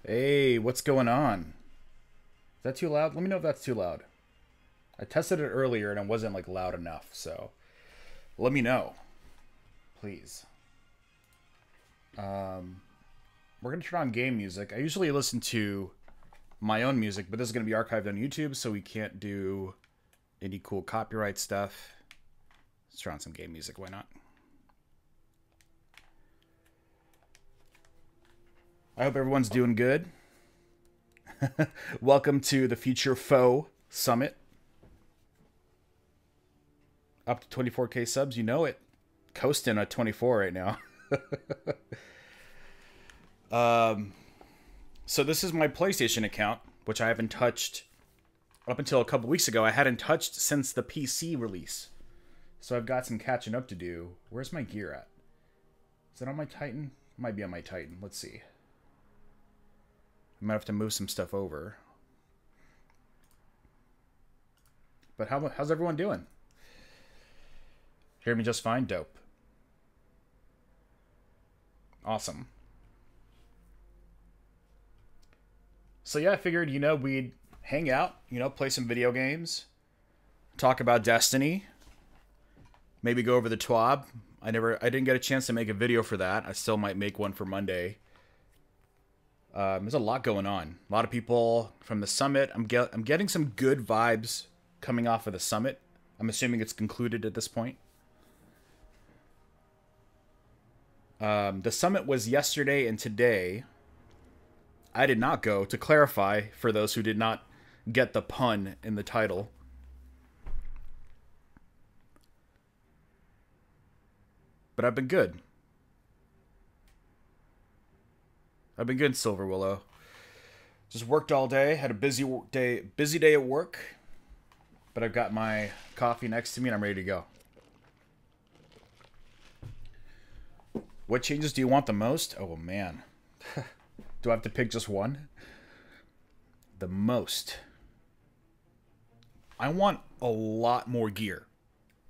Hey, what's going on? Is that too loud? Let me know if that's too loud. I tested it earlier and it wasn't like loud enough, so let me know, please. We're gonna turn on game music. I usually listen to my own music, but this is gonna be archived on YouTube, so we can't do any cool copyright stuff. Let's turn on some game music. Why not? I hope everyone's doing good. Welcome to the FutureFaux Summit. Up to 24K subs, you know it. Coasting at 24 right now. So this is my PlayStation account, which I haven't touched up until a couple weeks ago. I hadn't touched since the PC release. So I've got some catching up to do. Where's my gear at? Is it on my Titan? It might be on my Titan. Let's see. I might have to move some stuff over. But how's everyone doing? Hear me just fine? Dope. Awesome. So yeah, I figured, we'd hang out, play some video games, talk about Destiny, maybe go over the TWAB. I didn't get a chance to make a video for that. I still might make one for Monday. There's a lot going on. A lot of people from the summit. I'm getting some good vibes coming off of the summit. I'm assuming it's concluded at this point. The summit was yesterday and today. I did not go, to clarify for those who did not get the pun in the title. But I've been good. I've been good, Silver Willow. Just worked all day, had a busy day at work. But I've got my coffee next to me and I'm ready to go. What changes do you want the most? Oh, man. Do I have to pick just one? The most. I want a lot more gear.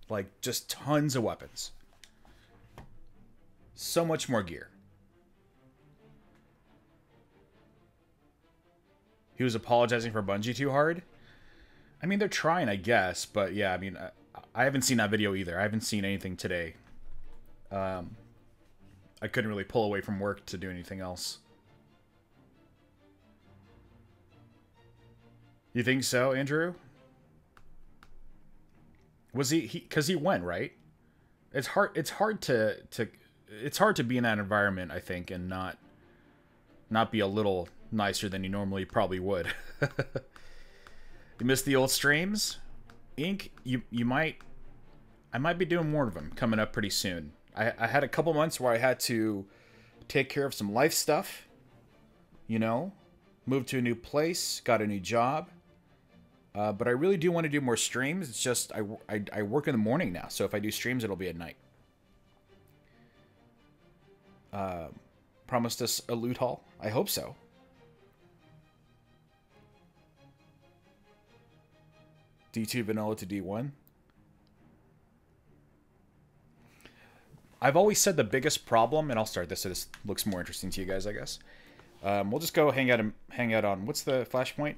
Like, just tons of weapons. So much more gear. He was apologizing for Bungie too hard? I mean, they're trying, I guess. But, yeah, I mean, I haven't seen that video either. I haven't seen anything today. I couldn't really pull away from work to do anything else. You think so, Andrew? Was he because he went, right? It's hard to be in that environment, I think, and not be a little nicer than you normally probably would. You miss the old streams? Ink, I might be doing more of them coming up pretty soon. I had a couple months where I had to take care of some life stuff, moved to a new place, got a new job. But I really do want to do more streams. It's just I work in the morning now, so if I do streams, it'll be at night. Promised us a loot haul? I hope so. D2 vanilla to D1. I've always said the biggest problem, and I'll start this so this looks more interesting to you guys, I guess. We'll just go hang out on, what's the flashpoint?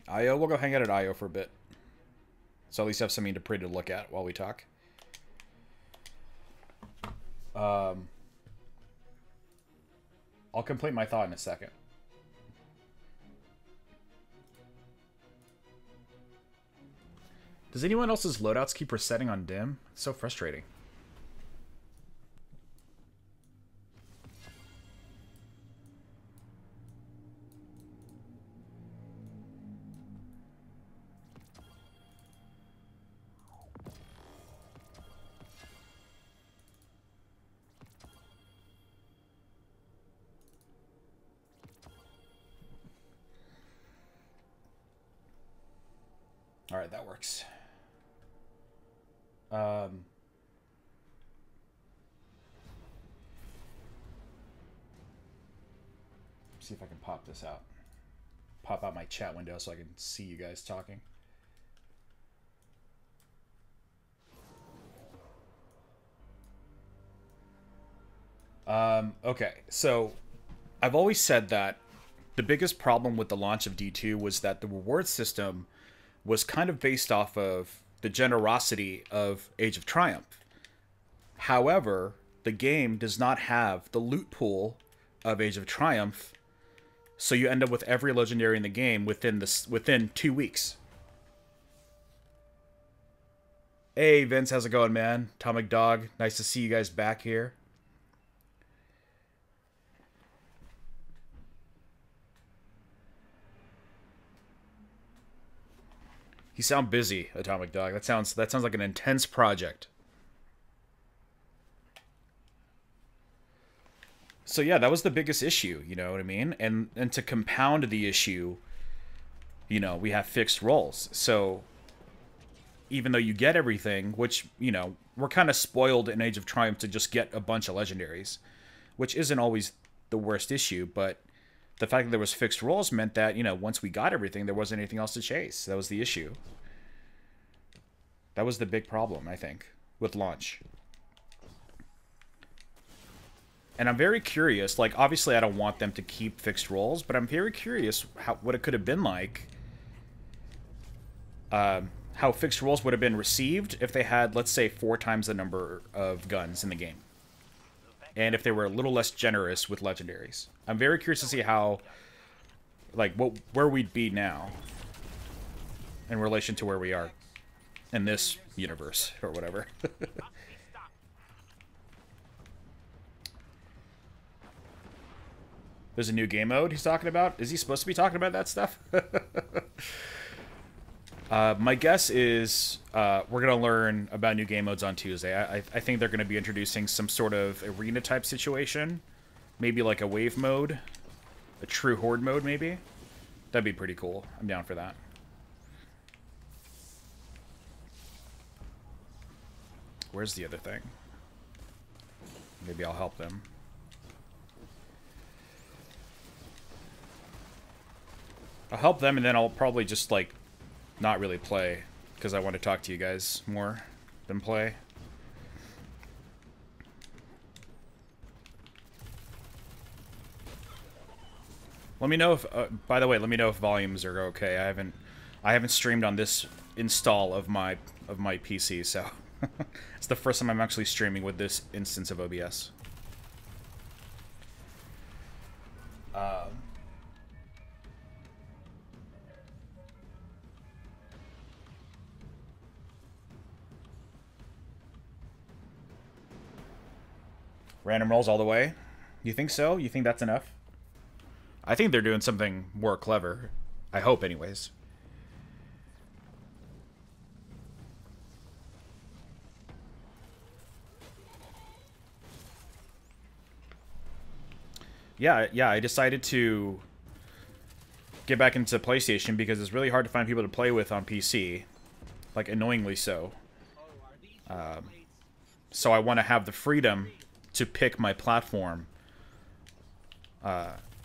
IO, we'll go hang out at IO for a bit. So at least have something pretty to look at while we talk. I'll complete my thought in a second. Does anyone else's loadouts keep resetting on dim? It's so frustrating. All right, that works. See if I can pop this out. Pop out my chat window so I can see you guys talking. Okay, so I've always said that the biggest problem with the launch of D2 was that the reward system was kind of based off of the generosity of Age of Triumph. However, the game does not have the loot pool of Age of Triumph, so you end up with every legendary in the game within 2 weeks. Hey Vince, how's it going, man? Atomic Dog, nice to see you guys back here. You sound busy, Atomic Dog. That sounds like an intense project. So yeah, that was the biggest issue, you know what I mean? And to compound the issue, you know, we have fixed roles. So even though you get everything, which, you know, we're kind of spoiled in Age of Triumph to just get a bunch of legendaries, which isn't always the worst issue, but the fact that there was fixed roles meant that, you know, once we got everything, there wasn't anything else to chase. That was the issue. That was the big problem, I think, with launch. And I'm very curious, like, obviously I don't want them to keep fixed roles, but I'm very curious what it could have been like. How fixed roles would have been received if they had, let's say, 4 times the number of guns in the game. And if they were a little less generous with legendaries. I'm very curious to see how, like, where we'd be now in relation to where we are in this universe, or whatever. There's a new game mode he's talking about. Is he supposed to be talking about that stuff? My guess is we're going to learn about new game modes on Tuesday. I think they're going to be introducing some sort of arena-type situation. Maybe like a wave mode. A true horde mode, maybe. That'd be pretty cool. I'm down for that. Where's the other thing? Maybe I'll help them. I'll help them, and then I'll probably just, like, not really play, because I want to talk to you guys more than play. Let me know if, by the way, let me know if volumes are okay. I haven't streamed on this install of my PC, so it's the first time I'm actually streaming with this instance of OBS. Random rolls all the way? You think so? You think that's enough? I think they're doing something more clever. I hope, anyways. Yeah, I decided to get back into PlayStation because it's really hard to find people to play with on PC. Like, annoyingly so. So I want to have the freedom to pick my platform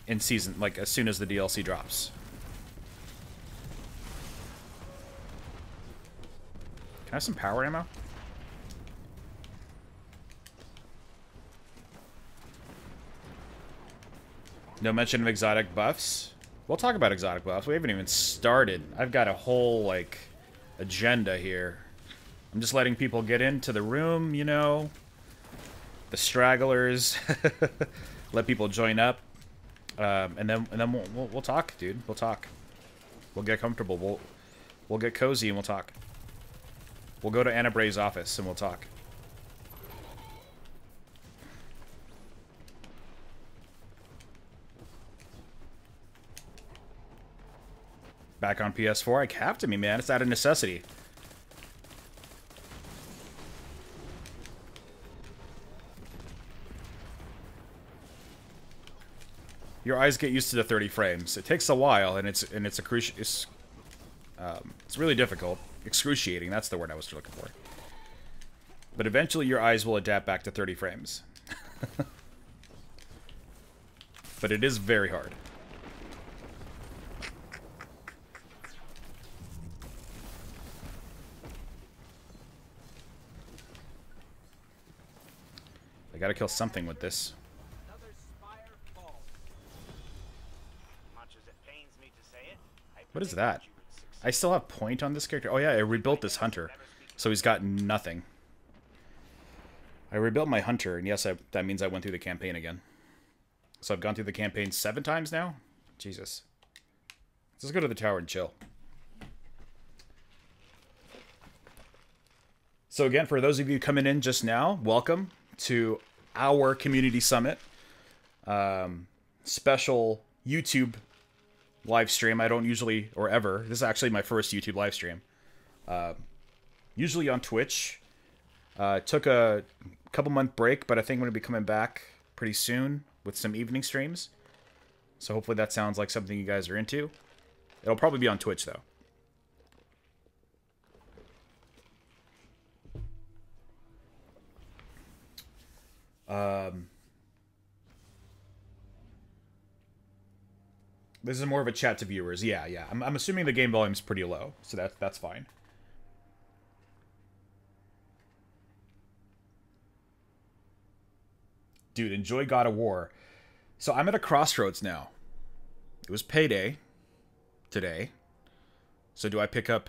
in season, like, as soon as the DLC drops. Can I have some power ammo? No mention of exotic buffs. We'll talk about exotic buffs. We haven't even started. I've got a whole, like, agenda here. I'm just letting people get into the room, you know. The stragglers. Let people join up. And then we'll talk, dude. We'll talk. We'll get comfortable. We'll get cozy and we'll talk. We'll go to Anna Bray's office and we'll talk. Back on PS4? I have to be, man. It's out of necessity. Your eyes get used to the 30 frames. It takes a while, and it's really difficult. Excruciating, that's the word I was looking for. But eventually your eyes will adapt back to 30 frames. But it is very hard. I gotta kill something with this. What is that? I still have point on this character. Oh yeah, I rebuilt this hunter. So he's got nothing. I rebuilt my hunter, and yes, that means I went through the campaign again. So I've gone through the campaign 7 times now? Jesus. Let's just go to the tower and chill. So again, for those of you coming in just now, welcome to our community summit. Special YouTube live stream. I don't usually, or ever, this is actually my first YouTube live stream. Usually on Twitch. Took a couple month break, but I think I'm going to be coming back pretty soon with some evening streams. So hopefully that sounds like something you guys are into. It'll probably be on Twitch though. This is more of a chat to viewers. Yeah. I'm assuming the game volume's pretty low, so that's fine. Dude, enjoy God of War. So I'm at a crossroads now. It was payday today. So do I pick up...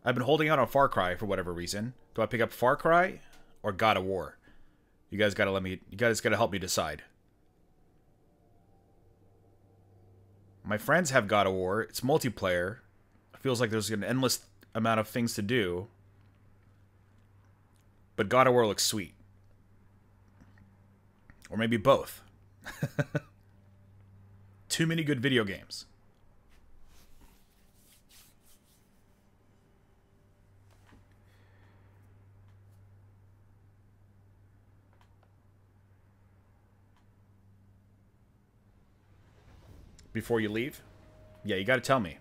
I've been holding out on Far Cry for whatever reason. Do I pick up Far Cry or God of War? You guys gotta help me decide. My friends have God of War. It's multiplayer. It feels like there's an endless amount of things to do. But God of War looks sweet. Or maybe both. Too many good video games. Before you leave? Yeah, you gotta tell me.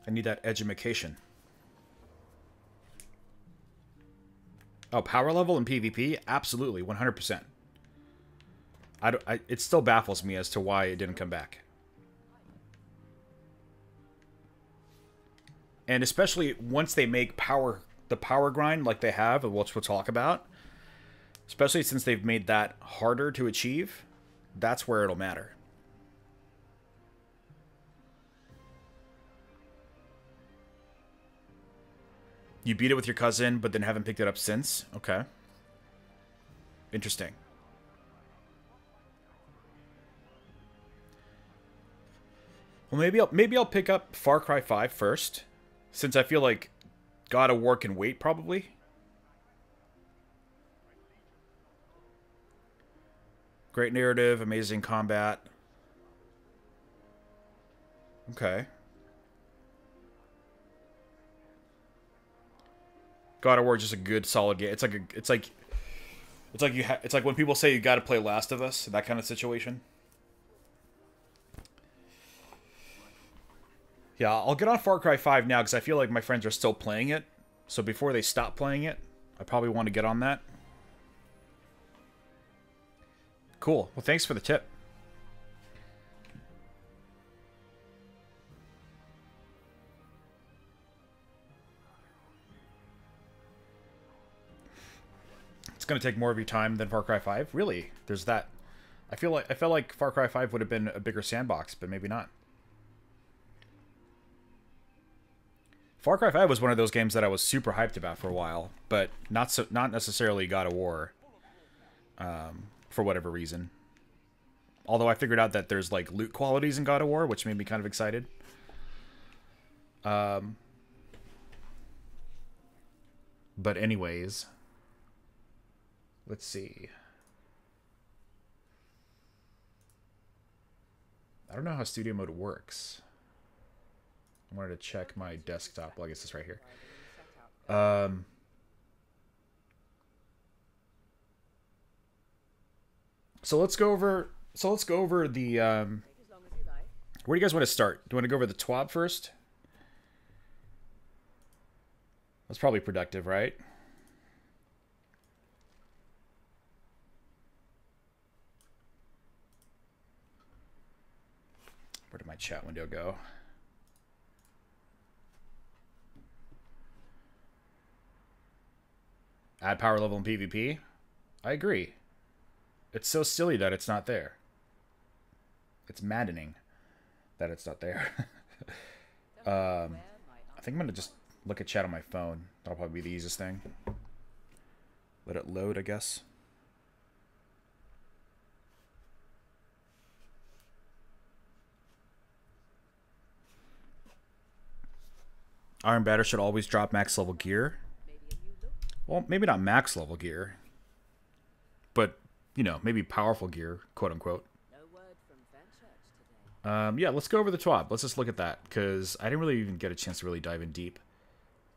I need that edumacation. Oh, power level in PvP? Absolutely, 100%. It still baffles me as to why it didn't come back. And especially once they make the power grind like they have, which we'll talk about, especially since they've made that harder to achieve, that's where it'll matter. You beat it with your cousin, but then haven't picked it up since? Okay. Interesting. Well, maybe I'll pick up Far Cry 5 first, since I feel like God of War can wait, probably. Great narrative, amazing combat. Okay. God of War is just a good, solid game. It's like when people say you got to play Last of Us, that kind of situation. Yeah, I'll get on Far Cry 5 now because I feel like my friends are still playing it. So before they stop playing it, I probably want to get on that. Cool. Well, thanks for the tip. It's going to take more of your time than Far Cry 5? Really? There's that. I felt like Far Cry 5 would have been a bigger sandbox, but maybe not. Far Cry 5 was one of those games that I was super hyped about for a while, but not necessarily God of War, for whatever reason. Although I figured out that there's like loot qualities in God of War, which made me kind of excited. But anyways, let's see. I don't know how studio mode works. I wanted to check my desktop. Well, I guess it's right here. So let's go over the where do you guys want to start? Do you want to go over the TWAB first? That's probably productive, right? Where did my chat window go? Add power level in PvP? I agree. It's so silly that it's not there. It's maddening that it's not there. I think I'm going to just look at chat on my phone. That'll probably be the easiest thing. Let it load, I guess. Iron Batter should always drop max level gear. Well, maybe not max level gear, but, you know, maybe powerful gear, quote unquote. Yeah, let's go over the TWAB. Let's just look at that, because I didn't really even get a chance to really dive in deep.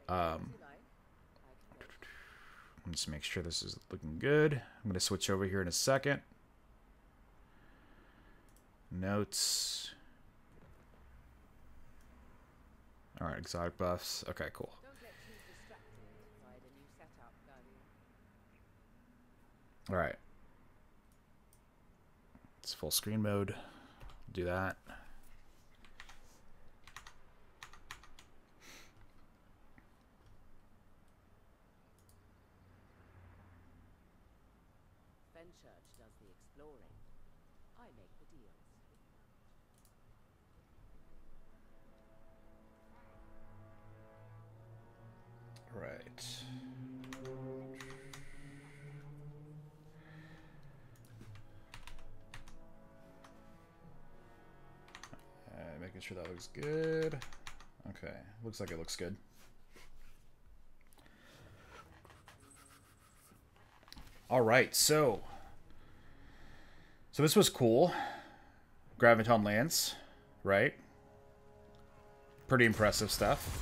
Let's make sure this is looking good. I'm going to switch over here in a second. Notes. Alright, exotic buffs. Okay, cool. Alright. It's full screen mode. Do that. Fenchurch does the exploring. I make the deals. Right. Making sure that looks good. Okay, looks like it looks good. All right, so this was cool. Graviton Lance, right? Pretty impressive stuff.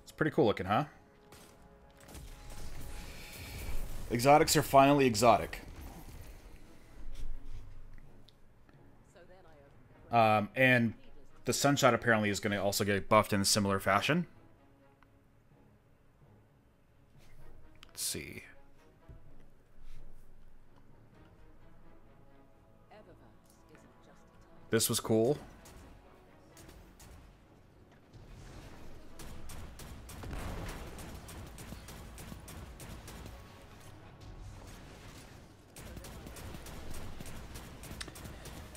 It's pretty cool looking, huh? Exotics are finally exotic. And the Sunshot apparently is going to also get buffed in a similar fashion. Let's see. This was cool.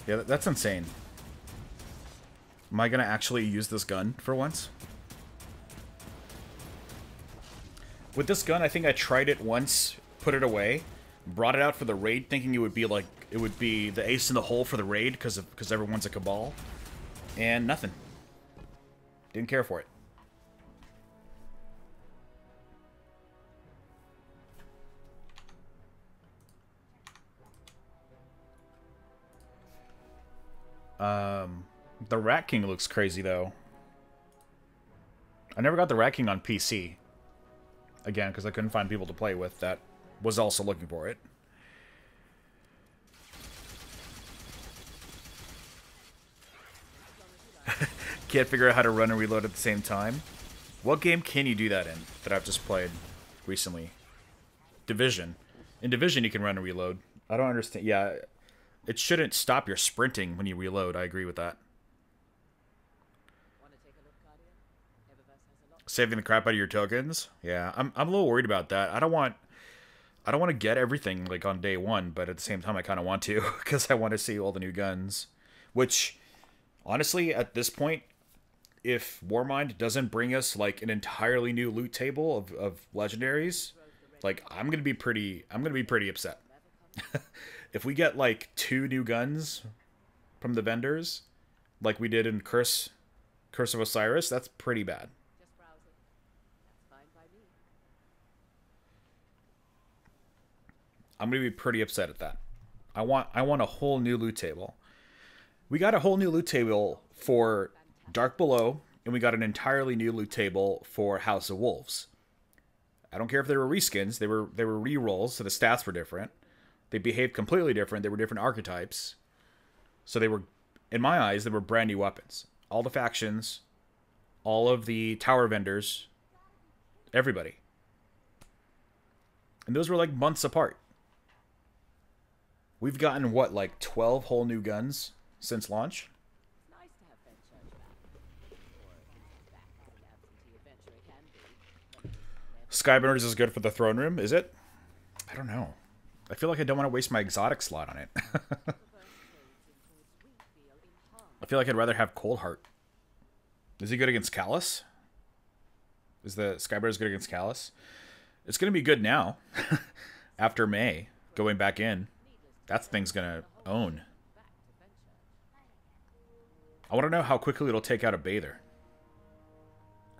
Yeah, that's insane. Am I going to actually use this gun for once? With this gun, I think I tried it once, put it away, brought it out for the raid, thinking it would be like the ace in the hole for the raid because everyone's a cabal, and nothing. Didn't care for it. The Rat King looks crazy, though. I never got the Rat King on PC. Again, because I couldn't find people to play with that was also looking for it. Can't figure out how to run and reload at the same time. What game can you do that in that I've just played recently? Division. In Division, you can run and reload. I don't understand. Yeah, it shouldn't stop your sprinting when you reload. I agree with that. Saving the crap out of your tokens. Yeah, I'm a little worried about that. I don't want to get everything like on day one, but at the same time, I kind of want to because I want to see all the new guns. Which, honestly, at this point, if Warmind doesn't bring us like an entirely new loot table of legendaries, like I'm gonna be pretty upset. If we get like 2 new guns from the vendors, like we did in Curse of Osiris, that's pretty bad. I'm gonna be pretty upset at that. I want a whole new loot table. We got a whole new loot table for Dark Below, and we got an entirely new loot table for House of Wolves. I don't care if they were reskins. They were re-rolls, so the stats were different. They behaved completely different. They were different archetypes. So they were, in my eyes, they were brand new weapons. All the factions, all of the tower vendors, everybody. And those were like months apart. We've gotten, what, like 12 whole new guns since launch? Skyburners is good for the throne room, is it? I don't know. I feel like I don't want to waste my exotic slot on it. I feel like I'd rather have Cold Heart. Is he good against Callus? Is the Skybearers good against Callus? It's going to be good now. After May, going back in. That thing's going to own. I want to know how quickly it'll take out a Bather.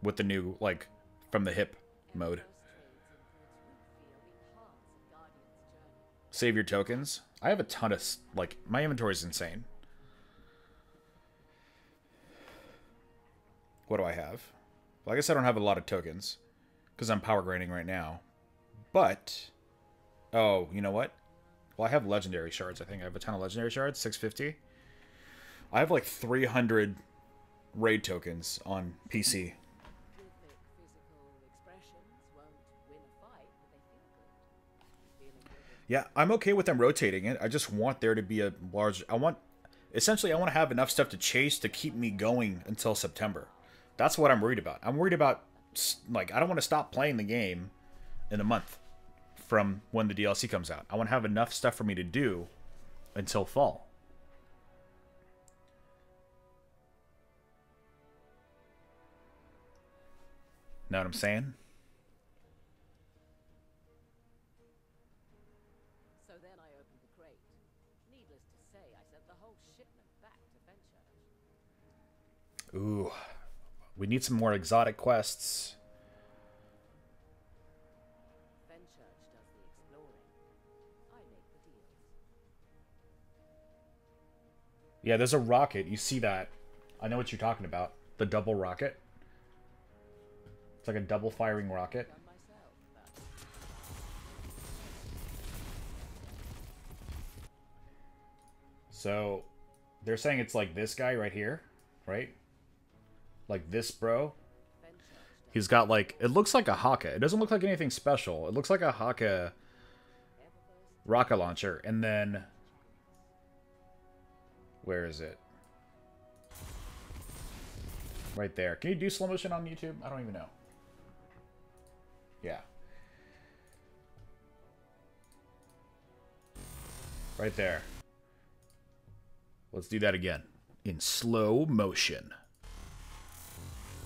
With the new, like, from the hip mode. Save your tokens. I have a ton of, like, my inventory is insane. What do I have? Well, I guess I don't have a lot of tokens. Because I'm power grinding right now. But, oh, you know what? Well, I have legendary shards, I think. I have a ton of legendary shards, 650. I have like 300 raid tokens on PC. Yeah, I'm okay with them rotating it. I just want there to be a large... Essentially, I want to have enough stuff to chase to keep me going until September. That's what I'm worried about. I'm worried about, like, I don't want to stop playing the game in a month from when the DLC comes out. I want to have enough stuff for me to do until fall. Know what I'm saying? So then I opened the crate. Needless to say, I sent the whole shipment back to Fenchurch. Ooh. We need some more exotic quests. Fenchurch does the exploring. I make the deals. Yeah, there's a rocket. You see that. I know what you're talking about. The double rocket. It's like a double firing rocket. Done myself, but So, they're saying it's like this guy right here, right? Like this bro. He's got like, it looks like a Haka. It doesn't look like anything special. It looks like a Haka rocket launcher. And then, where is it? Right there. Can you do slow motion on YouTube? I don't even know. Yeah. Right there. Let's do that again. In slow motion.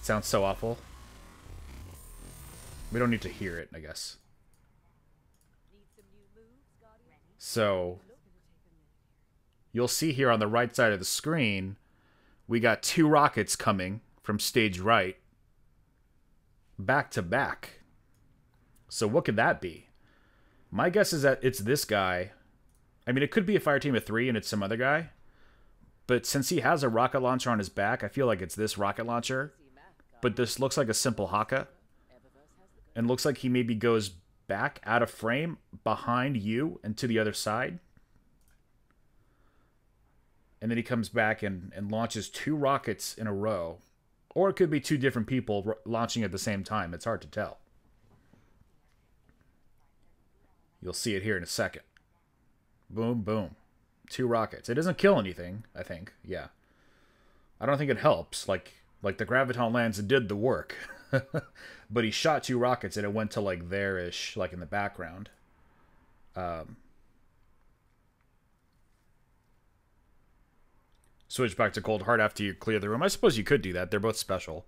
Sounds so awful. We don't need to hear it, I guess. So, you'll see here on the right side of the screen, we got 2 rockets coming from stage right, back to back. So what could that be? My guess is that it's this guy. I mean, it could be a fire team of 3 and it's some other guy. But since he has a rocket launcher on his back, I feel like it's this rocket launcher. But this looks like a simple Haka. And looks like he maybe goes back out of frame behind you and to the other side. And then he comes back and launches 2 rockets in a row. Or it could be 2 different people launching at the same time. It's hard to tell. You'll see it here in a second. Boom, boom. 2 rockets. It doesn't kill anything, I think. Yeah. I don't think it helps. Like the Graviton Lance did the work. But he shot 2 rockets and it went to like there-ish, like in the background. Switch back to Cold Heart after you clear the room. I suppose you could do that. They're both special.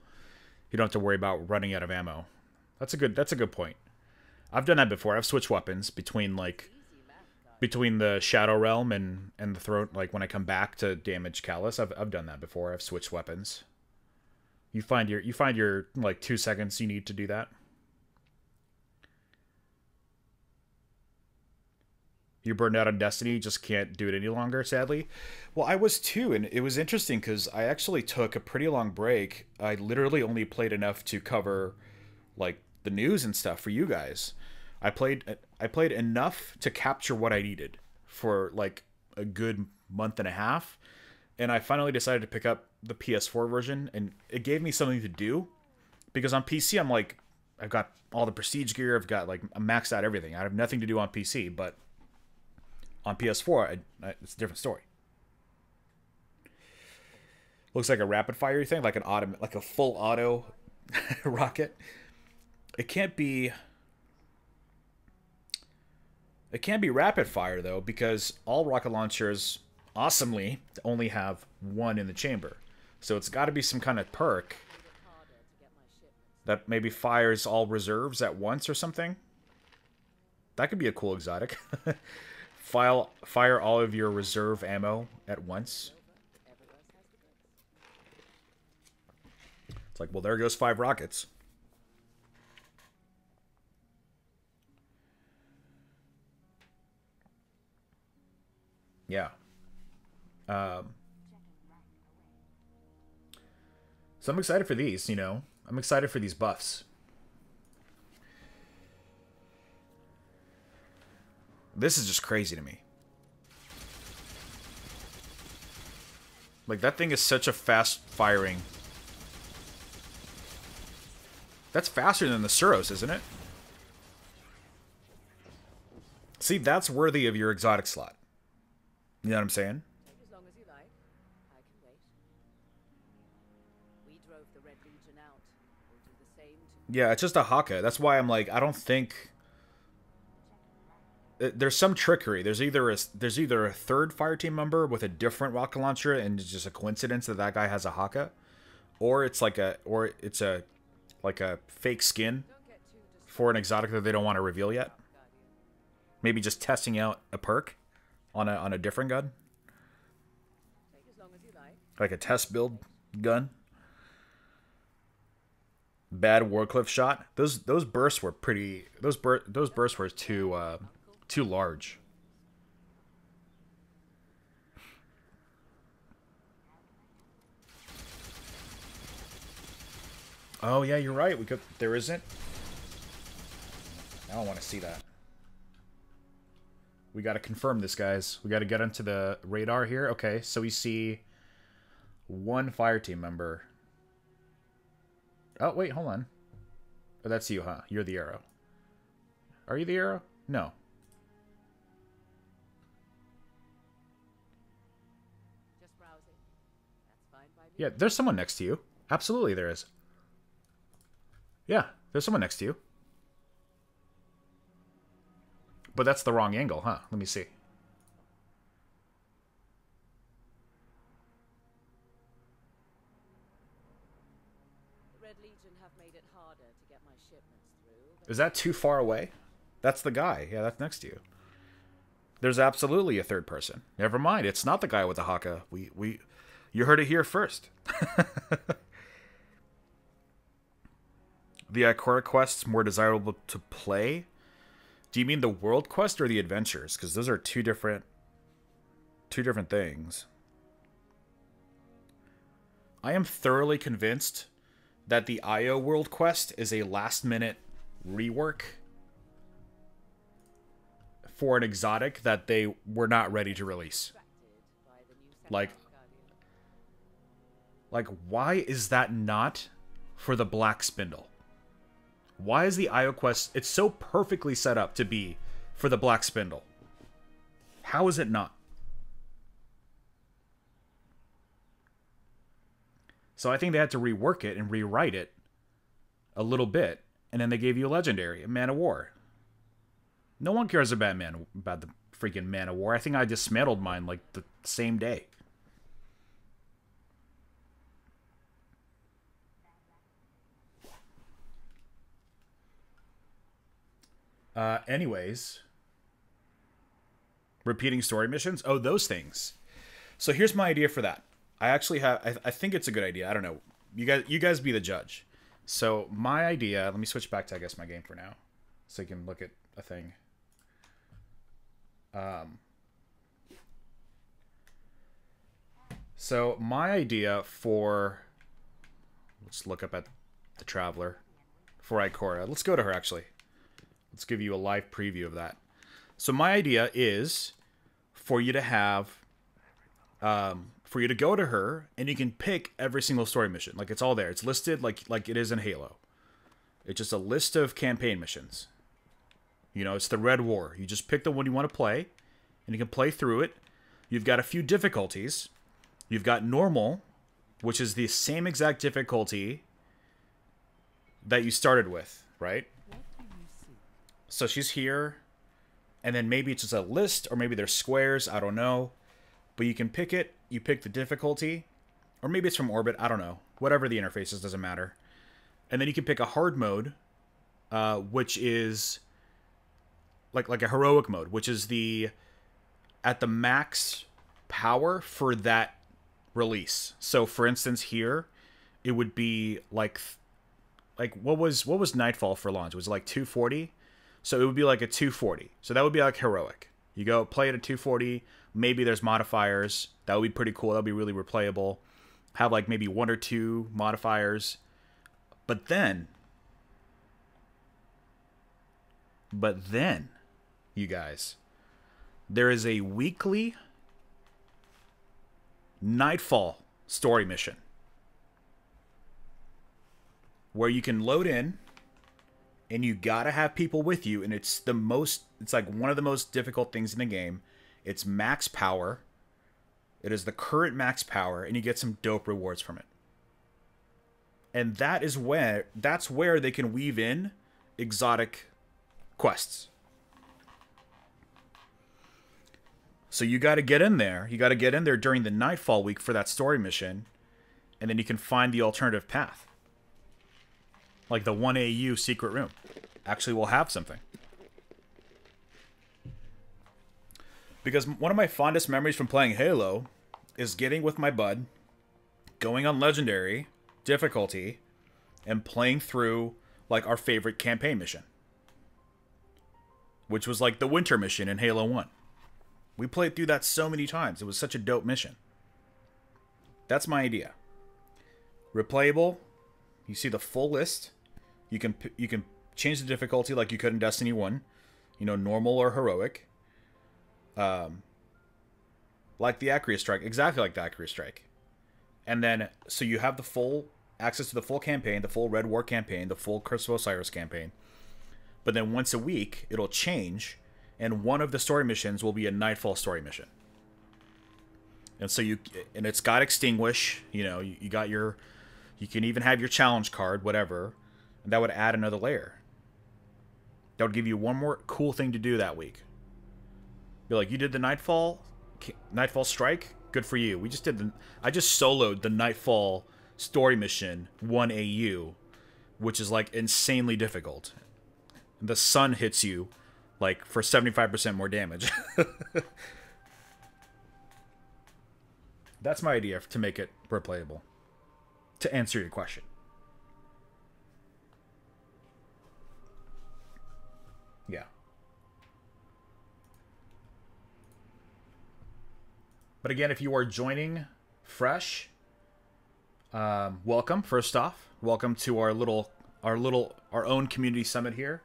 You don't have to worry about running out of ammo. That's a good point. I've done that before. I've switched weapons between the Shadow Realm and the Throne. Like when I come back to damage Callus, I've done that before. I've switched weapons. You find your like 2 seconds you need to do that. You're burned out on Destiny, you just can't do it any longer, sadly. Well, I was too, and it was interesting because I actually took a pretty long break. I literally only played enough to cover like the news and stuff for you guys. I played enough to capture what I needed for like a good month and a half, and I finally decided to pick up the PS4 version, and it gave me something to do because on PC I'm like, I've got all the prestige gear, I'm maxed out everything. I have nothing to do on PC, but on PS4 it's a different story. Looks like a rapid fire thing, like a full auto rocket. It can't be. It can be rapid fire, though, because all rocket launchers, awesomely, only have one in the chamber. So it's got to be some kind of perk that maybe fires all reserves at once or something. That could be a cool exotic. Fire all of your reserve ammo at once. It's like, well, there goes 5 rockets. Yeah. So I'm excited for these, you know. I'm excited for these buffs. This is just crazy to me. Like, that thing is such a fast firing. That's faster than the Suros, isn't it? See, that's worthy of your exotic slot. You know what I'm saying? Take as long as you like. I can wait. We drove the Red Legion out. We'll do the same to... Yeah, it's just a Haka. That's why I'm like, I don't think... There's some trickery. There's either a third fire team member with a different rocket launcher, and it's just a coincidence that that guy has a Haka, or it's like a fake skin for an exotic that they don't want to reveal yet. Maybe just testing out a perk on a different gun, Take as long as you like a test build gun. Bad Warcliffe shot. Those bursts were pretty. Those bursts were too large. Oh yeah, you're right. We could. There isn't. I don't want to see that. We got to confirm this, guys. We got to get onto the radar here. Okay, so we see one fire team member. Oh wait, hold on. Oh, that's you, huh? You're the arrow. Are you the arrow? No. Just browsing. That's fine by me. Yeah, there's someone next to you. Absolutely there is. Yeah, there's someone next to you. But that's the wrong angle, huh? Let me see. The Red Legion have made it harder to get my shipments through. Is that too far away? That's the guy. Yeah, that's next to you. There's absolutely a third person. Never mind. It's not the guy with the Haka. You heard it here first. The Ikora quest's more desirable to play. Do you mean the world quest or the adventures? Because those are two different things. I am thoroughly convinced that the IO world quest is a last-minute rework for an exotic that they were not ready to release. Like, why is that not for the Black Spindle? Why is the IO quest... It's so perfectly set up to be for the Black Spindle. How is it not? So I think they had to rework it and rewrite it a little bit. And then they gave you a legendary, a Man of War. No one cares about the freaking Man of War. I think I dismantled mine like the same day. Anyways, repeating story missions. Oh, those things. So here's my idea for that. I actually have. I think it's a good idea. I don't know. You guys be the judge. So my idea. Let me switch back to, I guess, my game for now, so you can look at a thing. So my idea for. Let's look up at the Traveler for Ikora. Let's go to her actually. Let's give you a live preview of that. So my idea is for you to have, for you to go to her and you can pick every single story mission. Like, it's all there. It's listed like it is in Halo. It's just a list of campaign missions. You know, it's the Red War. You just pick the one you want to play and you can play through it. You've got a few difficulties. You've got normal, which is the same exact difficulty that you started with, right? So she's here, And then maybe it's just a list, or maybe there's squares, I don't know. But you can pick it, you pick the difficulty, or maybe it's from orbit, I don't know. Whatever the interface is, doesn't matter. And then you can pick a hard mode, which is like a heroic mode, which is at the max power for that release. So for instance here, it would be like what was Nightfall for launch? Was it like 240? So it would be like a 240. So that would be like heroic. You go play it at 240. Maybe there's modifiers. That would be pretty cool. That would be really replayable. Have like maybe 1 or 2 modifiers. But then, you guys, there is a weekly Nightfall story mission where you can load in, and you gotta have people with you, and it's like one of the most difficult things in the game. It's max power. It is the current max power, and you get some dope rewards from it. And that's where they can weave in exotic quests. So you got to get in there. You got to get in there during the Nightfall week for that story mission, and then you can find the alternative path. Like the 1AU secret room. Actually, we'll have something. Because one of my fondest memories from playing Halo is getting with my bud, going on Legendary difficulty, and playing through like our favorite campaign mission, which was like the winter mission in Halo 1. We played through that so many times. It was such a dope mission. That's my idea. Replayable. You see the full list. You can change the difficulty like you could in Destiny 1. You know, normal or heroic. Like the Accurate Strike. Exactly like the Accurate Strike. And then, so you have the full access to the full campaign, the full Red War campaign, the full Curse of Osiris campaign. But then once a week, it'll change, and one of the story missions will be a Nightfall story mission. And so it's got Extinguish, you know, you got you can even have your challenge card, whatever, and that would add another layer. That would give you one more cool thing to do that week. Be like, you did the Nightfall Strike? Good for you. I just soloed the Nightfall story mission 1AU, which is like insanely difficult. The sun hits you like for 75% more damage. That's my idea to make it replayable. To answer your question. Yeah. But again, if you are joining fresh, welcome. First off, welcome to our own community summit here.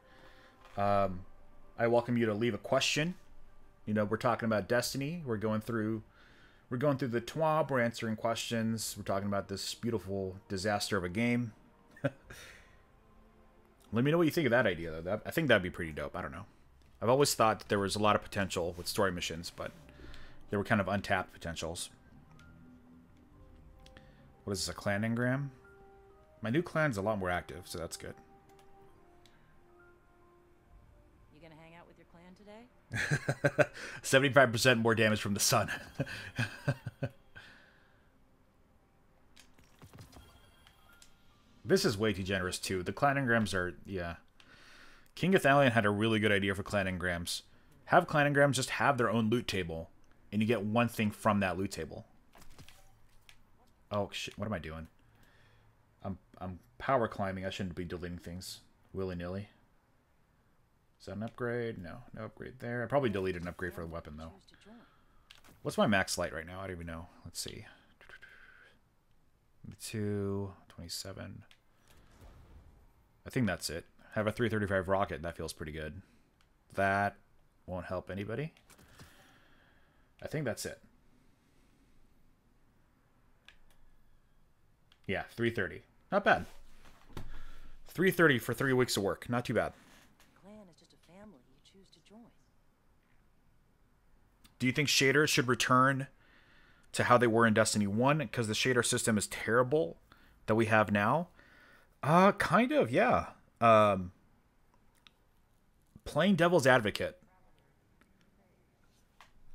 I welcome you to leave a question. You know, we're talking about Destiny. We're going through the TWAB. We're answering questions. We're talking about this beautiful disaster of a game. Let me know what you think of that idea, though. I think that'd be pretty dope. I don't know. I've always thought that there was a lot of potential with story missions, but they were kind of untapped potentials. What is this, a clan engram? My new clan's a lot more active, so that's good. You gonna hang out with your clan today? 75% more damage from the sun. This is way too generous, too. The clan engrams are, yeah. King Athalion had a really good idea for clan engrams. Have clan engrams just have their own loot table, and you get one thing from that loot table. Oh, shit. What am I doing? I'm power climbing. I shouldn't be deleting things willy-nilly. Is that an upgrade? No. No upgrade there. I probably deleted an upgrade for the weapon, though. What's my max light right now? I don't even know. Let's see. 2, 27. I think that's it. Have a 335 rocket. That feels pretty good. That won't help anybody. I think that's it. Yeah, 330. Not bad. 330 for 3 weeks of work. Not too bad. Clan is just a family you choose to join. Do you think shaders should return to how they were in Destiny 1? Because the shader system is terrible that we have now? Kind of, yeah. Playing devil's advocate.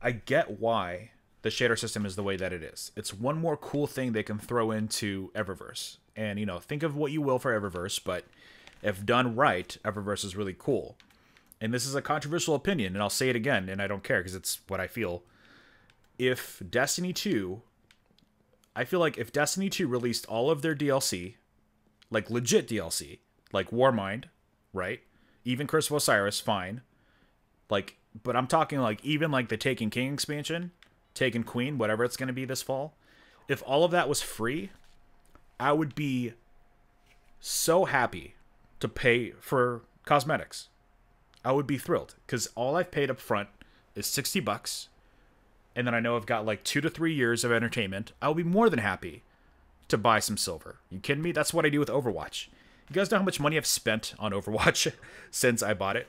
I get why the shader system is the way that it is. It's one more cool thing they can throw into Eververse. And, you know, think of what you will for Eververse, but if done right, Eververse is really cool. And this is a controversial opinion, and I'll say it again, and I don't care because it's what I feel. If Destiny 2, I feel like if Destiny 2 released all of their DLC, like legit DLC, like Warmind, right? Even Curse of Osiris, fine. Like, but I'm talking like even like the Taken King expansion, Taken Queen, whatever it's going to be this fall. If all of that was free, I would be so happy to pay for cosmetics. I would be thrilled because all I've paid up front is $60, and then I know I've got like 2 to 3 years of entertainment. I'll be more than happy to buy some silver. You kidding me? That's what I do with Overwatch. You guys know how much money I've spent on Overwatch since I bought it?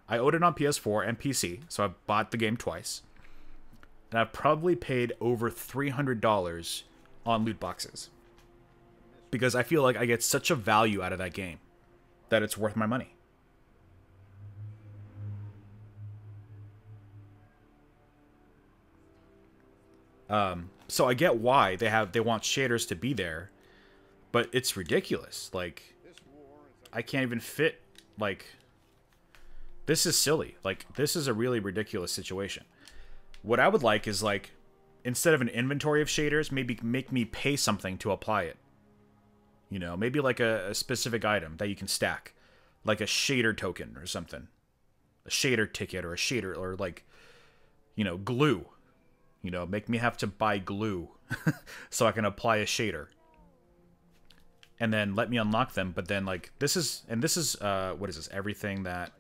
I owned it on PS4 and PC, so I've bought the game twice. And I've probably paid over $300 on loot boxes. Because I feel like I get such a value out of that game that it's worth my money. So I get why they want shaders to be there, but it's ridiculous. Like, I can't even fit, like, this is silly. Like, this is a really ridiculous situation. What I would like is, like, instead of an inventory of shaders, maybe make me pay something to apply it. You know, maybe like a specific item that you can stack. Like a shader token or something. A shader ticket or a shader, or like, you know, glue. You know, make me have to buy glue so I can apply a shader. And then let me unlock them, but then like this is what is this? Everything that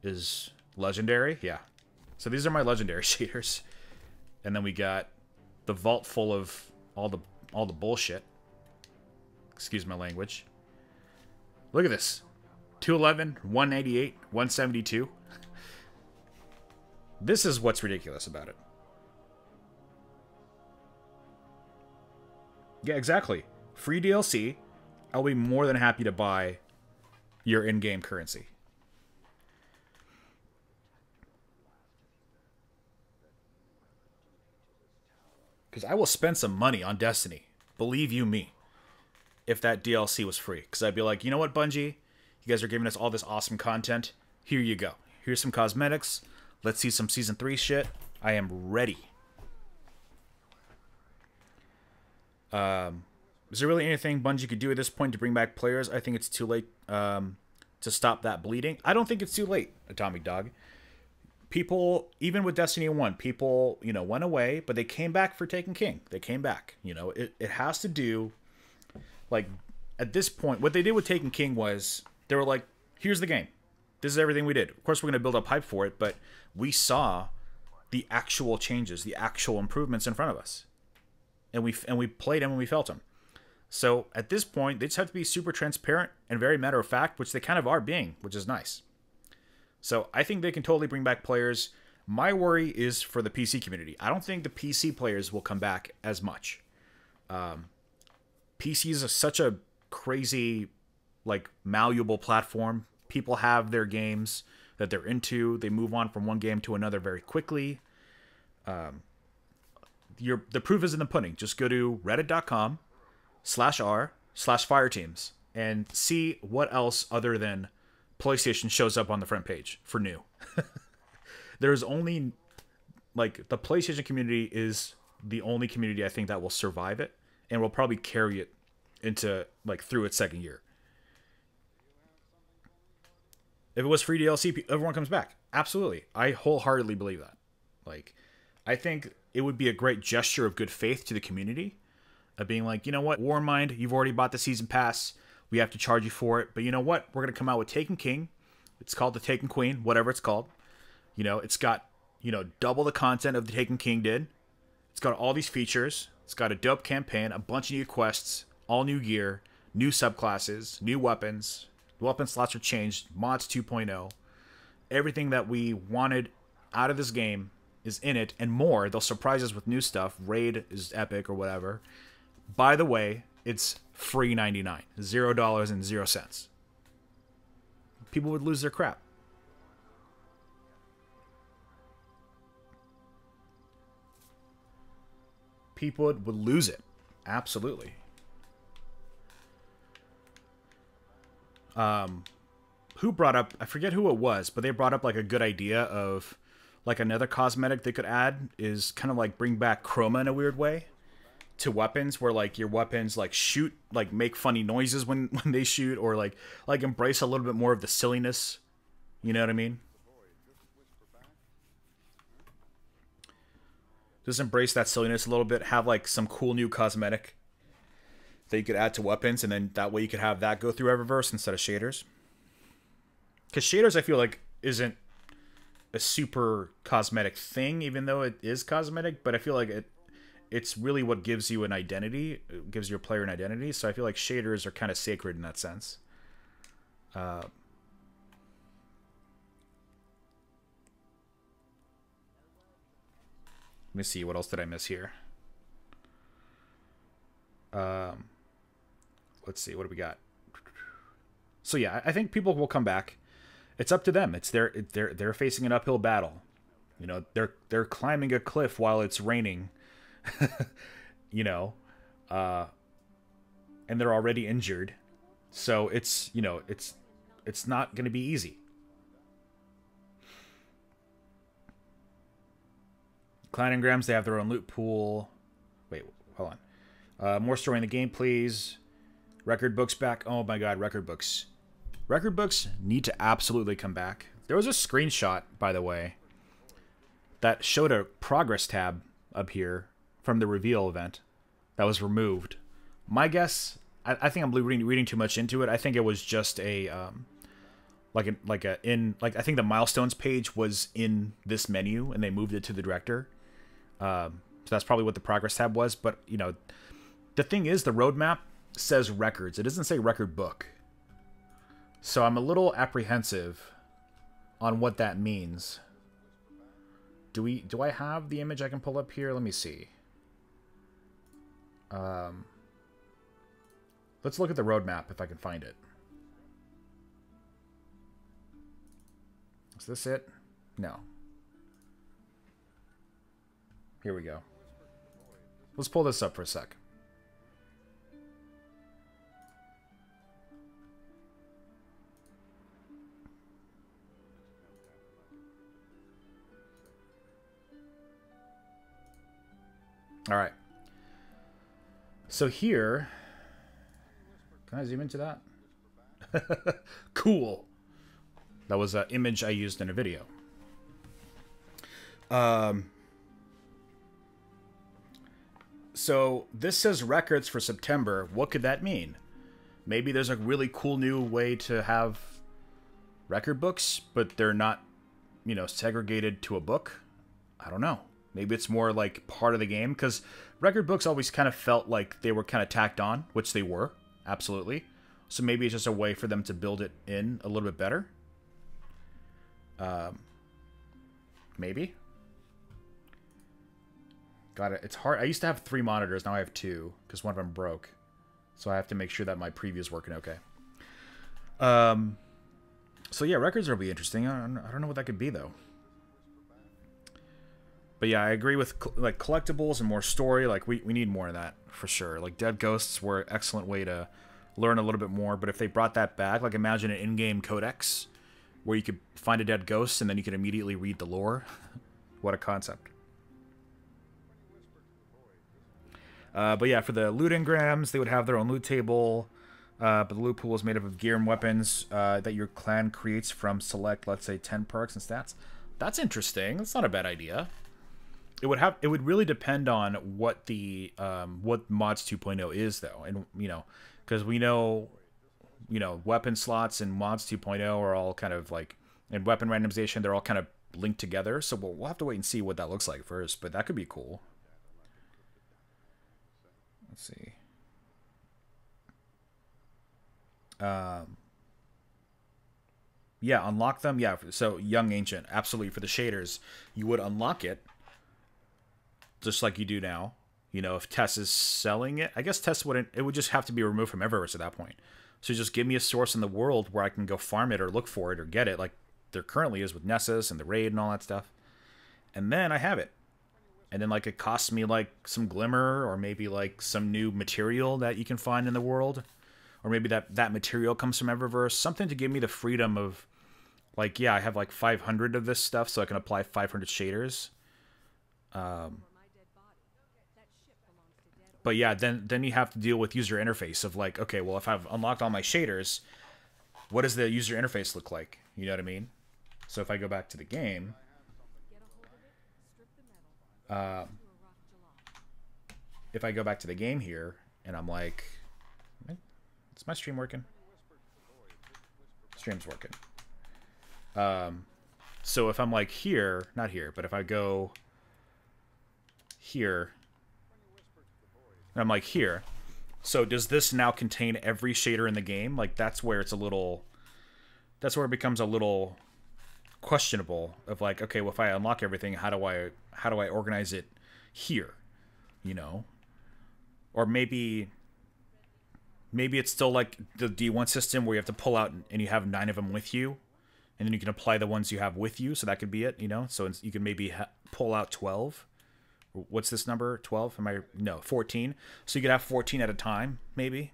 is legendary? Yeah. So these are my legendary shaders. And then we got the vault full of all the bullshit. Excuse my language. Look at this. 211, 198, 172. This is what's ridiculous about it. Yeah, exactly. Free DLC, I'll be more than happy to buy your in-game currency. Because I will spend some money on Destiny. Believe you me. If that DLC was free. Because I'd be like, you know what, Bungie? You guys are giving us all this awesome content. Here you go. Here's some cosmetics. Let's see some Season 3 shit. I am ready. Is there really anything Bungie could do at this point to bring back players? I think it's too late to stop that bleeding. I don't think it's too late, Atomic Dog. People, even with Destiny 1, people, you know, went away, but they came back for Taken King. They came back. You know, it has to do, like, at this point, what they did with Taken King was, they were like, here's the game. This is everything we did. Of course, we're going to build up hype for it, but we saw the actual changes, the actual improvements in front of us. And we played them and we felt them. So at this point, they just have to be super transparent and very matter of fact, which they kind of are being, which is nice. So I think they can totally bring back players. My worry is for the PC community. I don't think the PC players will come back as much. PC is such a crazy, like, malleable platform. People have their games that they're into. They move on from one game to another very quickly. The proof is in the pudding. Just go to reddit.com/r/fireteams and see what else other than PlayStation shows up on the front page for new. There's only, like, the PlayStation community is the only community I think that will survive it and will probably carry it into, like, through its second year. If it was free DLC, everyone comes back. Absolutely. I wholeheartedly believe that. Like, I think it would be a great gesture of good faith to the community of being like, you know what, Warmind, you've already bought the season pass. We have to charge you for it. But you know what? We're going to come out with Taken King. It's called the Taken Queen, whatever it's called. You know, it's got, you know, double the content of the Taken King did. It's got all these features. It's got a dope campaign, a bunch of new quests, all new gear, new subclasses, new weapons. The weapon slots are changed. Mods 2.0. Everything that we wanted out of this game is in it and more. They'll surprise us with new stuff. Raid is epic or whatever. By the way, it's free 99. $0.00. People would lose their crap. people would lose it. Absolutely. Who brought up, I forget who it was, but they brought up like a good idea of like another cosmetic they could add is kind of like bring back chroma in a weird way to weapons, where like your weapons like shoot, like make funny noises when they shoot, or like embrace a little bit more of the silliness. You know what I mean? Just embrace that silliness a little bit. Have like some cool new cosmetic that you could add to weapons, and then that way you could have that go through Eververse instead of shaders. Because shaders, I feel like, isn't a super cosmetic thing, even though it is cosmetic, but I feel like it's really what gives you an identity. It gives your player an identity, so I feel like shaders are kind of sacred in that sense. Let me see, what else did I miss here? Let's see, what do we got? So yeah, I think people will come back. It's up to them. It's they're facing an uphill battle. You know, they're climbing a cliff while it's raining. You know, and they're already injured. So it's, you know, it's not going to be easy. Clan Engrams, they have their own loot pool. Wait, hold on. More story in the game, please. Record books back. Oh my god, record books. Record books need to absolutely come back. There was a screenshot, by the way, that showed a progress tab up here from the reveal event that was removed. My guess, I think I'm reading too much into it. I think it was just a I think the milestones page was in this menu and they moved it to the director. So that's probably what the progress tab was. But you know, the thing is, the roadmap says records. It doesn't say record book. So I'm a little apprehensive on what that means. Do I have the image I can pull up here? Let me see. Let's look at the roadmap if I can find it. Is this it? No. Here we go. Let's pull this up for a sec. All right. So here, can I zoom into that? Cool. That was an image I used in a video. So this says records for September. What could that mean? Maybe there's a really cool new way to have record books, but they're not, you know, segregated to a book. I don't know. Maybe it's more like part of the game, because record books always kind of felt like they were kind of tacked on, which they were, absolutely. So maybe it's just a way for them to build it in a little bit better. Maybe. Got it. It's hard. I used to have 3 monitors. Now I have 2 because one of them broke. So I have to make sure that my preview's working okay. So yeah, records will be interesting. I don't know what that could be though. But yeah, I agree with like collectibles and more story. Like we need more of that for sure. Like Dead Ghosts were an excellent way to learn a little bit more. But if they brought that back, like imagine an in-game codex where you could find a dead ghost and then you could immediately read the lore. What a concept. But yeah, for the loot engrams, they would have their own loot table. But the loot pool is made up of gear and weapons that your clan creates from select, let's say, 10 perks and stats. That's interesting. That's not a bad idea. It would really depend on what the what mods 2.0 is though, and you know, because we know, you know, weapon slots and mods 2.0 are all kind of like, and weapon randomization, they're all kind of linked together. So we'll have to wait and see what that looks like first, but that could be cool. Let's see. Yeah, unlock them. Yeah, so Young Ancient, absolutely. For the shaders, you would unlock it just like you do now. You know, if Tess is selling it, I guess Tess wouldn't, it would just have to be removed from Eververse at that point. So just give me a source in the world where I can go farm it or look for it or get it, like there currently is with Nessus and the raid and all that stuff. And then I have it. and then like it costs me like some glimmer, or maybe like some new material that you can find in the world, or maybe that material comes from Eververse, something to give me the freedom of like, yeah, I have like 500 of this stuff, so I can apply 500 shaders. But yeah, then you have to deal with user interface of like, okay, well, if I've unlocked all my shaders, what does the user interface look like? You know what I mean? So if I go back to the game, if I go back to the game here, and I'm like, is my stream working? Stream's working. So if I'm like here, not here, but if I go here, and I'm like here, so does this now contain every shader in the game? Like that's where it's a little, that's where it becomes a little questionable of like, okay, well, if I unlock everything, how do I organize it here? You know? Or maybe it's still like the D1 system where you have to pull out and you have 9 of them with you, and then you can apply the ones you have with you, so that could be it, you know? So you can maybe pull out 12. What's this number? 12? No, 14. So you could have 14 at a time, maybe.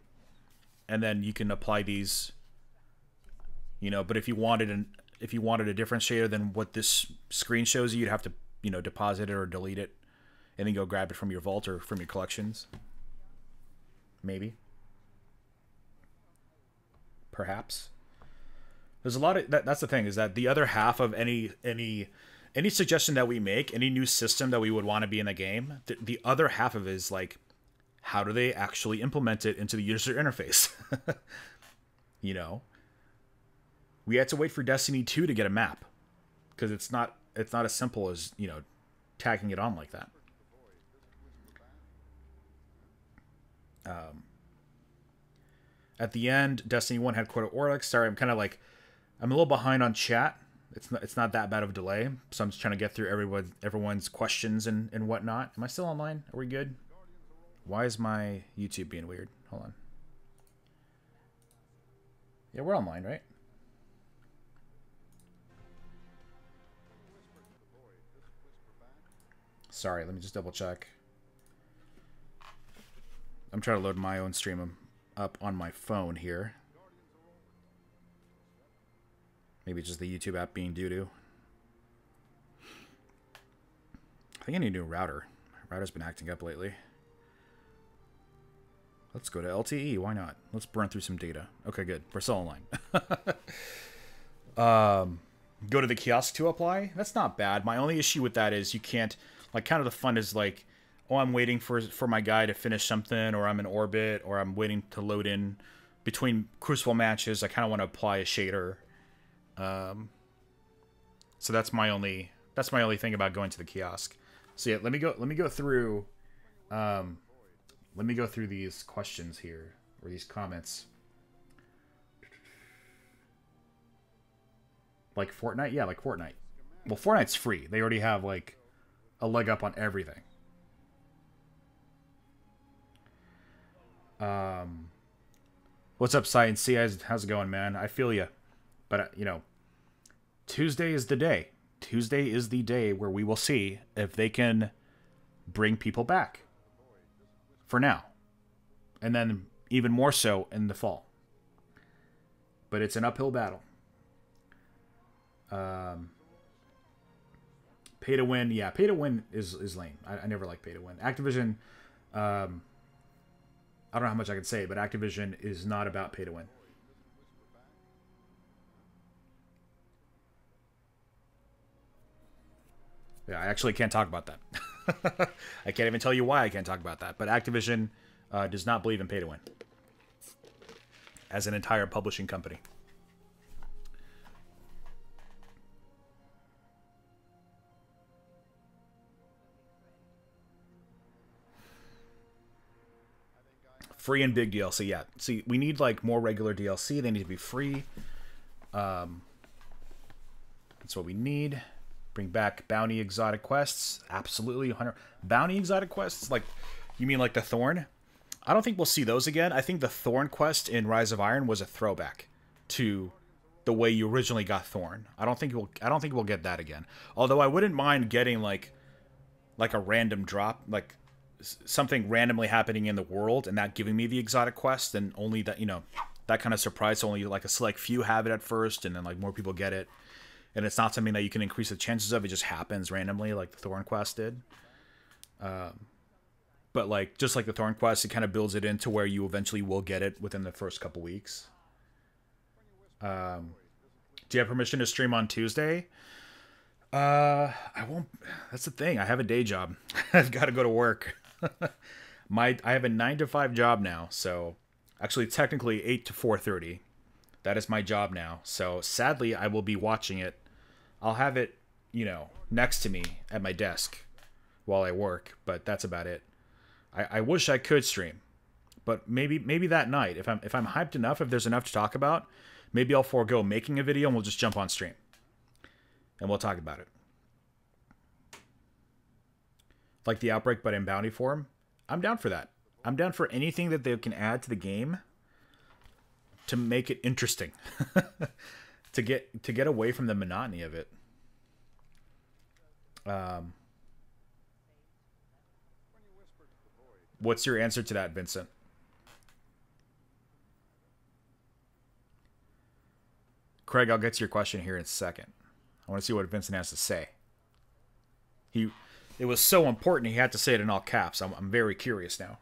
And then you can apply these, you know, but if you wanted a different shader than what this screen shows you, you'd have to, you know, deposit it or delete it and then go grab it from your vault or from your collections. Maybe. Perhaps. There's a lot of that's the thing, is that the other half of any suggestion that we make, any new system that we would want to be in the game, the other half of it is like, how do they actually implement it into the user interface? You know, we had to wait for Destiny 2 to get a map, because it's not as simple as, you know, tagging it on like that. At the end, Destiny 1 had quota Oryx. Sorry, I'm a little behind on chat. It's not that bad of a delay, so I'm just trying to get through everyone's questions and whatnot. Am I still online? Are we good? Why is my YouTube being weird? Hold on. Yeah, we're online, right? Sorry, let me just double check. I'm trying to load my own stream up on my phone here. Maybe just the YouTube app being doo-doo. I think I need a new router. My router's been acting up lately. Let's go to LTE. Why not? Let's burn through some data. Okay, good. We're still online. Go to the kiosk to apply. That's not bad. My only issue with that is you can't, like, kind of the fun is like, oh, I'm waiting for my guy to finish something, or I'm in orbit, or I'm waiting to load in between Crucible matches. I kind of want to apply a shader. So that's my only thing about going to the kiosk. So yeah, let me go through these questions here, or these comments. Like Fortnite? Yeah, like Fortnite. Well, Fortnite's free. They already have like a leg up on everything. What's up, Science C? How's it going, man? I feel you. But, you know, Tuesday is the day. Tuesday is the day where we will see if they can bring people back. For now. And then even more so in the fall. But it's an uphill battle. Pay to win. Yeah, pay to win is lame. I never like pay to win. Activision, I don't know how much I can say, but Activision is not about pay to win. Yeah, I actually can't talk about that. I can't even tell you why I can't talk about that. But Activision does not believe in pay to win as an entire publishing company. Free and big DLC, yeah. See, we need like more regular DLC. They need to be free. That's what we need. Bring back bounty exotic quests. Absolutely. 100 bounty exotic quests? Like, you mean like the Thorn? I don't think we'll see those again. I think the Thorn quest in Rise of Iron was a throwback to the way you originally got Thorn. I don't think we'll get that again. Although I wouldn't mind getting like like a random drop, like something randomly happening in the world and that giving me the exotic quest, and only that, that kind of surprise, only like a select few have it at first, and then like more people get it. And it's not something that you can increase the chances of. It just happens randomly, like the Thorn Quest did. But like just like the Thorn Quest, it kind of builds it into where you eventually will get it within the first couple weeks. Do you have permission to stream on Tuesday? I won't. That's the thing. I have a day job. I've got to go to work. I have a 9 to 5 job now, so actually technically 8 to 4:30. That is my job now. So sadly, I will be watching it. I'll have it, next to me at my desk while I work, but that's about it. I wish I could stream, but maybe that night, if I'm hyped enough, if there's enough to talk about, maybe I'll forego making a video and we'll just jump on stream and we'll talk about it. Like the Outbreak, but in bounty form. I'm down for that. I'm down for anything that they can add to the game to make it interesting. to get away from the monotony of it. What's your answer to that, Vincent? Craig, I'll get to your question here in a second. I want to see what Vincent has to say. It was so important he had to say it in all caps. I'm very curious now.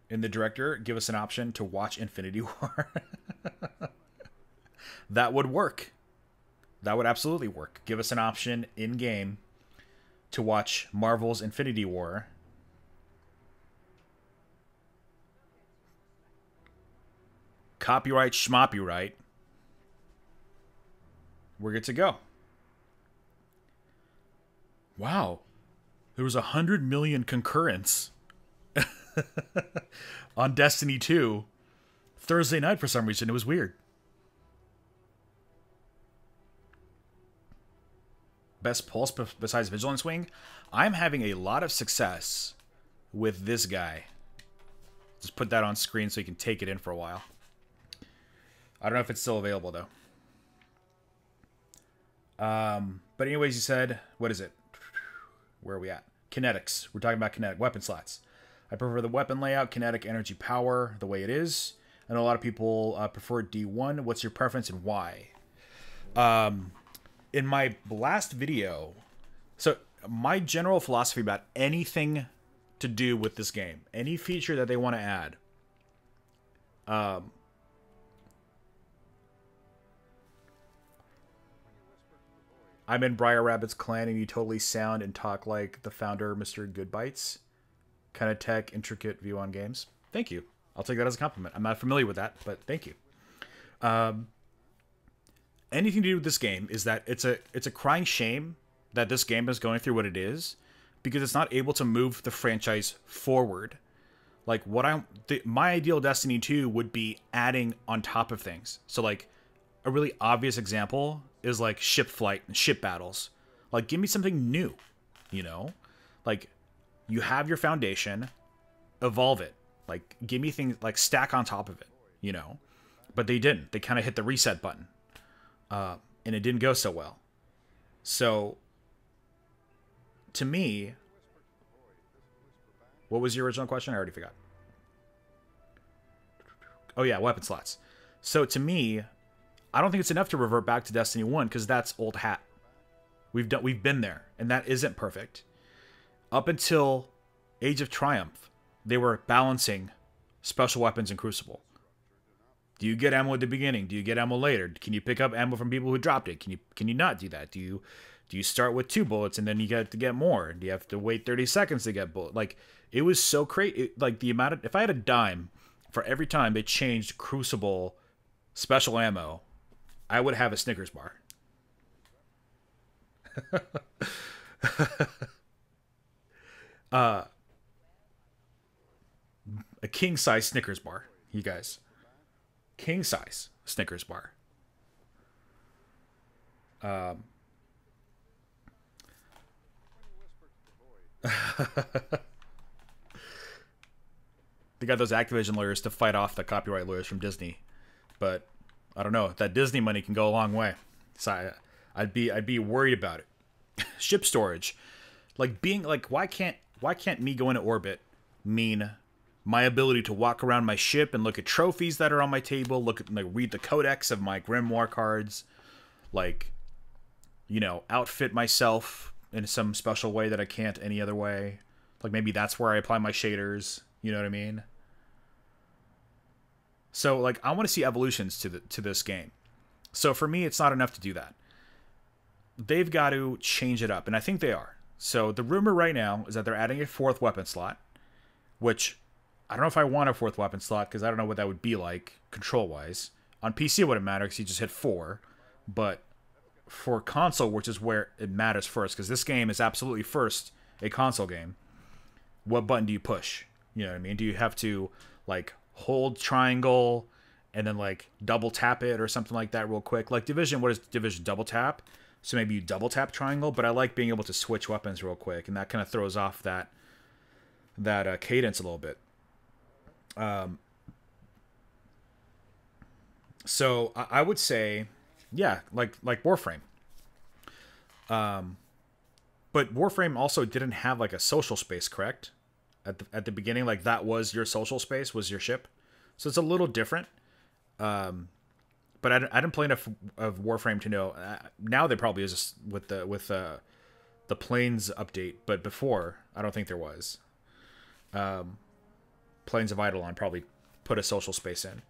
In the director, give us an option to watch Infinity War. That would work. That would absolutely work. Give us an option in-game to watch Marvel's Infinity War. Copyright schmopyright. We're good to go. Wow. There was 100 million concurrence on Destiny 2 Thursday night for some reason. It was weird. Best pulse besides Vigilance Wing? I'm having a lot of success with this guy. Just put that on screen so you can take it in for a while. I don't know if it's still available, though. But anyways, you said, what is it? Where are we at? Kinetics. We're talking about kinetic weapon slots. I prefer the weapon layout, kinetic energy power, the way it is. I know a lot of people prefer D1. What's your preference and why? In my last video, so my general philosophy about anything to do with this game, any feature that they want to add, I'm in Briar Rabbit's clan and you totally sound and talk like the founder, Mr. Goodbites. Kind of tech, intricate view on games. Thank you. I'll take that as a compliment. I'm not familiar with that, but thank you. Anything to do with this game is that it's a crying shame that this game is going through what it is because it's not able to move the franchise forward. Like my ideal Destiny 2 would be adding on top of things. So like a really obvious example is like ship flight and ship battles. Like give me something new, Like you have your foundation, evolve it. Like give me things like stack on top of it, But they didn't. They kind of hit the reset button. And it didn't go so well. So, to me, what was your original question? I already forgot. Oh yeah, weapon slots. So to me, I don't think it's enough to revert back to Destiny 1 because that's old hat. We've been there, and that isn't perfect. Up until Age of Triumph, they were balancing special weapons in Crucible. Do you get ammo at the beginning? Do you get ammo later? Can you pick up ammo from people who dropped it? Can you not do that? Do you start with 2 bullets and then you get to get more? Do you have to wait 30 seconds to get bullet? Like it was so crazy. Like the amount of, if I had a dime for every time they changed Crucible special ammo, I would have a Snickers bar. A king size Snickers bar, you guys. King size Snickers bar. Um, they got those Activision lawyers to fight off the copyright lawyers from Disney, but I don't know. That Disney money can go a long way. So I'd be worried about it. Ship storage, like being like, why can't me go into orbit mean my ability to walk around my ship and look at trophies that are on my table, look at, like, read the codex of my grimoire cards, like, you know, outfit myself in some special way that I can't any other way. Like maybe that's where I apply my shaders. You know what I mean? So like I want to see evolutions to this game. So for me, it's not enough to do that. They've got to change it up, and I think they are. So the rumor right now is that they're adding a 4th weapon slot, which I don't know if I want a 4th weapon slot because I don't know what that would be like control-wise. On PC it wouldn't matter because you just hit 4, but for console, which is where it matters first, because this game is absolutely first a console game, what button do you push? You know what I mean? Do you have to like hold triangle and then like double tap it or something like that real quick? Like Division, what is Division? Double tap? So maybe you double tap triangle, but I like being able to switch weapons real quick, and that kind of throws off that cadence a little bit. So I would say, yeah, like Warframe. But Warframe also didn't have like a social space, correct? At the beginning, like that was your social space, was your ship. So it's a little different. But I didn't play enough of Warframe to know. Now there probably is just with the Planes update, but before I don't think there was. Planes of Eidolon probably put a social space in.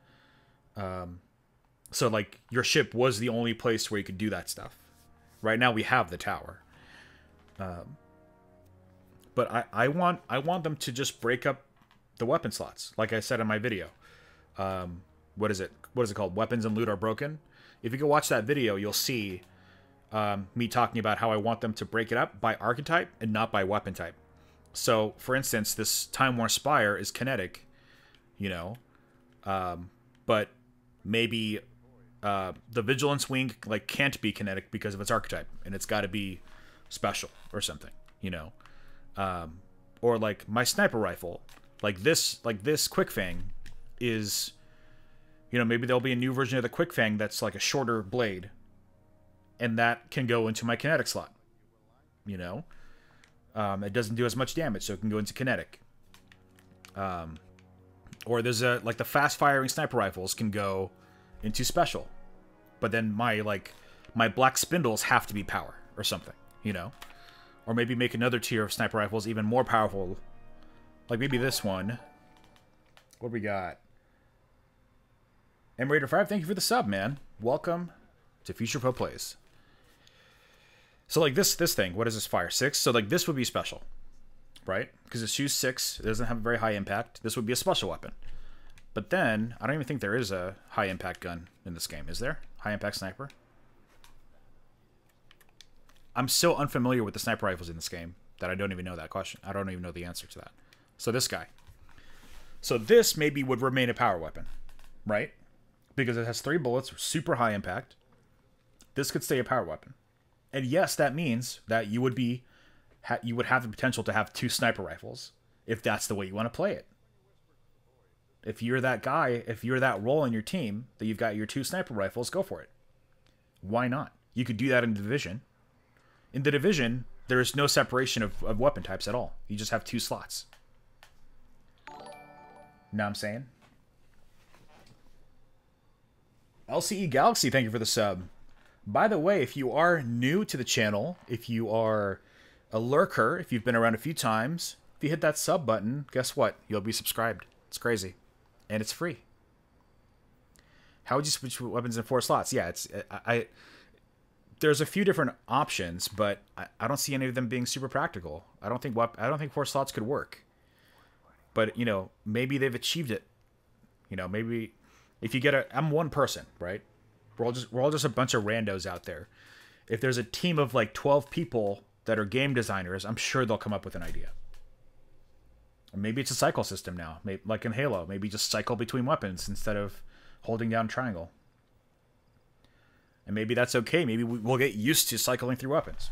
So like your ship was the only place where you could do that stuff. Right now we have the tower. But I want them to just break up the weapon slots, like I said in my video. What is it called? Weapons and loot are broken. If you go watch that video, you'll see me talking about how I want them to break it up by archetype and not by weapon type. So, for instance, this Time War Spire is kinetic, you know, but maybe the Vigilance Wing like can't be kinetic because of its archetype, and it's got to be special or something, you know. Or like my sniper rifle, like this Quick Fang is, you know, maybe there'll be a new version of the Quick Fang that's like a shorter blade, and that can go into my kinetic slot, you know. It doesn't do as much damage, so it can go into kinetic. Or there's like the fast firing sniper rifles can go into special, but then my black spindles have to be power or something, you know. Or maybe make another tier of sniper rifles even more powerful, like maybe this one. What do we got? M-Raider 5, thank you for the sub, man. Welcome to FutureFaux Plays. So like this thing, what is this, fire 6? So like this would be special, right? Because it shoots 6, it doesn't have a very high impact. This would be a special weapon. But then, I don't even think there is a high impact gun in this game, is there? High impact sniper? I'm so unfamiliar with the sniper rifles in this game that I don't even know that question. I don't even know the answer to that. So this guy. So this maybe would remain a power weapon, right? Because it has 3 bullets, super high impact. This could stay a power weapon. And yes, that means that you would have the potential to have 2 sniper rifles if that's the way you want to play it. If you're that guy, if you're that role in your team that you've got your 2 sniper rifles, go for it. Why not? You could do that in the Division. In the Division, there is no separation of weapon types at all. You just have 2 slots. Know what I'm saying? LCE Galaxy, thank you for the sub. By the way, if you are new to the channel, if you are a lurker, if you've been around a few times, if you hit that sub button, guess what? You'll be subscribed. It's crazy. And it's free. How would you switch weapons in 4 slots? Yeah, there's a few different options, but I don't see any of them being super practical. I don't think 4 slots could work. But, you know, maybe they've achieved it. You know, maybe if you get I'm one person, right? We're all just a bunch of randos out there. If there's a team of like 12 people that are game designers, I'm sure they'll come up with an idea. Or maybe it's a cycle system now, maybe, like in Halo. Maybe just cycle between weapons instead of holding down triangle. And maybe that's okay. Maybe we'll get used to cycling through weapons.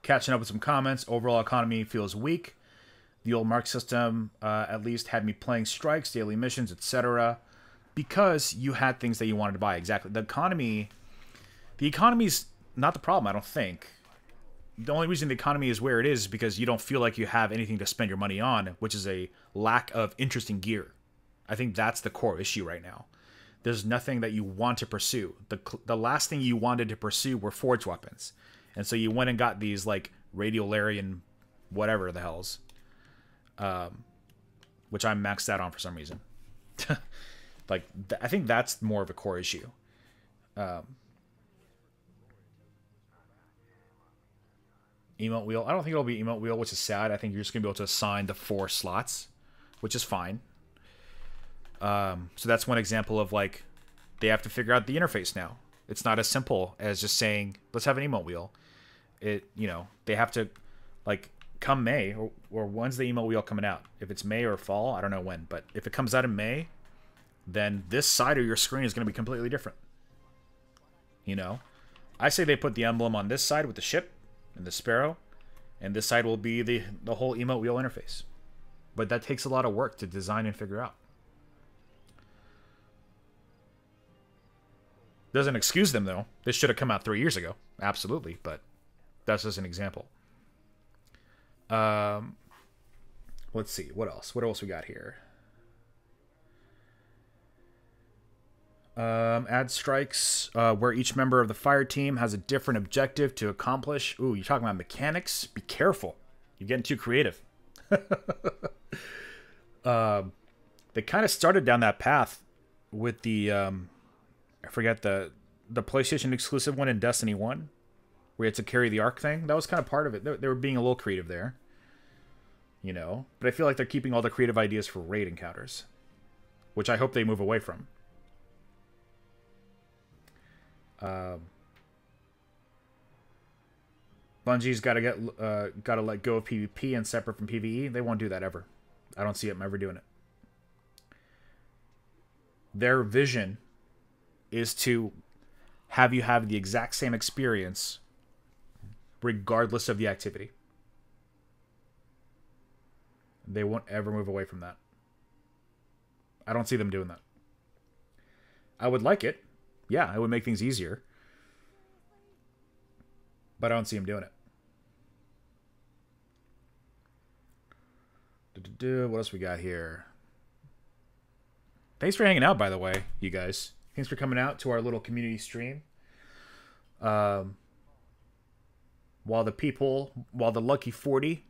Catching up with some comments. Overall economy feels weak. The old mark system at least had me playing strikes, daily missions, etc. Because you had things that you wanted to buy. Exactly. The economy's not the problem, I don't think. The only reason the economy is where it is because you don't feel like you have anything to spend your money on, which is a lack of interesting gear. I think that's the core issue right now. There's nothing that you want to pursue. The last thing you wanted to pursue were forged weapons. And so you went and got these, like, Radiolarian whatever the hells. Which I'm maxed out on for some reason. Like, I think that's more of a core issue. Emote wheel. I don't think it'll be emote wheel, which is sad. I think you're just going to be able to assign the 4 slots, which is fine. So that's one example of, like, they have to figure out the interface now. It's not as simple as just saying, let's have an emote wheel. They have to, like, come May, or when's the emote wheel coming out? If it's May or fall, I don't know when. But if it comes out in May, then this side of your screen is going to be completely different. I say they put the emblem on this side with the ship and the sparrow, and this side will be the whole emote wheel interface. But that takes a lot of work to design and figure out. Doesn't excuse them, though. This should have come out 3 years ago. Absolutely, but that's just an example. Let's see. What else? What else we got here? Add strikes where each member of the fire team has a different objective to accomplish. Ooh, you're talking about mechanics? Be careful. You're getting too creative. They kind of started down that path with the... I forget the PlayStation exclusive one in Destiny 1, where you had to carry the arc thing. That was kind of part of it. They were being a little creative there. But I feel like they're keeping all the creative ideas for raid encounters, which I hope they move away from. Bungie's gotta let go of PvP and separate from PvE. They won't do that ever. I don't see them ever doing it. Their vision is to have you have the exact same experience regardless of the activity. They won't ever move away from that. I don't see them doing that. I would like it. Yeah, it would make things easier. But I don't see them doing it. What else we got here? Thanks for hanging out, by the way, you guys. Thanks for coming out to our little community stream. While the lucky 40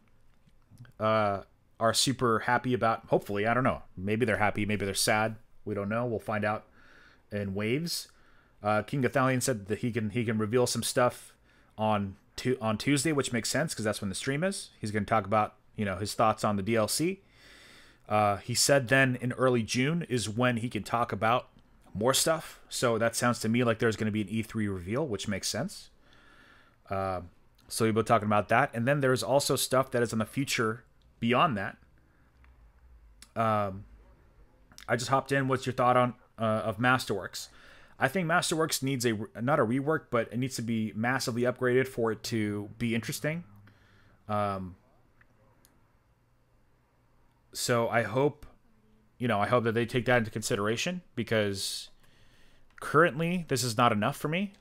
are super happy about, hopefully, I don't know. Maybe they're happy, maybe they're sad. We don't know. We'll find out in waves. King Gathalion said that he can reveal some stuff on Tuesday, which makes sense because that's when the stream is. He's going to talk about his thoughts on the DLC. He said then in early June is when he can talk about more stuff. So that sounds to me like there's going to be an E3 reveal, which makes sense. So we'll be talking about that. And then there's also stuff that is in the future beyond that. I just hopped in. What's your thought on of Masterworks? I think Masterworks needs not a rework, but it needs to be massively upgraded for it to be interesting. So I hope that they take that into consideration, because currently this is not enough for me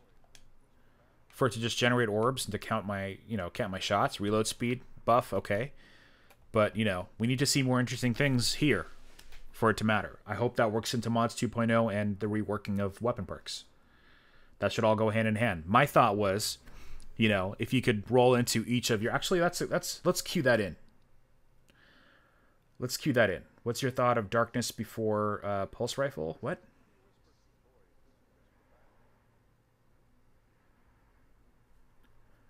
for it to just generate orbs and to count my shots, reload speed buff. Okay. But we need to see more interesting things here for it to matter. I hope that works into mods 2.0 and the reworking of weapon perks. That should all go hand in hand. My thought was, if you could roll into each of your, actually let's cue that in. Let's cue that in. What's your thought of Darkness before Pulse Rifle? What?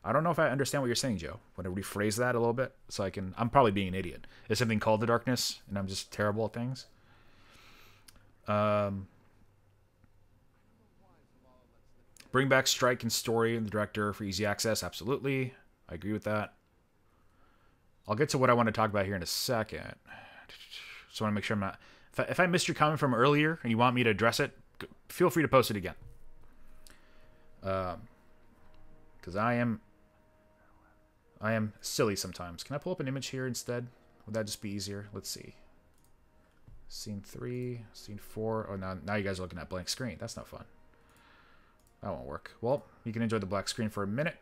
I don't know if I understand what you're saying, Joe. Want to rephrase that a little bit so I can... I'm probably being an idiot. Is something called the Darkness and I'm just terrible at things? Bring back Strike and Story and the director for easy access. Absolutely. I agree with that. I'll get to what I want to talk about here in a second. Just want to make sure I'm not... If I missed your comment from earlier and you want me to address it, feel free to post it again. Because I am silly sometimes. Can I pull up an image here instead? Would that just be easier? Let's see. Scene 3, scene 4. Oh, now you guys are looking at blank screen. That's not fun. That won't work. Well, you can enjoy the black screen for a minute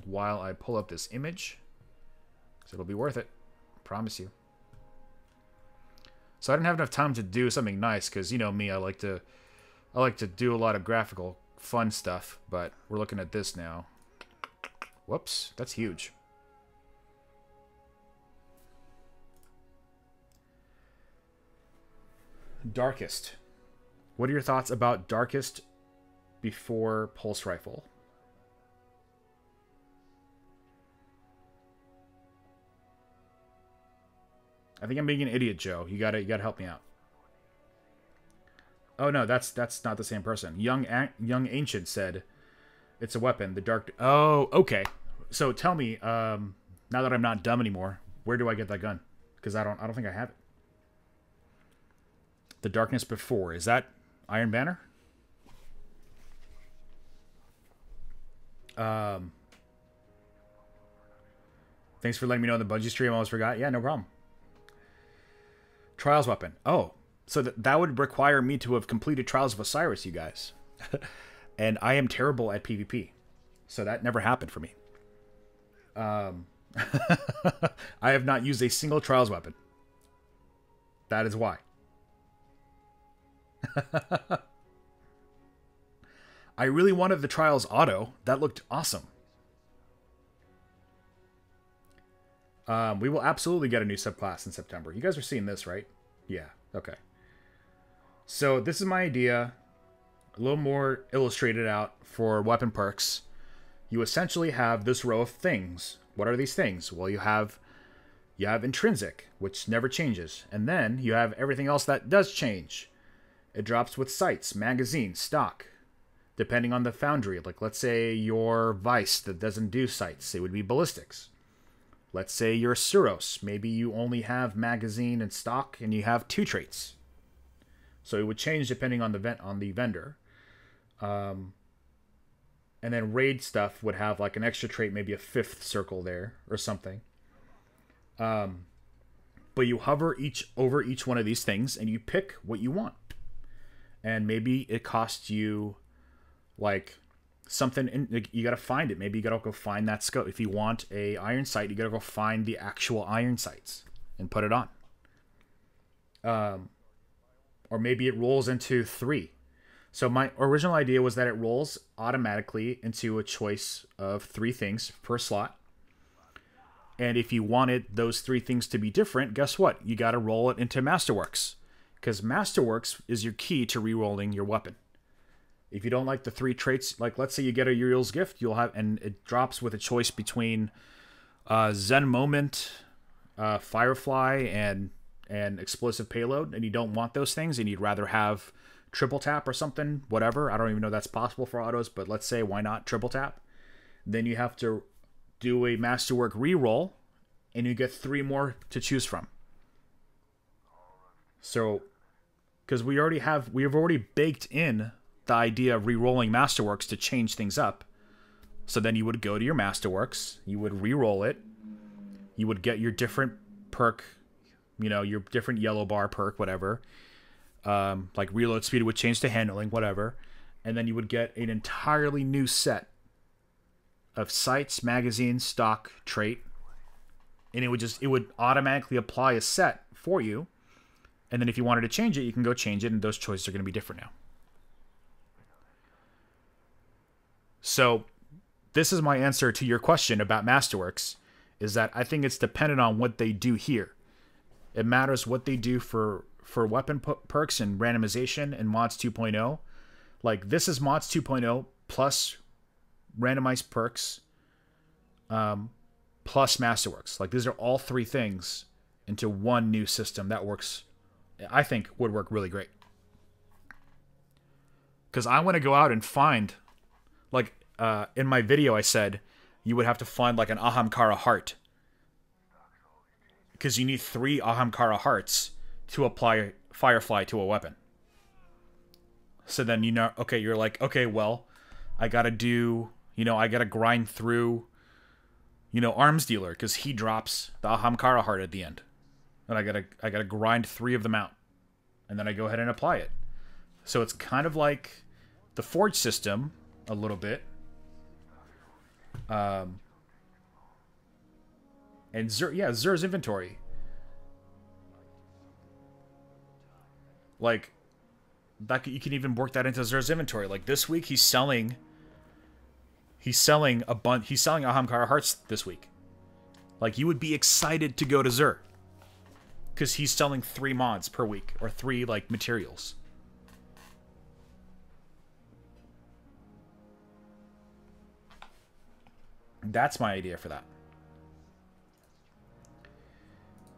while I pull up this image. So it'll be worth it. Promise you. So I didn't have enough time to do something nice because, you know me, I like to do a lot of graphical fun stuff, but we're looking at this now. Whoops, that's huge. Darkest. What are your thoughts about Darkest before Pulse Rifle? I think I'm being an idiot, Joe. You gotta help me out. Oh no, that's not the same person. Young Ancient said it's a weapon. The dark. Oh, okay. So tell me, now that I'm not dumb anymore, where do I get that gun? Because I don't think I have it. The Darkness Before, is that Iron Banner? Thanks for letting me know in the Bungie stream. I almost forgot. Yeah, no problem. Trials weapon. Oh, so that would require me to have completed Trials of Osiris, you guys. And I am terrible at PvP. So that never happened for me. I have not used a single Trials weapon. That is why. I really wanted the Trials auto. That looked awesome. We will absolutely get a new subclass in September. You guys are seeing this, right? Yeah, okay. So this is my idea. A little more illustrated out for weapon perks. You essentially have this row of things. What are these things? Well, you have intrinsic, which never changes. And then you have everything else that does change. It drops with sights, magazines, stock. Depending on the foundry. Like, let's say your Vice that doesn't do sights. It would be ballistics. Let's say you're Suros. Maybe you only have magazine and stock and you have 2 traits. So it would change depending on the vendor. And then raid stuff would have like an extra trait, maybe a 5th circle there or something. But you hover over each one of these things and you pick what you want. And maybe it costs you like something, you gotta find it. Maybe you gotta go find that scope. If you want a iron sight, you gotta go find the actual iron sights and put it on. Or maybe it rolls into 3. So my original idea was that it rolls automatically into a choice of 3 things per slot. And if you wanted those 3 things to be different, guess what? You gotta roll it into Masterworks. Because Masterworks is your key to re-rolling your weapon. If you don't like the 3 traits, like let's say you get a Uriel's Gift, you'll have, and it drops with a choice between Zen Moment, Firefly, and Explosive Payload, and you don't want those things, and you'd rather have triple tap or something, whatever. I don't even know that's possible for autos, but let's say why not triple tap? Then you have to do a Masterwork re-roll, and you get 3 more to choose from. So, because we have already baked in the idea of re-rolling Masterworks to change things up. So then you would go to your Masterworks, you would re-roll it, you would get your different perk, you know, your different yellow bar perk, whatever. Like reload speed would change to handling, whatever. And then you would get an entirely new set of sights, magazines, stock, trait. And it would automatically apply a set for you. And then if you wanted to change it, you can go change it, and those choices are going to be different now. So this is my answer to your question about Masterworks, is that I think it's dependent on what they do here. It matters what they do for weapon perks and randomization and mods 2.0. Like, this is mods 2.0 plus randomized perks plus Masterworks. Like, these are all 3 things into one new system that works, I think, would work really great. Because I want to go out and find, like, in my video I said you would have to find like an Ahamkara heart. Because you need 3 Ahamkara hearts to apply Firefly to a weapon. So then, you know, okay, you're like, okay, well, I gotta do, you know, I gotta grind through, you know, Arms Dealer, because he drops the Ahamkara heart at the end. And I gotta grind 3 of them out. And then I go ahead and apply it. So it's kind of like the Forge system, a little bit. And Xur's inventory. Like, that you can even work that into Xur's inventory. Like this week, he's selling Ahamkara hearts this week. Like, you would be excited to go to Xur, because he's selling 3 mods per week, or 3 like materials. That's my idea for that.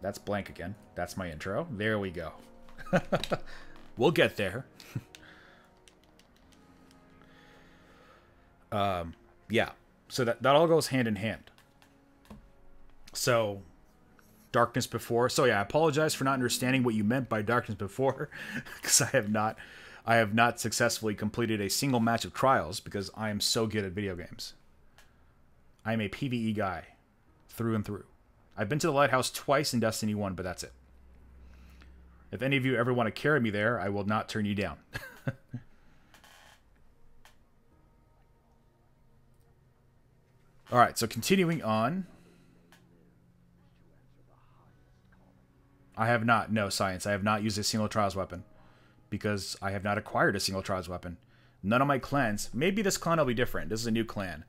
That's blank again. That's my intro. There we go. We'll get there. Yeah. So that all goes hand in hand. So, Darkness Before. So yeah, I apologize for not understanding what you meant by Darkness Before, because I have not successfully completed a single match of Trials, because I am so good at video games. I am a PvE guy, through and through. I've been to the Lighthouse twice in Destiny 1, but that's it. If any of you ever want to carry me there, I will not turn you down. Alright, so continuing on. I have not, no, Science, I have not used a single Trials weapon, because I have not acquired a single Trials weapon. None of my clans, maybe this clan will be different, this is a new clan,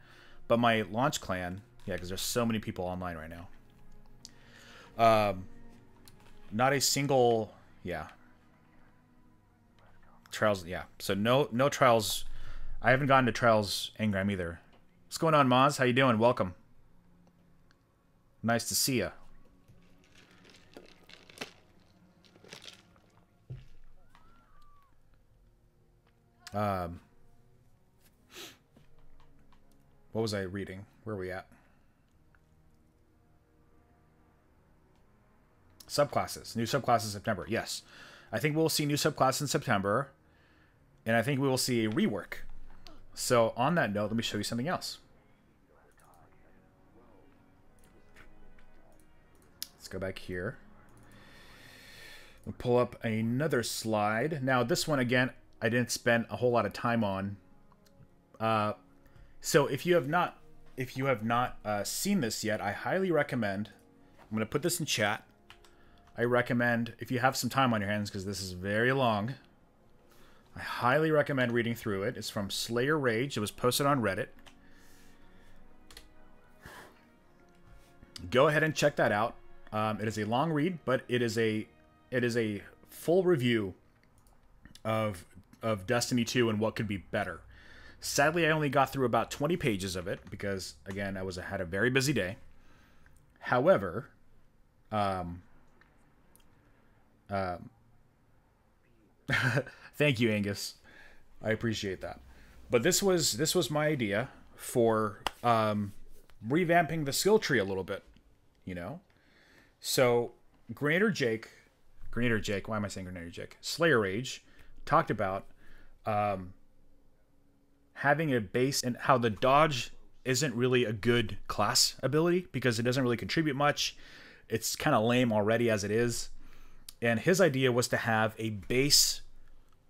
but my launch clan, yeah, because there's so many people online right now. Not a single, yeah. Trials, yeah. So no Trials. I haven't gotten to Trials Engram either. What's going on, Maz? How you doing? Welcome. Nice to see ya. What was I reading? Where are we at? Subclasses. New subclasses in September. Yes. I think we'll see new subclasses in September. And I think we will see a rework. So on that note, let me show you something else. Let's go back here. We'll pull up another slide. Now this one, again, I didn't spend a whole lot of time on. So if you have not seen this yet, I highly recommend. I'm going to put this in chat. I recommend, if you have some time on your hands, because this is very long, I highly recommend reading through it. It's from Slayer Rage. It was posted on Reddit. Go ahead and check that out. It is a long read, but it is a full review of Destiny 2 and what could be better. Sadly, I only got through about 20 pages of it because, again, I had a very busy day. However, thank you, Angus. I appreciate that. But this was my idea for revamping the skill tree a little bit, you know. So Grenadier Jake, why am I saying Grenadier Jake? Slayer Rage talked about having a base and how the dodge isn't really a good class ability because it doesn't really contribute much. It's kind of lame already as it is. And his idea was to have a base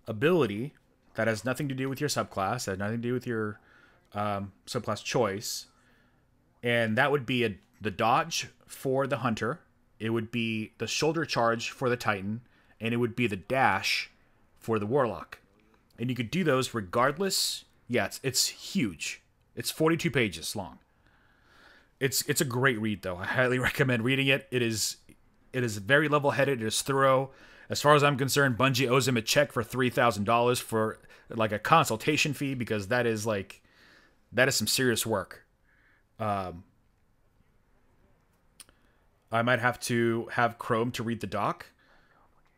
ability that has nothing to do with your subclass, that has nothing to do with your subclass choice. And that would be the dodge for the hunter. It would be the shoulder charge for the titan. And it would be the dash for the warlock. And you could do those regardless. Yeah, it's huge. It's 42 pages long. It's a great read, though. I highly recommend reading it. It is very level-headed. It is thorough. As far as I'm concerned, Bungie owes him a check for $3,000 for like a consultation fee because that is some serious work. I might have to have Chrome to read the doc.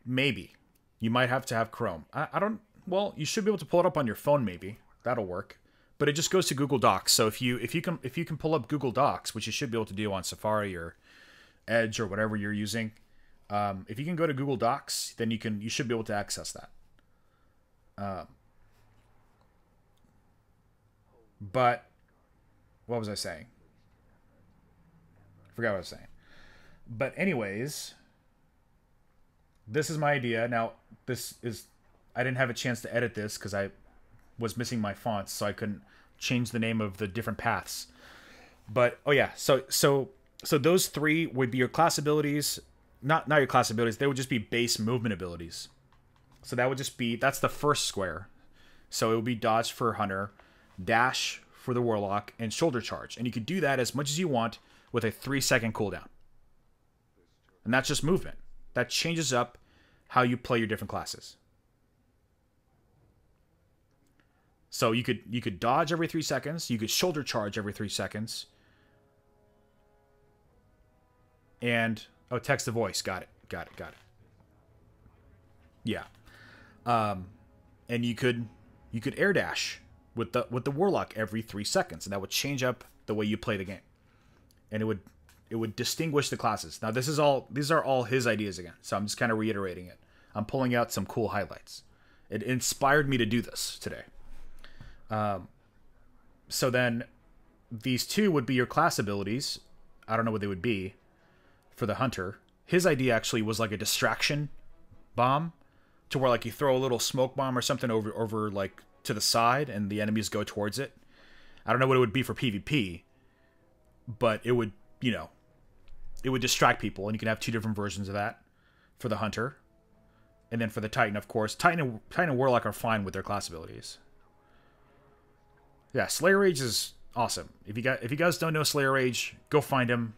Maybe. You might have to have Chrome. I don't... Well, you should be able to pull it up on your phone, maybe. That'll work. But it just goes to Google Docs. So if you can pull up Google Docs, which you should be able to do on Safari or Edge or whatever you're using, If you can go to Google Docs, then you should be able to access that. But what was I saying? I forgot what I was saying. But anyways, this is my idea. Now, I didn't have a chance to edit this because I was missing my fonts, so I couldn't change the name of the different paths. But oh yeah, so those three would be your class abilities. Not your class abilities. They would just be base movement abilities. So that would just be, that's the first square. So it would be dodge for Hunter, dash for the Warlock, and shoulder charge. And you could do that as much as you want with a 3-second cooldown. And that's just movement. That changes up how you play your different classes. So you could dodge every 3 seconds. You could shoulder charge every 3 seconds. And oh, text to voice. Got it. Yeah. And you could air dash with the Warlock every 3 seconds, and that would change up the way you play the game. And it would distinguish the classes. Now these are all his ideas again, so I'm just kind of reiterating it. I'm pulling out some cool highlights. It inspired me to do this today. So then these two would be your class abilities. I don't know what they would be for the Hunter. His idea actually was like a distraction bomb, to where like you throw a little smoke bomb or something over like to the side and the enemies go towards it. I don't know what it would be for PvP, but it would, it would distract people, and you can have 2 different versions of that for the Hunter. And then for the Titan, of course, Titan and Warlock are fine with their class abilities. Yeah, Slayer Rage is awesome. If you guys don't know Slayer Rage, go find him.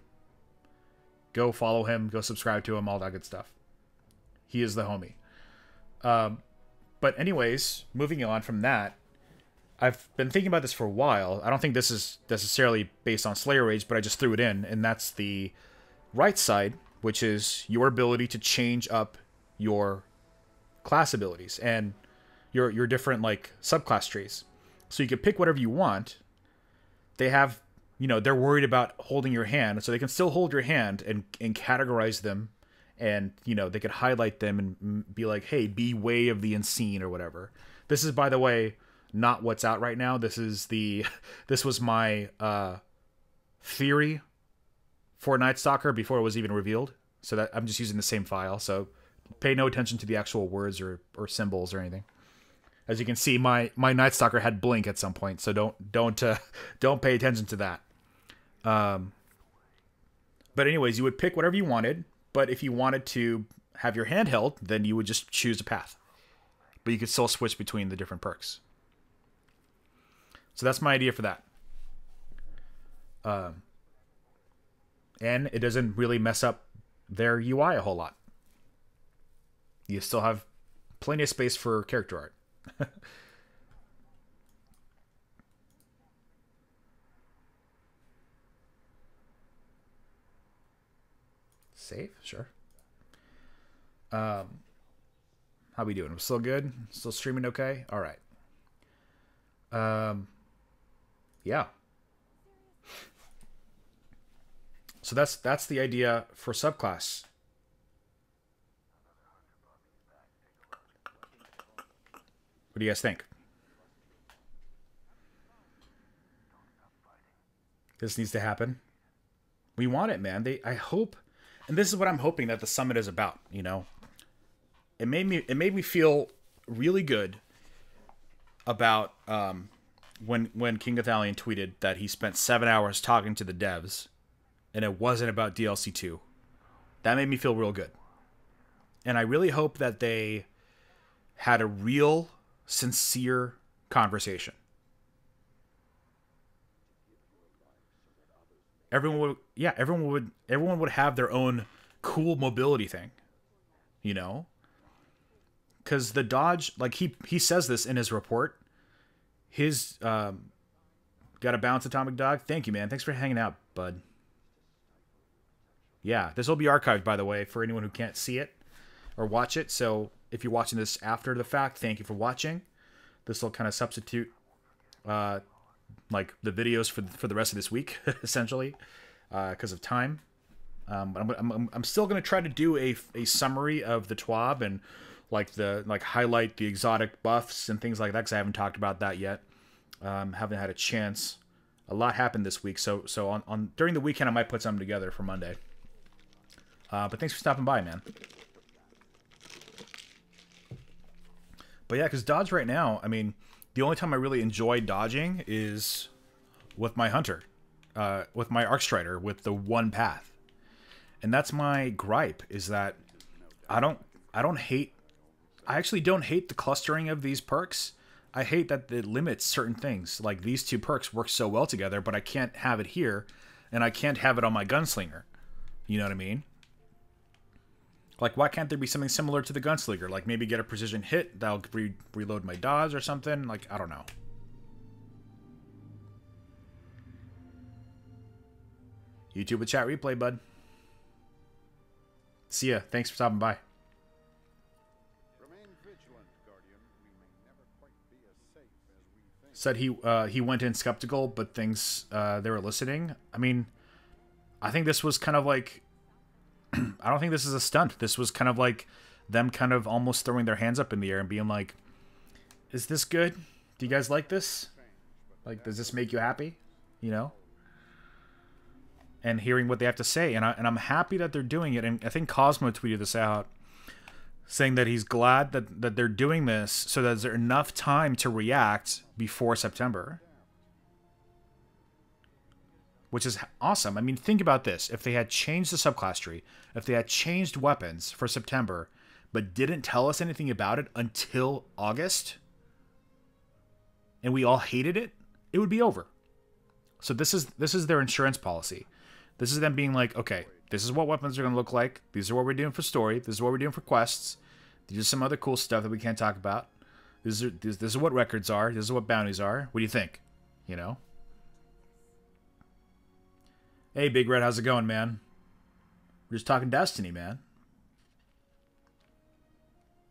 Go follow him. Go subscribe to him. All that good stuff. He is the homie. But anyways, moving on from that, I've been thinking about this for a while. I don't think this is necessarily based on Slayer Rage, but I just threw it in, and that's the right side, which is your ability to change up your class abilities and your different like subclass trees. So you can pick whatever you want. They have, they're worried about holding your hand, so they can still hold your hand and categorize them. And, they could highlight them and be like, hey, be Way of the Unseen or whatever. This is, by the way, not what's out right now. This was my theory for Night Stalker before it was even revealed. So that I'm just using the same file. So pay no attention to the actual words or symbols or anything. As you can see, my Night Stalker had blink at some point. So don't pay attention to that. But anyways, you would pick whatever you wanted. But if you wanted to have your hand held, then you would just choose a path. But you could still switch between the different perks. So that's my idea for that. And it doesn't really mess up their UI a whole lot. You still have plenty of space for character art. Save? Sure. How we doing? We're still good? Still streaming okay? All right. Yeah. So that's the idea for subclass. What do you guys think? This needs to happen. We want it, man. I hope. And this is what I'm hoping that the summit is about, It made me feel really good about when King Ithalian tweeted that he spent 7 hours talking to the devs and it wasn't about DLC 2. That made me feel real good. And I really hope that they had a real, sincere conversation. Everyone would have their own cool mobility thing, because the dodge, like he says this in his report, his got a bounce Atomic Dog. Thank you, man. Thanks for hanging out, bud. Yeah, this will be archived, by the way, for anyone who can't see it or watch it. So if you're watching this after the fact, thank you for watching. This will kind of substitute like the videos for the rest of this week, essentially, because of time. I'm still gonna try to do a summary of the TWAB and like highlight the exotic buffs and things like that, because I haven't talked about that yet. Haven't had a chance. A lot happened this week, so on during the weekend I might put something together for Monday. But thanks for stopping by, man. But yeah, because dodge right now, I mean, the only time I really enjoy dodging is with my hunter, with my arc strider, with the one path, and that's my gripe, is that I actually don't hate the clustering of these perks. I hate that it limits certain things. Like, these two perks work so well together, but I can't have it here, and I can't have it on my gunslinger. You know what I mean? Like, why can't there be something similar to the gunslinger? Like, maybe get a precision hit that'll reload my dodge or something? Like, I don't know. YouTube with chat replay, bud. See ya. Thanks for stopping by. Said he went in skeptical, but thinks they're eliciting. I mean, I think this was kind of like... I don't think this is a stunt. This was kind of like them kind of almost throwing their hands up in the air and being like, is this good? Do you guys like this? Like, does this make you happy? You know? And hearing what they have to say. And I'm happy that they're doing it. And I think Cosmo tweeted this out, saying that he's glad that they're doing this so that there's enough time to react before September. Which is awesome. I mean, think about this. If they had changed the subclass tree, if they had changed weapons for September, but didn't tell us anything about it until August, and we all hated it, it would be over. So this is their insurance policy. This is them being like, okay, this is what weapons are going to look like. These are what we're doing for story. This is what we're doing for quests. These are some other cool stuff that we can't talk about. This is what records are. This is what bounties are. What do you think? You know? Hey, Big Red, how's it going, man? We're just talking Destiny, man.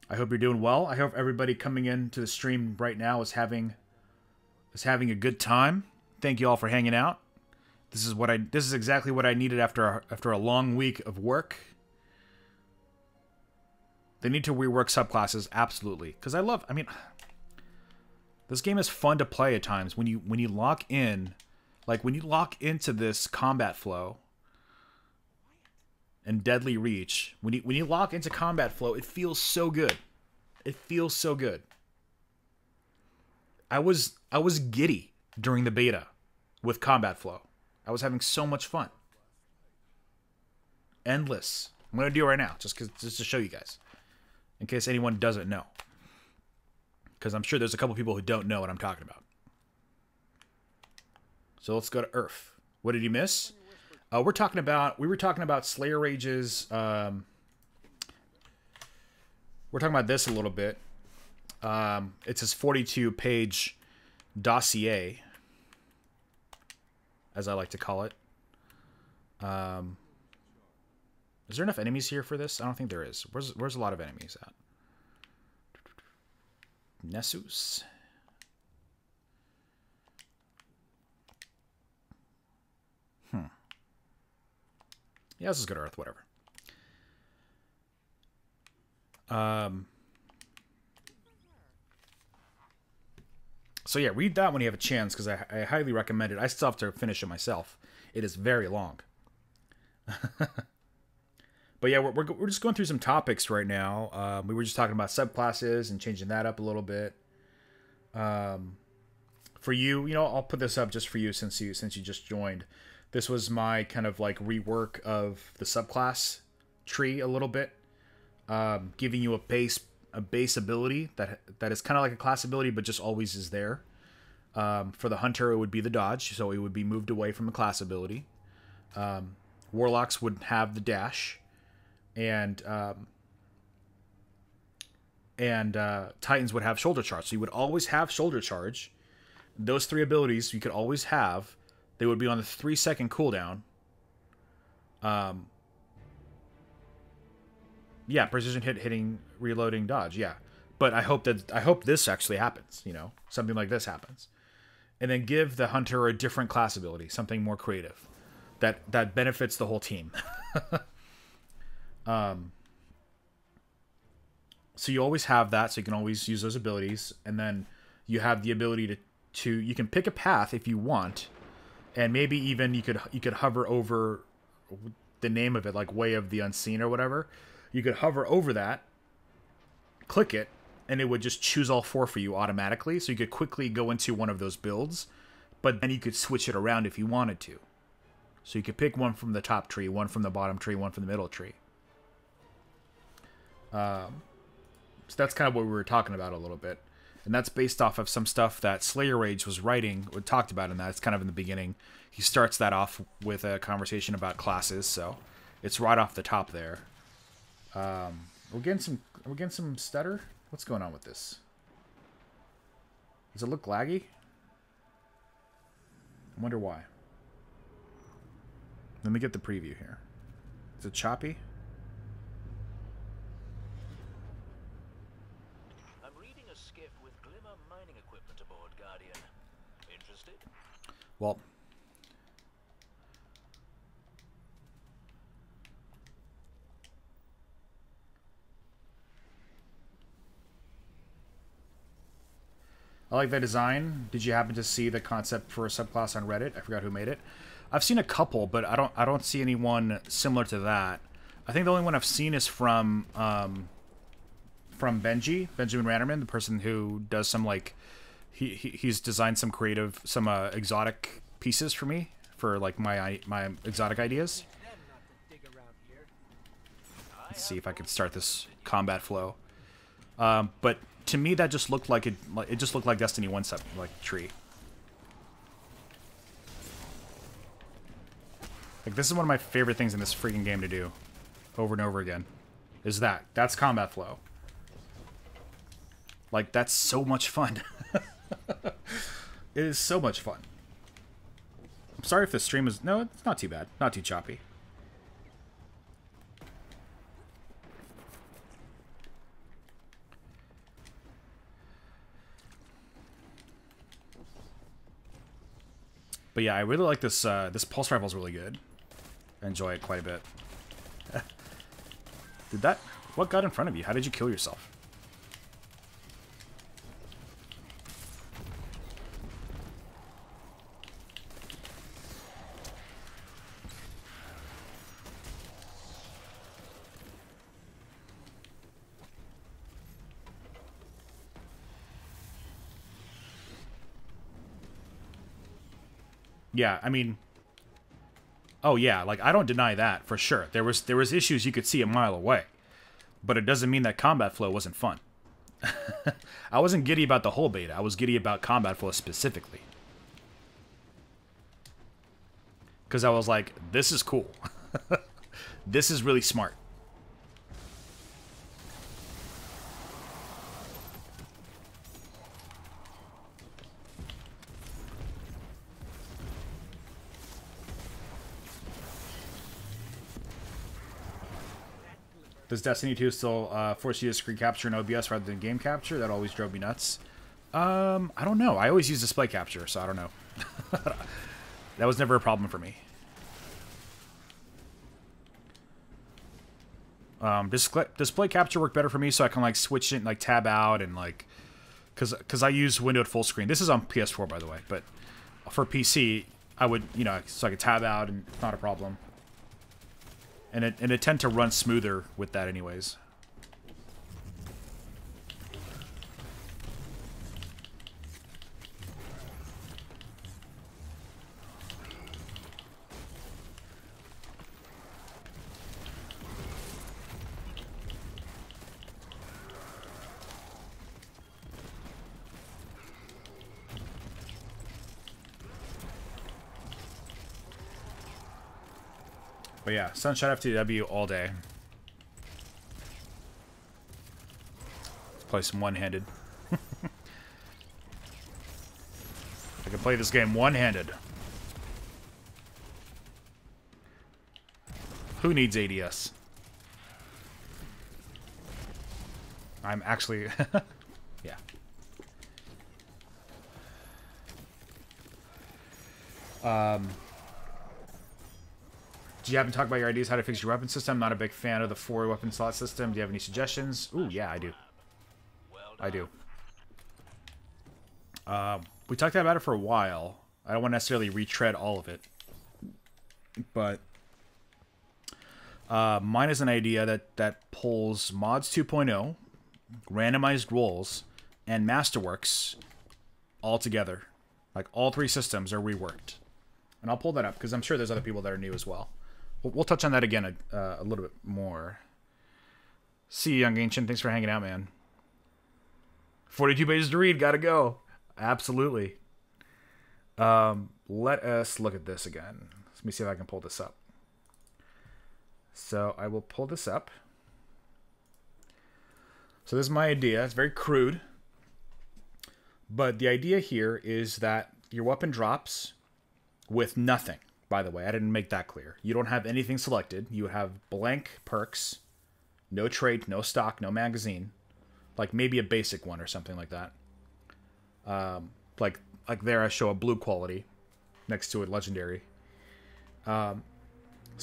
I hope you're doing well. I hope everybody coming into the stream right now is having a good time. Thank you all for hanging out. This is exactly what I needed after a long week of work. They need to rework subclasses, absolutely. Because I mean, this game is fun to play at times when you lock in. Like, when you lock into this combat flow and deadly reach, when you lock into combat flow, it feels so good. It feels so good. I was giddy during the beta with combat flow. I was having so much fun. Endless. I'm gonna do it right now, just to show you guys, in case anyone doesn't know, because I'm sure there's a couple people who don't know what I'm talking about. So let's go to Earth. What did you miss? We were talking about Slayer Rage's. We're talking about this a little bit. It's his 42-page dossier, as I like to call it. Is there enough enemies here for this? I don't think there is. Where's a lot of enemies at? Nessus. Yeah, let's just go to Earth, whatever. So yeah, read that when you have a chance, because I highly recommend it. I still have to finish it myself. It is very long. But yeah, we're just going through some topics right now. We were just talking about subclasses and changing that up a little bit. For you, I'll put this up just for you since you just joined. This was my kind of like rework of the subclass tree a little bit, giving you a base ability that is kind of like a class ability, but just always is there. For the hunter, it would be the dodge, so it would be moved away from the class ability. Warlocks would have the dash, and Titans would have shoulder charge. So you would always have shoulder charge. Those three abilities you could always have. They would be on the 3-second cooldown. Yeah, precision hitting, reloading, dodge. Yeah, but I hope this actually happens. Something like this happens, and then give the hunter a different class ability, something more creative. that benefits the whole team. So you always have that, so you can always use those abilities, and then you have the ability to you can pick a path if you want, and maybe even you could hover over the name of it, like Way of the Unseen or whatever. You could hover over that, click it, and it would just choose all 4 for you automatically, so you could quickly go into one of those builds, but then you could switch it around if you wanted to. So you could pick one from the top tree, one from the bottom tree, one from the middle tree. So that's kind of what we were talking about a little bit. And that's based off of some stuff that Slayer Rage was writing, or talked about in that. It's kind of in the beginning. He starts that off with a conversation about classes, so it's right off the top there. We're getting some stutter. What's going on with this? Does it look laggy? I wonder why. Let me get the preview here. Is it choppy? I'm reading a skiff with Glimmer mining equipment aboard, Guardian. Interested? Well, I like that design. Did you happen to see the concept for a subclass on Reddit? I forgot who made it. I've seen a couple, but I don't see anyone similar to that. I think the only one I've seen is from Benjamin Randerman, the person who does some like he's designed some creative, some exotic pieces for me for like my exotic ideas. Let's see if I can start this combat flow. But to me, that just looked like it just looked like Destiny 1 like tree. Like, this is one of my favorite things in this freaking game to do, over and over again, is that's combat flow. Like, that's so much fun. It is so much fun. I'm sorry if the stream is... No, it's not too bad. Not too choppy. But yeah, I really like this. This pulse rifle is really good. I enjoy it quite a bit. What got in front of you? How did you kill yourself? Yeah, I mean, oh yeah, like I don't deny that for sure. There was issues you could see a mile away, but it doesn't mean that combat flow wasn't fun. I wasn't giddy about the whole beta. I was giddy about combat flow specifically, because I was like, this is cool. This is really smart. Does Destiny 2 still force you to screen capture in OBS rather than game capture? That always drove me nuts. I don't know. I always use display capture, so I don't know. That was never a problem for me. Display capture worked better for me, so I can like switch it and like tab out and like, because I use windowed full screen. This is on PS4, by the way, but for PC, I would, you know, so I could tab out and it's not a problem. And it tend to run smoother with that anyways. But yeah, Sunshine FTW all day. Let's play some one-handed. I can play this game one-handed. Who needs ADS? I'm actually... yeah. Do you happen to talk about your ideas how to fix your weapon system? I'm not a big fan of the 4 weapon slot system. Do you have any suggestions? Ooh, yeah, I do. I do. We talked about it for a while. I don't want to necessarily retread all of it. But mine is an idea that pulls Mods 2.0, randomized rolls, and Masterworks all together. Like, all 3 systems are reworked. And I'll pull that up, because I'm sure there's other people that are new as well. We'll touch on that again a little bit more. See you, Young Ancient. Thanks for hanging out, man. 42 pages to read. Gotta go. Absolutely. Let us look at this again. Let me see if I can pull this up. So I will pull this up. So this is my idea. It's very crude. But the idea here is that your weapon drops with nothing. By the way, I didn't make that clear. You don't have anything selected. You have blank perks, no trait, no stock, no magazine. Like maybe a basic one or something like that. Like there I show a blue quality next to a legendary. So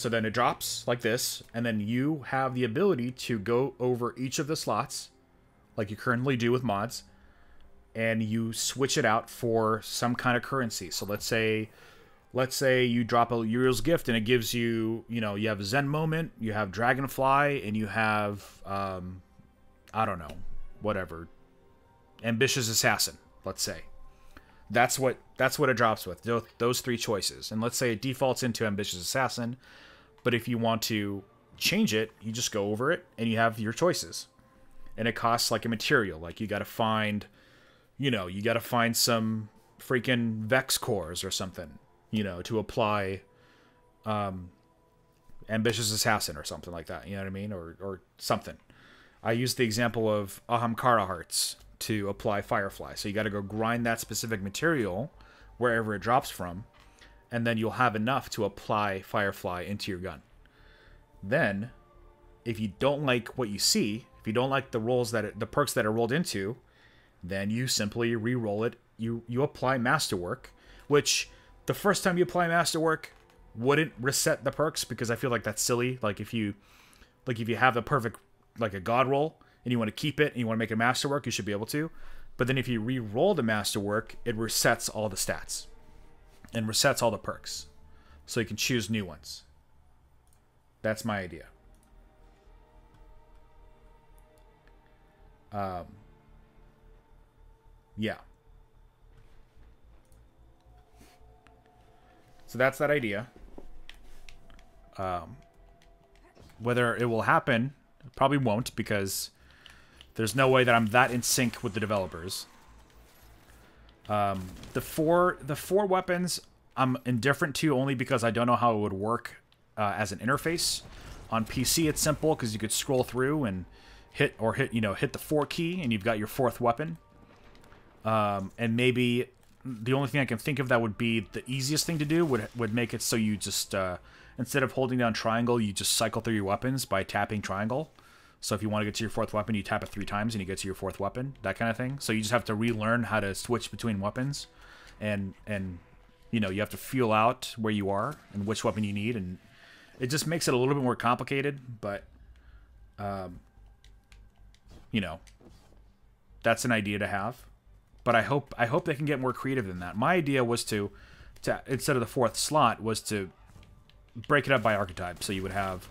then it drops like this, and then you have the ability to go over each of the slots, like you currently do with mods, and you switch it out for some kind of currency. So let's say you drop a Uriel's Gift, and it gives you, you have Zen Moment, you have Dragonfly, and you have, I don't know, whatever, Ambitious Assassin, let's say. That's what it drops with, those 3 choices. And let's say it defaults into Ambitious Assassin, but if you want to change it, you just go over it, and you have your choices. And it costs like a material, like you gotta find, you gotta find some freaking Vex cores or something, to apply Ambitious Assassin or something like that, you know what I mean? Or something. I used the example of Ahamkara Hearts to apply Firefly. So you got to go grind that specific material wherever it drops from, and then you'll have enough to apply Firefly into your gun. Then, if you don't like what you see, if you don't like the rolls the perks that are rolled into, then you simply re-roll it. You apply Masterwork, which the first time you apply Masterwork wouldn't reset the perks, because I feel like that's silly. Like if you have the perfect, like a god roll, and you want to keep it and you want to make a Masterwork, you should be able to. But then if you re-roll the Masterwork, it resets all the stats and resets all the perks, so you can choose new ones. That's my idea. Yeah. So that's that idea. Whether it will happen, it probably won't, because there's no way that I'm that in sync with the developers. The four weapons I'm indifferent to, only because I don't know how it would work as an interface. On PC, it's simple because you could scroll through and hit the 4 key, and you've got your 4th weapon. And maybe the only thing I can think of that would be the easiest thing to do would make it so you just instead of holding down triangle, you just cycle through your weapons by tapping triangle. So if you want to get to your 4th weapon, you tap it 3 times and you get to your 4th weapon, that kind of thing. So you just have to relearn how to switch between weapons, and you have to feel out where you are and which weapon you need, and it just makes it a little bit more complicated. But that's an idea to have. But I hope they can get more creative than that. My idea was to instead of the 4th slot was to break it up by archetype. So you would have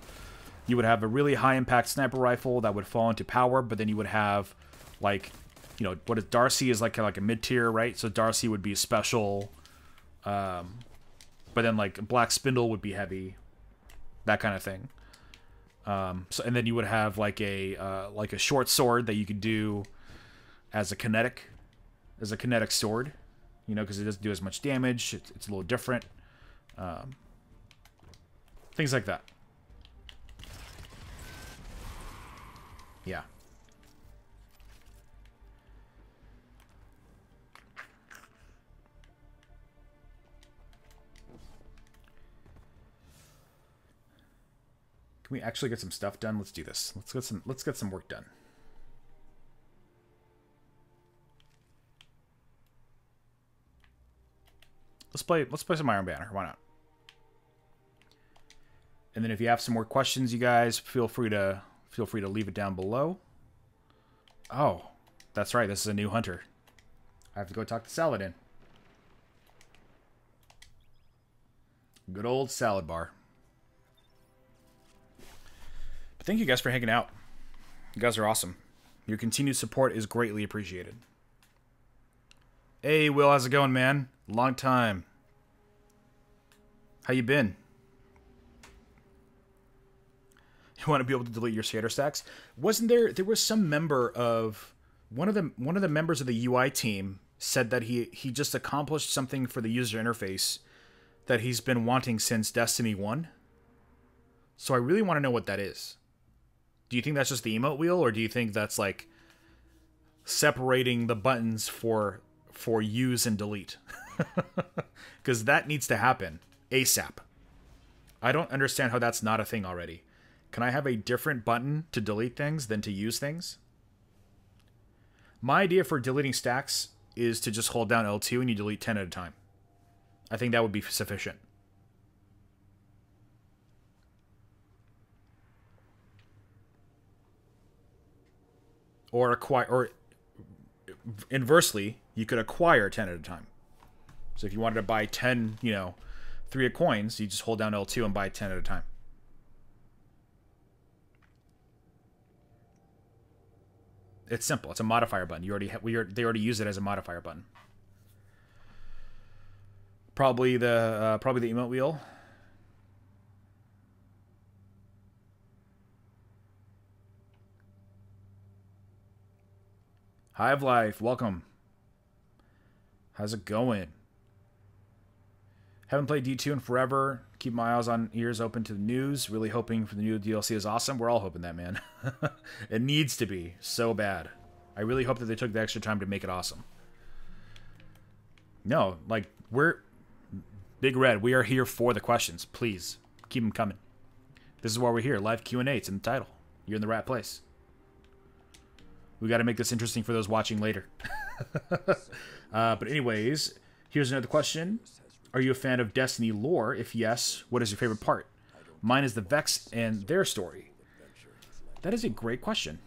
a really high impact sniper rifle that would fall into power, but then you would have like, what is Darcy is like a mid tier, right? So Darcy would be special, but then like Black Spindle would be heavy, that kind of thing. And then you would have like a short sword that you could do as a kinetic sword, because it doesn't do as much damage. It's a little different. Things like that. Yeah. Can we actually get some stuff done? Let's do this. Let's get some work done. Let's play some Iron Banner. Why not? And then if you have some more questions, you guys, feel free to leave it down below. Oh, that's right. This is a new hunter. I have to go talk to Saladin. Good old salad bar. But thank you guys for hanging out. You guys are awesome. Your continued support is greatly appreciated. Hey, Will, how's it going, man? Long time. How you been? You want to be able to delete your shader stacks? Wasn't there? There was some member of one of the members of the UI team said that he just accomplished something for the user interface that he's been wanting since Destiny 1. So I really want to know what that is. Do you think that's just the emote wheel, or do you think that's like separating the buttons for use and delete? Because that needs to happen ASAP. I don't understand how that's not a thing already. Can I have a different button to delete things than to use things? My idea for deleting stacks is to just hold down L2 and you delete 10 at a time. I think that would be sufficient. Or acquire, or inversely, you could acquire 10 at a time. So if you wanted to buy 10, 3 coins, you just hold down L2 and buy 10 at a time. It's simple. It's a modifier button. They already use it as a modifier button. Probably the emote wheel. Hive Life, welcome. How's it going? Haven't played D2 in forever. Keep my eyes on ears open to the news. Really hoping for the new DLC is awesome. We're all hoping that, man. It needs to be so bad. I really hope that they took the extra time to make it awesome. No, like, we're... Big Red, we are here for the questions. Please, keep them coming. This is why we're here. Live Q&A. It's in the title. You're in the right place. We got to make this interesting for those watching later. But anyways, here's another question. Are you a fan of Destiny lore? If yes, what is your favorite part? Mine is the Vex and their story. That is a great question.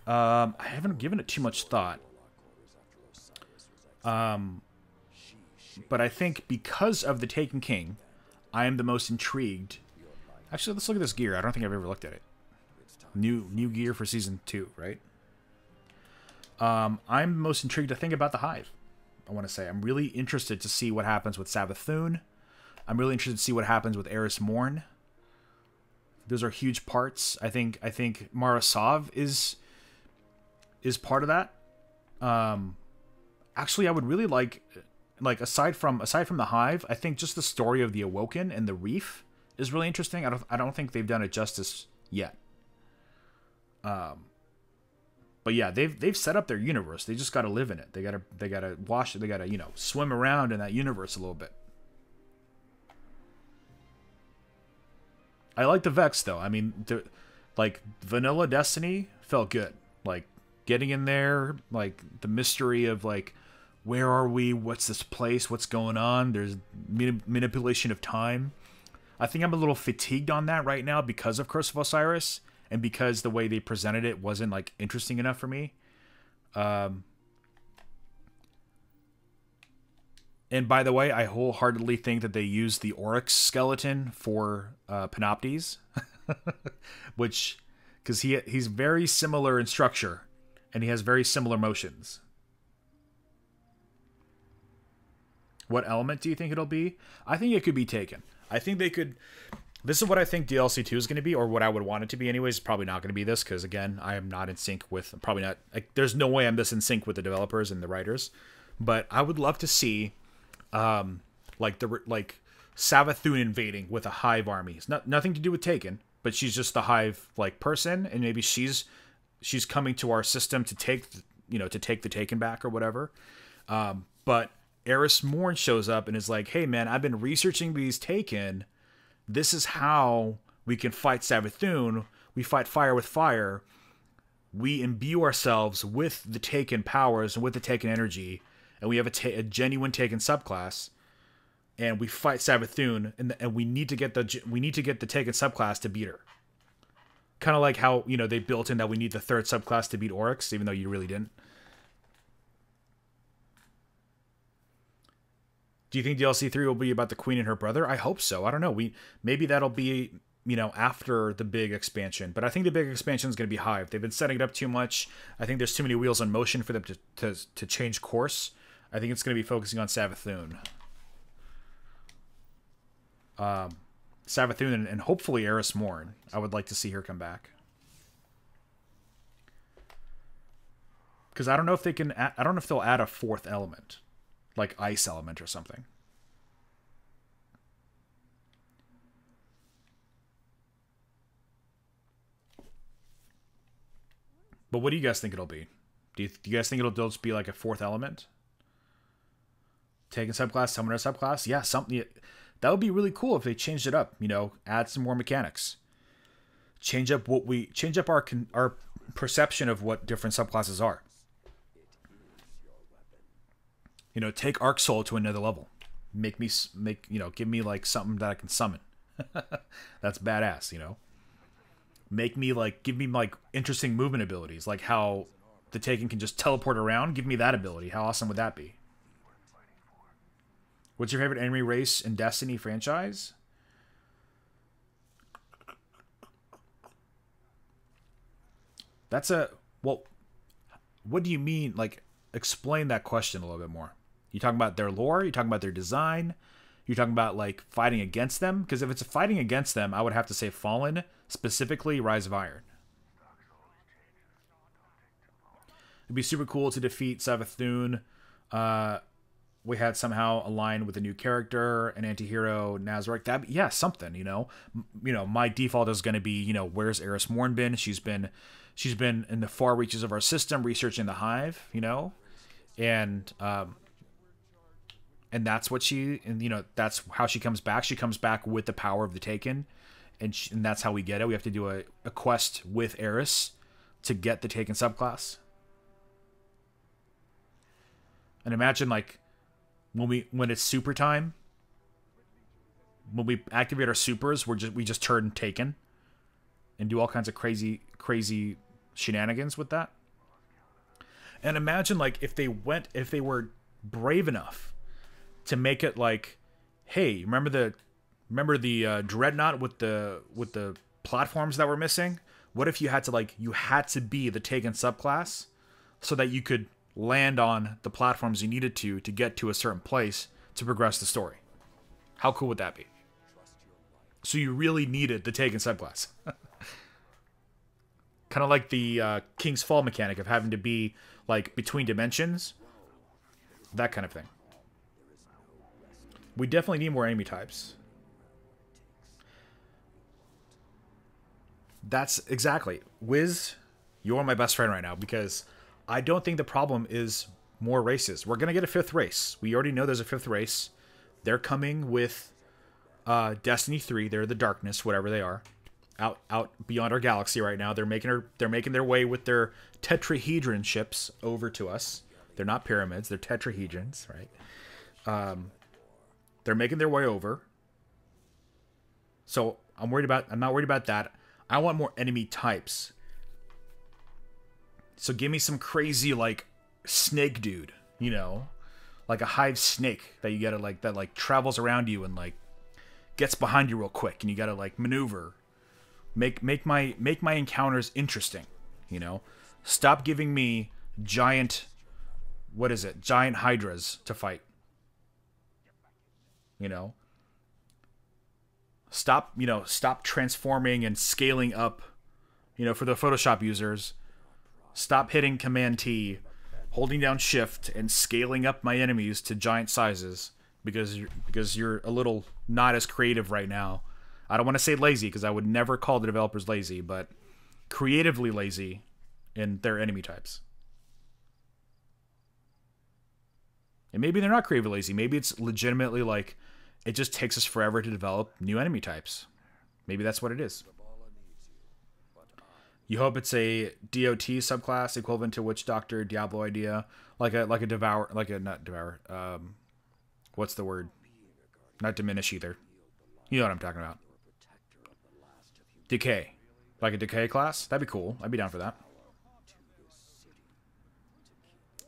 I haven't given it too much thought. But I think because of the Taken King, I am the most intrigued. Actually, let's look at this gear. I don't think I've ever looked at it. New gear for Season 2, right? I'm most intrigued to think about the Hive. I want to say I'm really interested to see what happens with Savathun. I'm really interested to see what happens with Eris Morn. Those are huge parts. I think Marasov is part of that. Actually, I would really like aside from the Hive, I think just the story of the Awoken and the Reef is really interesting. I don't think they've done it justice yet. But yeah, they've set up their universe. They just got to live in it. They gotta wash it. They gotta swim around in that universe a little bit. I like the Vex though. I mean, like vanilla Destiny felt good. Like getting in there, like the mystery of like where are we? What's this place? What's going on? There's manipulation of time. I think I'm a little fatigued on that right now because of Curse of Osiris. And because the way they presented it wasn't like interesting enough for me. And by the way, I wholeheartedly think that they used the Oryx skeleton for Panoptes. Which, because he's very similar in structure. And he has very similar motions. What element do you think it'll be? I think it could be Taken. I think they could... This is what I think DLC 2 is going to be, or what I would want it to be anyways. It's probably not going to be this, because again, I am not in sync with... Probably not... Like, there's no way I'm this in sync with the developers and the writers. But I would love to see, like Savathun invading with a Hive army. It's nothing to do with Taken, but she's just the Hive like person, and maybe she's coming to our system to take the Taken back or whatever. But Eris Morn shows up and is like, "Hey man, I've been researching these Taken. This is how we can fight Savathun. We fight fire with fire. We imbue ourselves with the Taken powers and with the Taken energy, and we have a genuine Taken subclass. and we fight Savathun, and we need to get the Taken subclass to beat her. Kind of like how, you know, they built in that we need the third subclass to beat Oryx, even though you really didn't. Do you think DLC 3 will be about the queen and her brother? I hope so. I don't know. Maybe that'll be, you know, after the big expansion. But I think the big expansion is going to be Hive. They've been setting it up too much. I think there's too many wheels in motion for them to change course. I think it's going to be focusing on Savathun. Savathun and hopefully Eris Morn. I would like to see her come back. Because I don't know if they can. I don't know if they'll add a fourth element, like ice element or something. But what do you guys think it'll be? Do you guys think it'll just be like a fourth element? Taken subclass, summoner subclass? Yeah, something. That would be really cool if they changed it up. You know, add some more mechanics. Change up our perception of what different subclasses are. You know, take Arc Soul to another level. Give me like something that I can summon. That's badass, you know. Give me like interesting movement abilities, like how the Taken can just teleport around. Give me that ability. How awesome would that be? What's your favorite enemy race in Destiny franchise? Well, what do you mean? Like, explain that question a little bit more. You talking about their lore? You talking about their design? You talking about like fighting against them? Because if it's a fighting against them, I would have to say Fallen, specifically Rise of Iron. It'd be super cool to defeat Savathun. We had somehow aligned with a new character, an anti-hero, Nazarick. Yeah, something, you know. My default is going to be, you know, where's Eris Morn been? She's been in the far reaches of our system researching the Hive, you know. And that's what that's how she comes back. She comes back with the power of the Taken, and that's how we get it. We have to do a quest with Eris to get the Taken subclass. And imagine like when it's super time, when we activate our supers, we just turn Taken and do all kinds of crazy shenanigans with that. And imagine like if they were brave enough to make it like, hey, remember the Dreadnought with the platforms that were missing? What if you had to be the Taken subclass so that you could land on the platforms you needed to get to a certain place to progress the story? How cool would that be? So you really needed the Taken subclass. Kind of like the King's Fall mechanic of having to be like between dimensions. That kind of thing. We definitely need more enemy types. That's exactly. Wiz, you're my best friend right now because I don't think the problem is more races. We're going to get a fifth race. We already know there's a fifth race. They're coming with Destiny 3. They're the Darkness, whatever they are. Out beyond our galaxy right now. They're making their way with their tetrahedron ships over to us. They're not pyramids. They're tetrahedrons, right? They're making their way over. So I'm not worried about that. I want more enemy types. So give me some crazy like snake dude, you know, like a hive snake that you gotta like that like travels around you and like gets behind you real quick, and you gotta like maneuver. Make my encounters interesting, you know. Stop giving me giant hydras to fight. You know. Stop transforming and scaling up, you know, for the Photoshop users. Stop hitting Command T, holding down Shift, and scaling up my enemies to giant sizes because you're a little not as creative right now. I don't want to say lazy because I would never call the developers lazy, but creatively lazy in their enemy types. And maybe they're not creatively lazy. Maybe it's legitimately like it just takes us forever to develop new enemy types. Maybe that's what it is. You hope it's a DOT subclass equivalent to Witch Doctor Diablo idea, like a devour, like a not devour. What's the word? Not diminish either. You know what I'm talking about. Decay. Like a decay class? That'd be cool. I'd be down for that.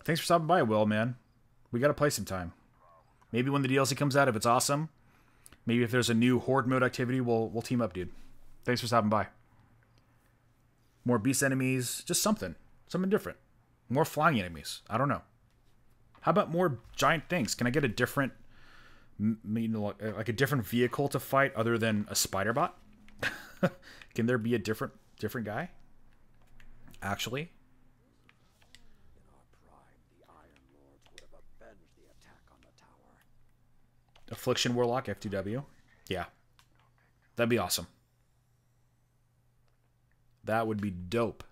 Thanks for stopping by, Will, man. We gotta play sometime. Maybe when the DLC comes out, if it's awesome. Maybe if there's a new Horde mode activity, we'll team up, dude. Thanks for stopping by. More beast enemies. Just something. Something different. More flying enemies. I don't know. How about more giant things? Can I get a different... like a different vehicle to fight other than a spider bot? Can there be a different guy? Actually? Affliction Warlock, F2W. Yeah. That'd be awesome. That would be dope.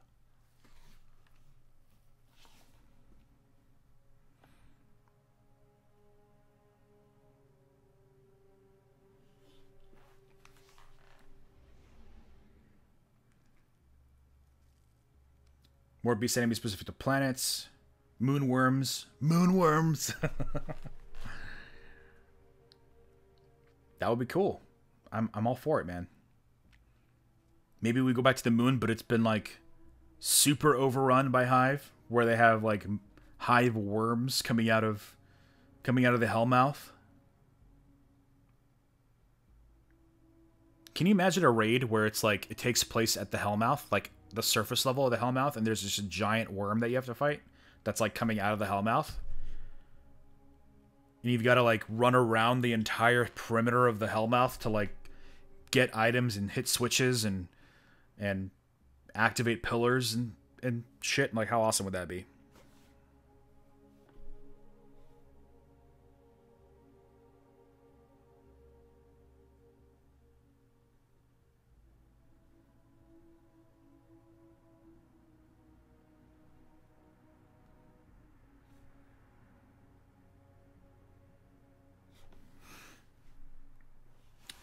More beast enemies specific to planets. Moonworms. Moonworms! That would be cool. I'm all for it, man. Maybe we go back to the moon, but it's been like super overrun by Hive, where they have like hive worms coming out of the Hellmouth. Can you imagine a raid where it's like it takes place at the Hellmouth, like the surface level of the Hellmouth, and there's just a giant worm that you have to fight that's like coming out of the Hellmouth? And you've got to like run around the entire perimeter of the Hellmouth to like get items and hit switches and activate pillars and shit. Like, how awesome would that be?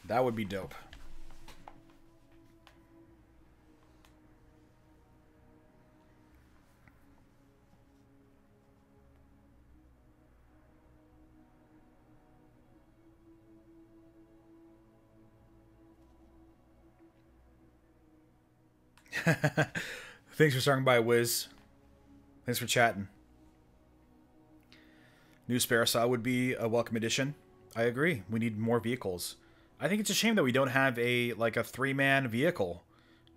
That would be dope. Thanks for starting by, Wiz. Thanks for chatting. New Sparasaw would be a welcome addition. I agree. We need more vehicles. I think it's a shame that we don't have a 3-man vehicle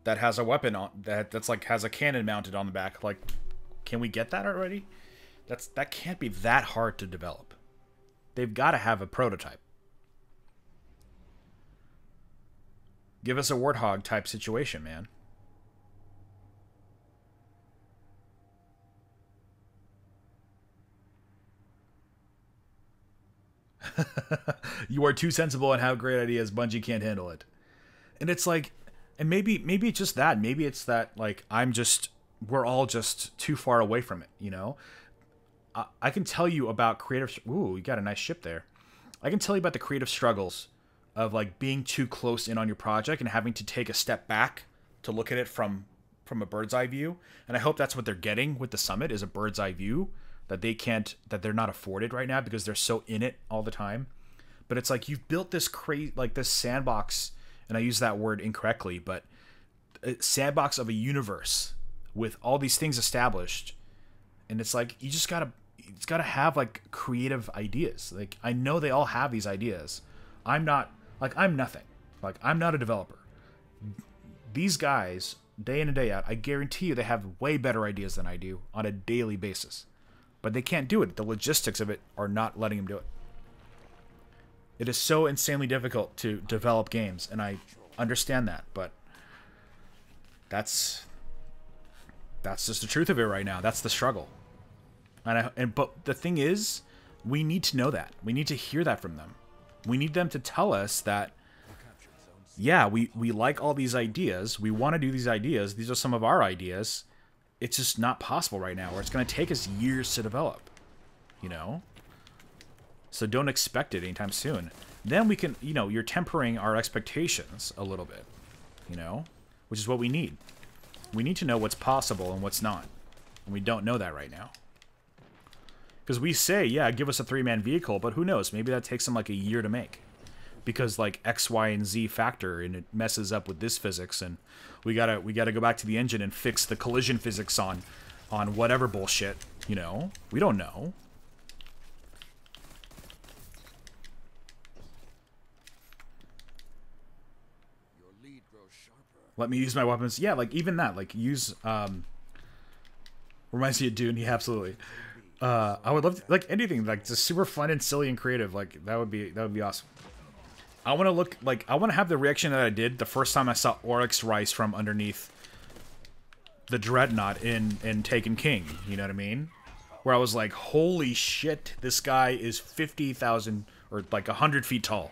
that has a weapon on that's like has a cannon mounted on the back. Like, can we get that already? That can't be that hard to develop. They've got to have a prototype. Give us a Warthog type situation, man. You are too sensible and have great ideas. Bungie can't handle it. And it's like, and maybe it's just that. Maybe it's that, like, we're all just too far away from it, you know? I can tell you about creative... Ooh, you got a nice ship there. I can tell you about the creative struggles of, like, being too close in on your project and having to take a step back to look at it from a bird's eye view. And I hope that's what they're getting with the summit, is a bird's eye view that they're not afforded right now because they're so in it all the time. But it's like, you've built this this sandbox, and I use that word incorrectly, but a sandbox of a universe with all these things established. And it's like, it's gotta have like creative ideas. Like, I know they all have these ideas. I'm nothing. Like, I'm not a developer. These guys, day in and day out, I guarantee you they have way better ideas than I do on a daily basis. But they can't do it. The logistics of it are not letting them do it. It is so insanely difficult to develop games, and I understand that, but that's just the truth of it right now. That's the struggle. But the thing is, we need to know that. We need to hear that from them. We need them to tell us that, yeah, we like all these ideas. We want to do these ideas. These are some of our ideas. It's just not possible right now, or it's going to take us years to develop, you know? So don't expect it anytime soon. Then we can, you know, you're tempering our expectations a little bit, you know? Which is what we need. We need to know what's possible and what's not. And we don't know that right now. Because we say, yeah, give us a 3-man vehicle, but who knows? Maybe that takes them like a year to make. because like X, Y, and Z factor, and it messes up with this physics, and we gotta go back to the engine and fix the collision physics on whatever bullshit. You know, we don't know. Your lead grows sharper. Let me use my weapons. Yeah, like even that, like use reminds me of Dune. Yeah, absolutely. I would love to, like anything like just super fun and silly and creative. Like that would be awesome. I want to look like I want to have the reaction that I did the first time I saw Oryx Rice from underneath the Dreadnought in Taken King. You know what I mean? Where I was like, holy shit, this guy is 50,000 or like 100 feet tall.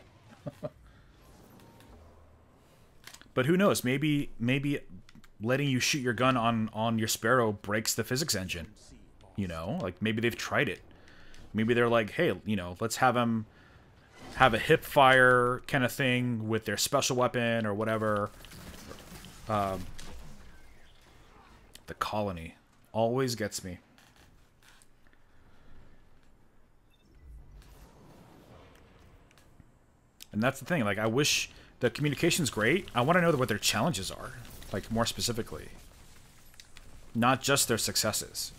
But who knows? Maybe letting you shoot your gun on your Sparrow breaks the physics engine. You know, like maybe they've tried it. Maybe they're like, hey, you know, let's have them have a hip fire kind of thing with their special weapon or whatever. The colony always gets me. And that's the thing. Like, I wish the communication's great. I want to know what their challenges are, like more specifically, not just their successes.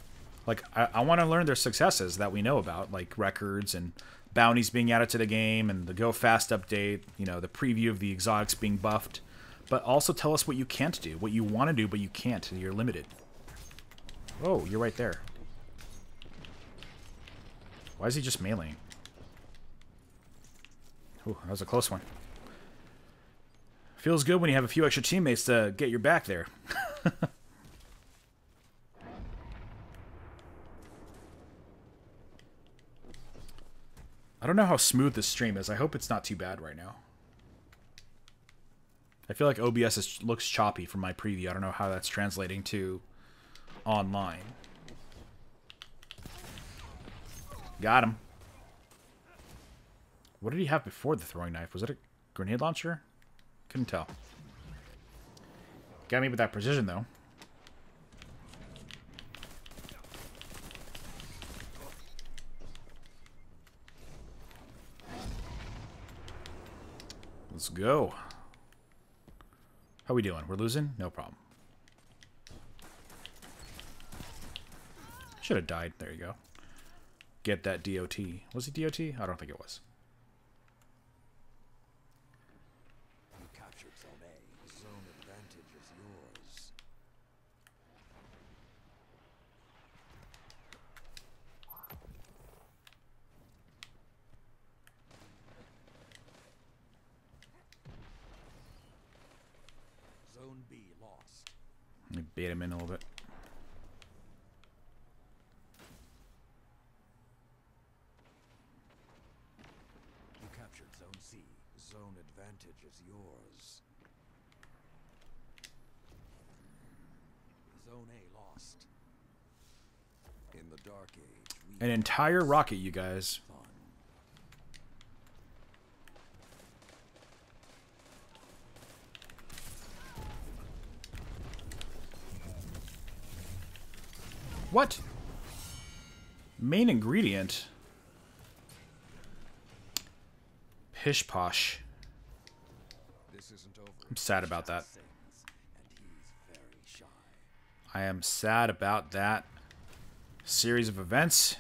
Like, I want to learn their successes that we know about, like records and bounties being added to the game and the Go Fast update, you know, the preview of the exotics being buffed. But also tell us what you can't do, what you want to do, but you can't, and you're limited. Oh, you're right there. Why is he just meleeing? Ooh, that was a close one. Feels good when you have a few extra teammates to get your back there. I don't know how smooth this stream is. I hope it's not too bad right now. I feel like OBS looks choppy from my preview. I don't know how that's translating to online. Got him. What did he have before the throwing knife? Was it a grenade launcher? Couldn't tell. Got me with that precision, though. Let's go. How we doing? We're losing? No problem. Should have died. There you go. Get that DOT. Was it DOT? I don't think it was. You captured Zone A. Zone advantage is yours. Zone B lost. Let me bait him in a little bit. You captured Zone C. Zone advantage is yours. Zone A lost. In the Dark Age, we An entire rocket, you guys. fun. What? Main ingredient? Pish posh. This isn't over. I'm sad about that. Sings, and he's very shy. I am sad about that series of events.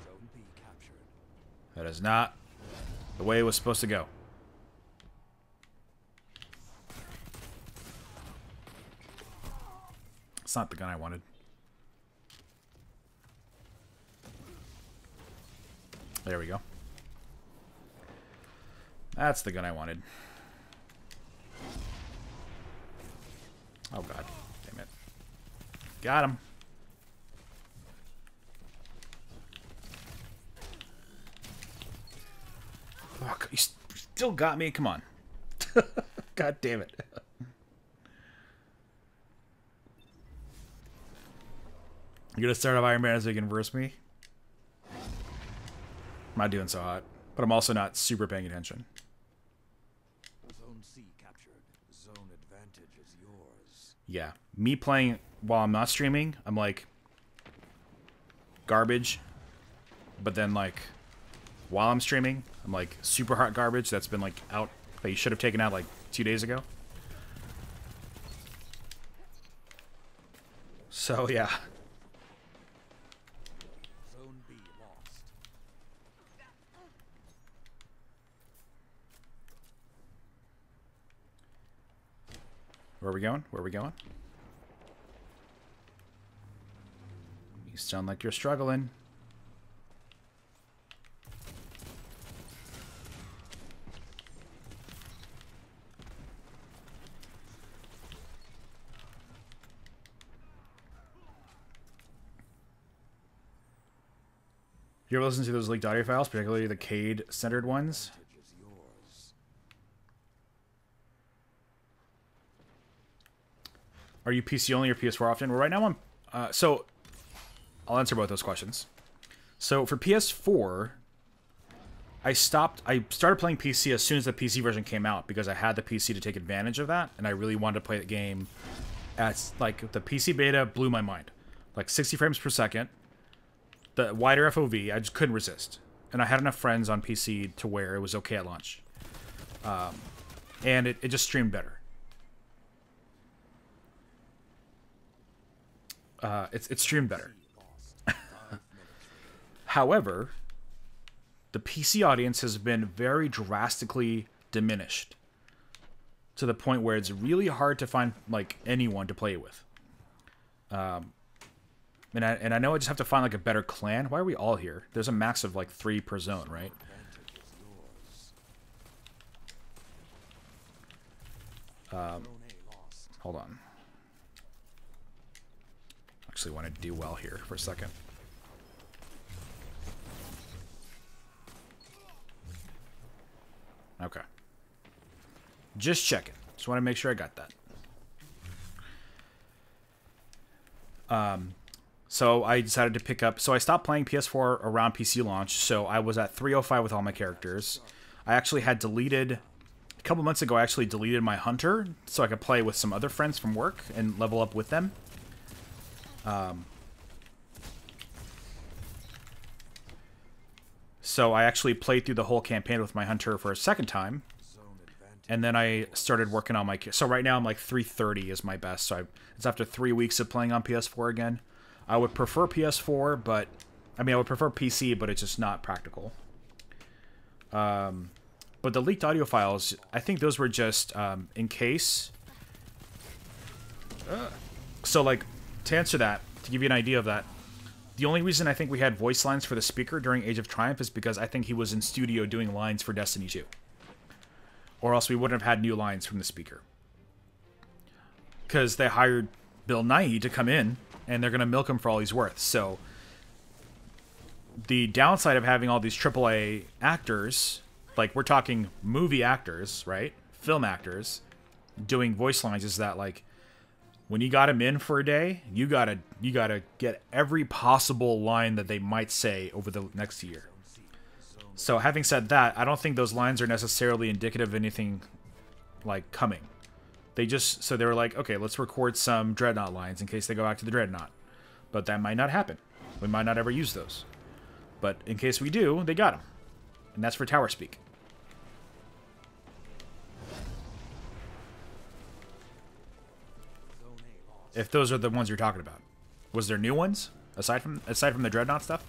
Zone B captured. That is not the way it was supposed to go. It's not the gun I wanted. There we go. That's the gun I wanted. Oh god, damn it. Got him. Fuck, you still got me? Come on. God damn it. You're gonna start off Iron Man so you can verse me? I'm not doing so hot. But I'm also not super paying attention. Zone C captured. Zone advantage is yours. Yeah. Me playing while I'm not streaming, I'm like garbage. But then like while I'm streaming, I'm like super hot garbage that's been like out, that you should have taken out like 2 days ago. So yeah. Zone B lost. Where are we going? Where are we going? You sound like you're struggling. You ever listen to those leaked audio files, particularly the Cade-centered ones? Advantage is yours. Are you PC only or PS4 often? Well, right now I'm... so, I'll answer both those questions. So, for PS4, I started playing PC as soon as the PC version came out because I had the PC to take advantage of that, and I really wanted to play the game at, like, the PC beta blew my mind. Like, 60 frames per second, the wider FOV, I just couldn't resist. And I had enough friends on PC to where it was okay at launch. And it just streamed better. It streamed better. However, the PC audience has been very drastically diminished to the point where it's really hard to find like anyone to play it with. And I know I just have to find like a better clan. Why are we all here? There's a max of like 3 per zone, right? Advantage is yours. Zone A lost. Hold on. Actually want to do well here for a second. Okay. Just checking. Just want to make sure I got that. So I decided to pick up... So I stopped playing PS4 around PC launch, so I was at 305 with all my characters. I actually had deleted... A couple months ago, I actually deleted my Hunter so I could play with some other friends from work and level up with them. So I actually played through the whole campaign with my Hunter for a second time. Zone advantage. And then I started working on my... So right now I'm like 330 is my best. So it's after 3 weeks of playing on PS4 again. I would prefer PS4, but... I mean, I would prefer PC, but it's just not practical. But the leaked audio files, I think those were just in case... So, like, to answer that, to give you an idea of that, the only reason I think we had voice lines for the speaker during Age of Triumph is because I think he was in studio doing lines for Destiny 2. Or else we wouldn't have had new lines from the speaker. Because they hired Bill Nighy to come in, and they're going to milk him for all he's worth. So, the downside of having all these AAA actors, like we're talking movie actors, right? Film actors, doing voice lines is that, like, when you got him in for a day, you gotta get every possible line that they might say over the next year. So having said that, I don't think those lines are necessarily indicative of anything like coming. They were like, okay, let's record some Dreadnought lines in case they go back to the Dreadnought. But that might not happen. We might not ever use those. But in case we do, they got them. And that's for Tower Speak. Zone A lost. If those are the ones you're talking about. Was there new ones aside from the Dreadnought stuff?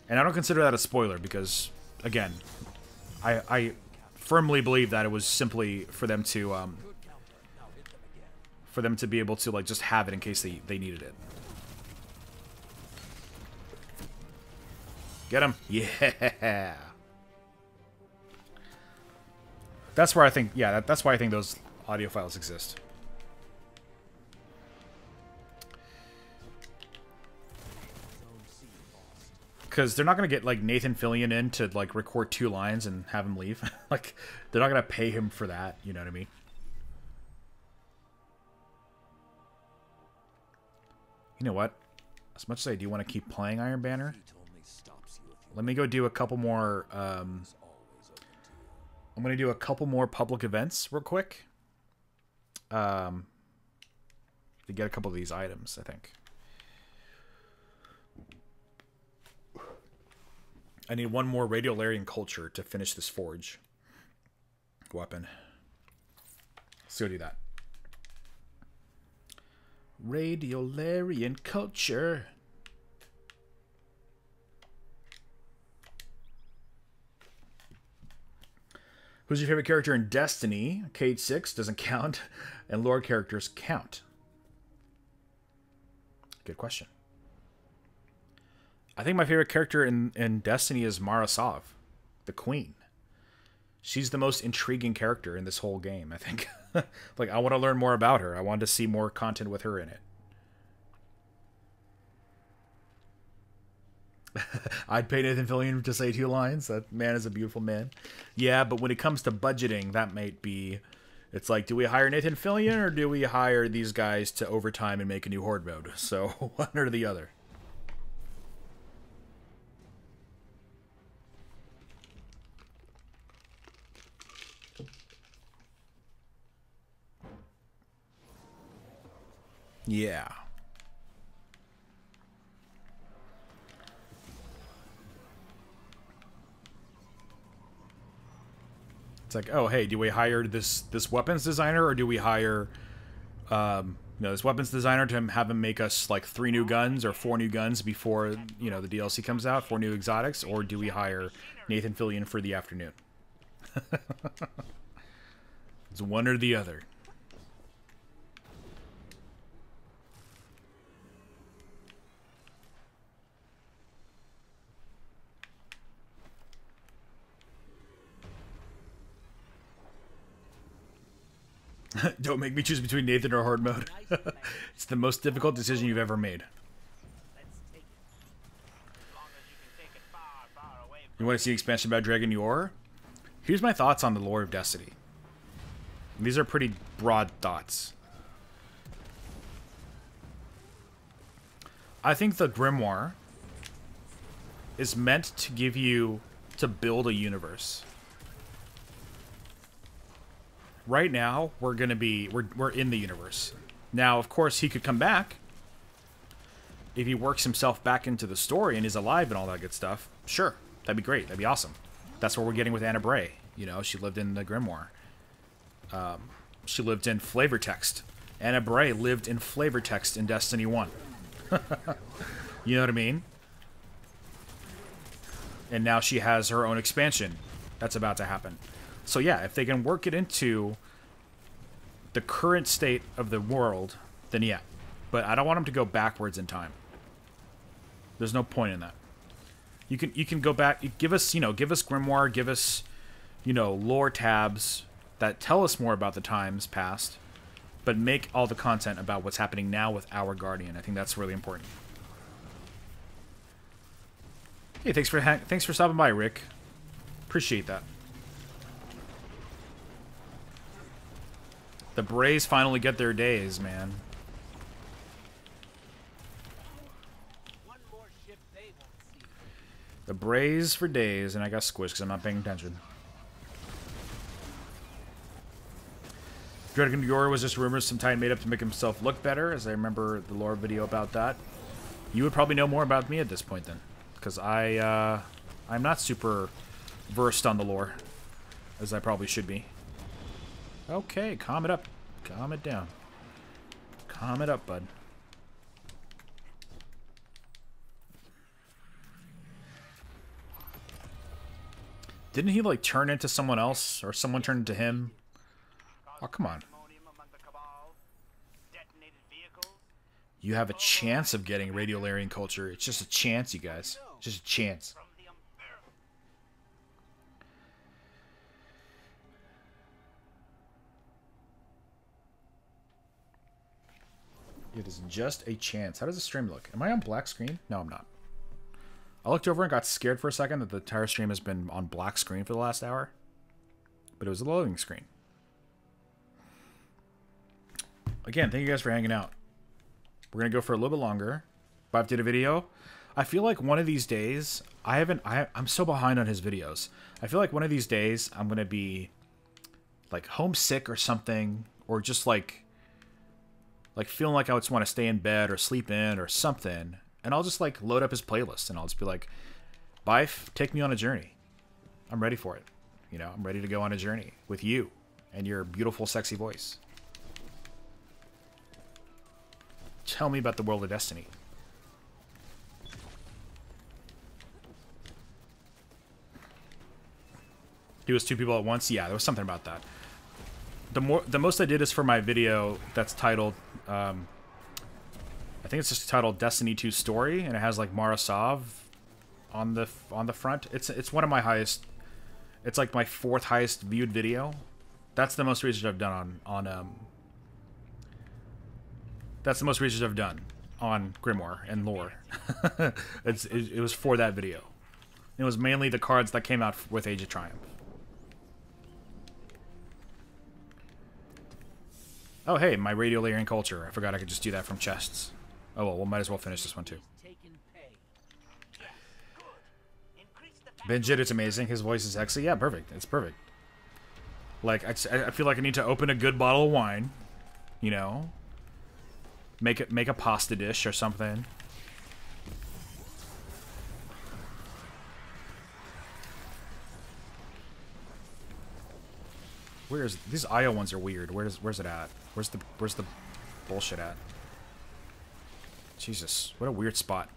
And I don't consider that a spoiler because, again, I firmly believe that it was simply for them to Good counter. Now hit them again. for them to be able to like just have it in case they needed it. Get him! Yeah. That's where I think, yeah, that's why I think those audio files exist. Zone C lost. Because they're not going to get, like, Nathan Fillion in to, like, record 2 lines and have him leave. Like, they're not going to pay him for that, you know what I mean? You know what? As much as I do want to keep playing Iron Banner, Heat only stops you if you let me go do a couple more, is always open to you. I'm going to do a couple more public events real quick. To get a couple of these items, I think. I need one more Radiolarian culture to finish this forge weapon. Let's go do that. Radiolarian culture. Who's your favorite character in Destiny? Cage 6 doesn't count, and lore characters count. Good question. I think my favorite character in Destiny is Marasov, the queen. She's the most intriguing character in this whole game, I think. Like, I want to learn more about her. I want to see more content with her in it. I'd pay Nathan Fillion to say 2 lines. That man is a beautiful man. Yeah, but when it comes to budgeting, that might be... It's like, do we hire Nathan Fillion or do we hire these guys to overtime and make a new Horde mode? So, one or the other. Yeah. It's like, oh, hey, do we hire this weapons designer, or do we hire this weapons designer to have him make us like 3 new guns or 4 new guns before, the DLC comes out, 4 new exotics, or do we hire Nathan Fillion for the afternoon? It's one or the other. Don't make me choose between Nathan or Horde mode. It's the most difficult decision you've ever made. You want to see expansion about Dragon Yor? Here's my thoughts on the lore of Destiny. These are pretty broad thoughts. I think the Grimoire is meant to give you to build a universe. Right now, we're in the universe. Now, of course, he could come back if he works himself back into the story and is alive and all that good stuff. Sure, that'd be great. That'd be awesome. That's what we're getting with Anna Bray. She lived in the Grimoire. She lived in flavor text. Anna Bray lived in flavor text in Destiny 1. You know what I mean? And now she has her own expansion that's about to happen. So yeah, if they can work it into the current state of the world, then yeah. But I don't want them to go backwards in time. There's no point in that. You can go back. Give us Grimoire. Give us lore tabs that tell us more about the times past, but make all the content about what's happening now with our Guardian. I think that's really important. Hey, thanks for stopping by, Rick. Appreciate that. The Braves finally get their days, man. The Braves for days, and I got squished because I'm not paying attention. Dragon Yor was just rumors some Titan made up to make himself look better, as I remember the lore video about that. You would probably know more about me at this point then, because I'm not super versed on the lore, as I probably should be. Okay, calm it up. Calm it down. Calm it up, bud. Didn't he, like, turn into someone else? Or someone turned into him? Oh, come on. You have a chance of getting Radiolarian culture. It's just a chance, you guys. It's just a chance. It is just a chance. How does the stream look? Am I on black screen? No, I'm not. I looked over and got scared for a second that the entire stream has been on black screen for the last hour. But it was a loading screen. Again, thank you guys for hanging out. We're going to go for a little bit longer. Bob did a video. I feel like one of these days, I'm so behind on his videos. I feel like one of these days, I'm going to be like homesick or something. Or just like feeling like I just want to stay in bed or sleep in or something, and I'll just like load up his playlist and I'll just be like, Bife, take me on a journey. I'm ready for it. You know, I'm ready to go on a journey with you and your beautiful, sexy voice. Tell me about the world of Destiny. He was 2 people at once? Yeah, there was something about that. The most I did is for my video that's titled, I think it's just titled Destiny 2 Story, and it has like Marasov on the front. It's one of my highest. It's like my 4th highest viewed video. That's the most research I've done on that's the most research I've done on Grimoire and lore. It was for that video. It was mainly the cards that came out with Age of Triumph. Oh, hey, my radio layering culture. I forgot I could just do that from chests. Oh, well, we might as well finish this one, too. Benjit, it's amazing. His voice is sexy. Yeah, perfect. It's perfect. Like, I feel like I need to open a good bottle of wine. You know? Make a pasta dish or something. Where's these IO ones are weird. Where's it at? Where's the bullshit at? Jesus, what a weird spot.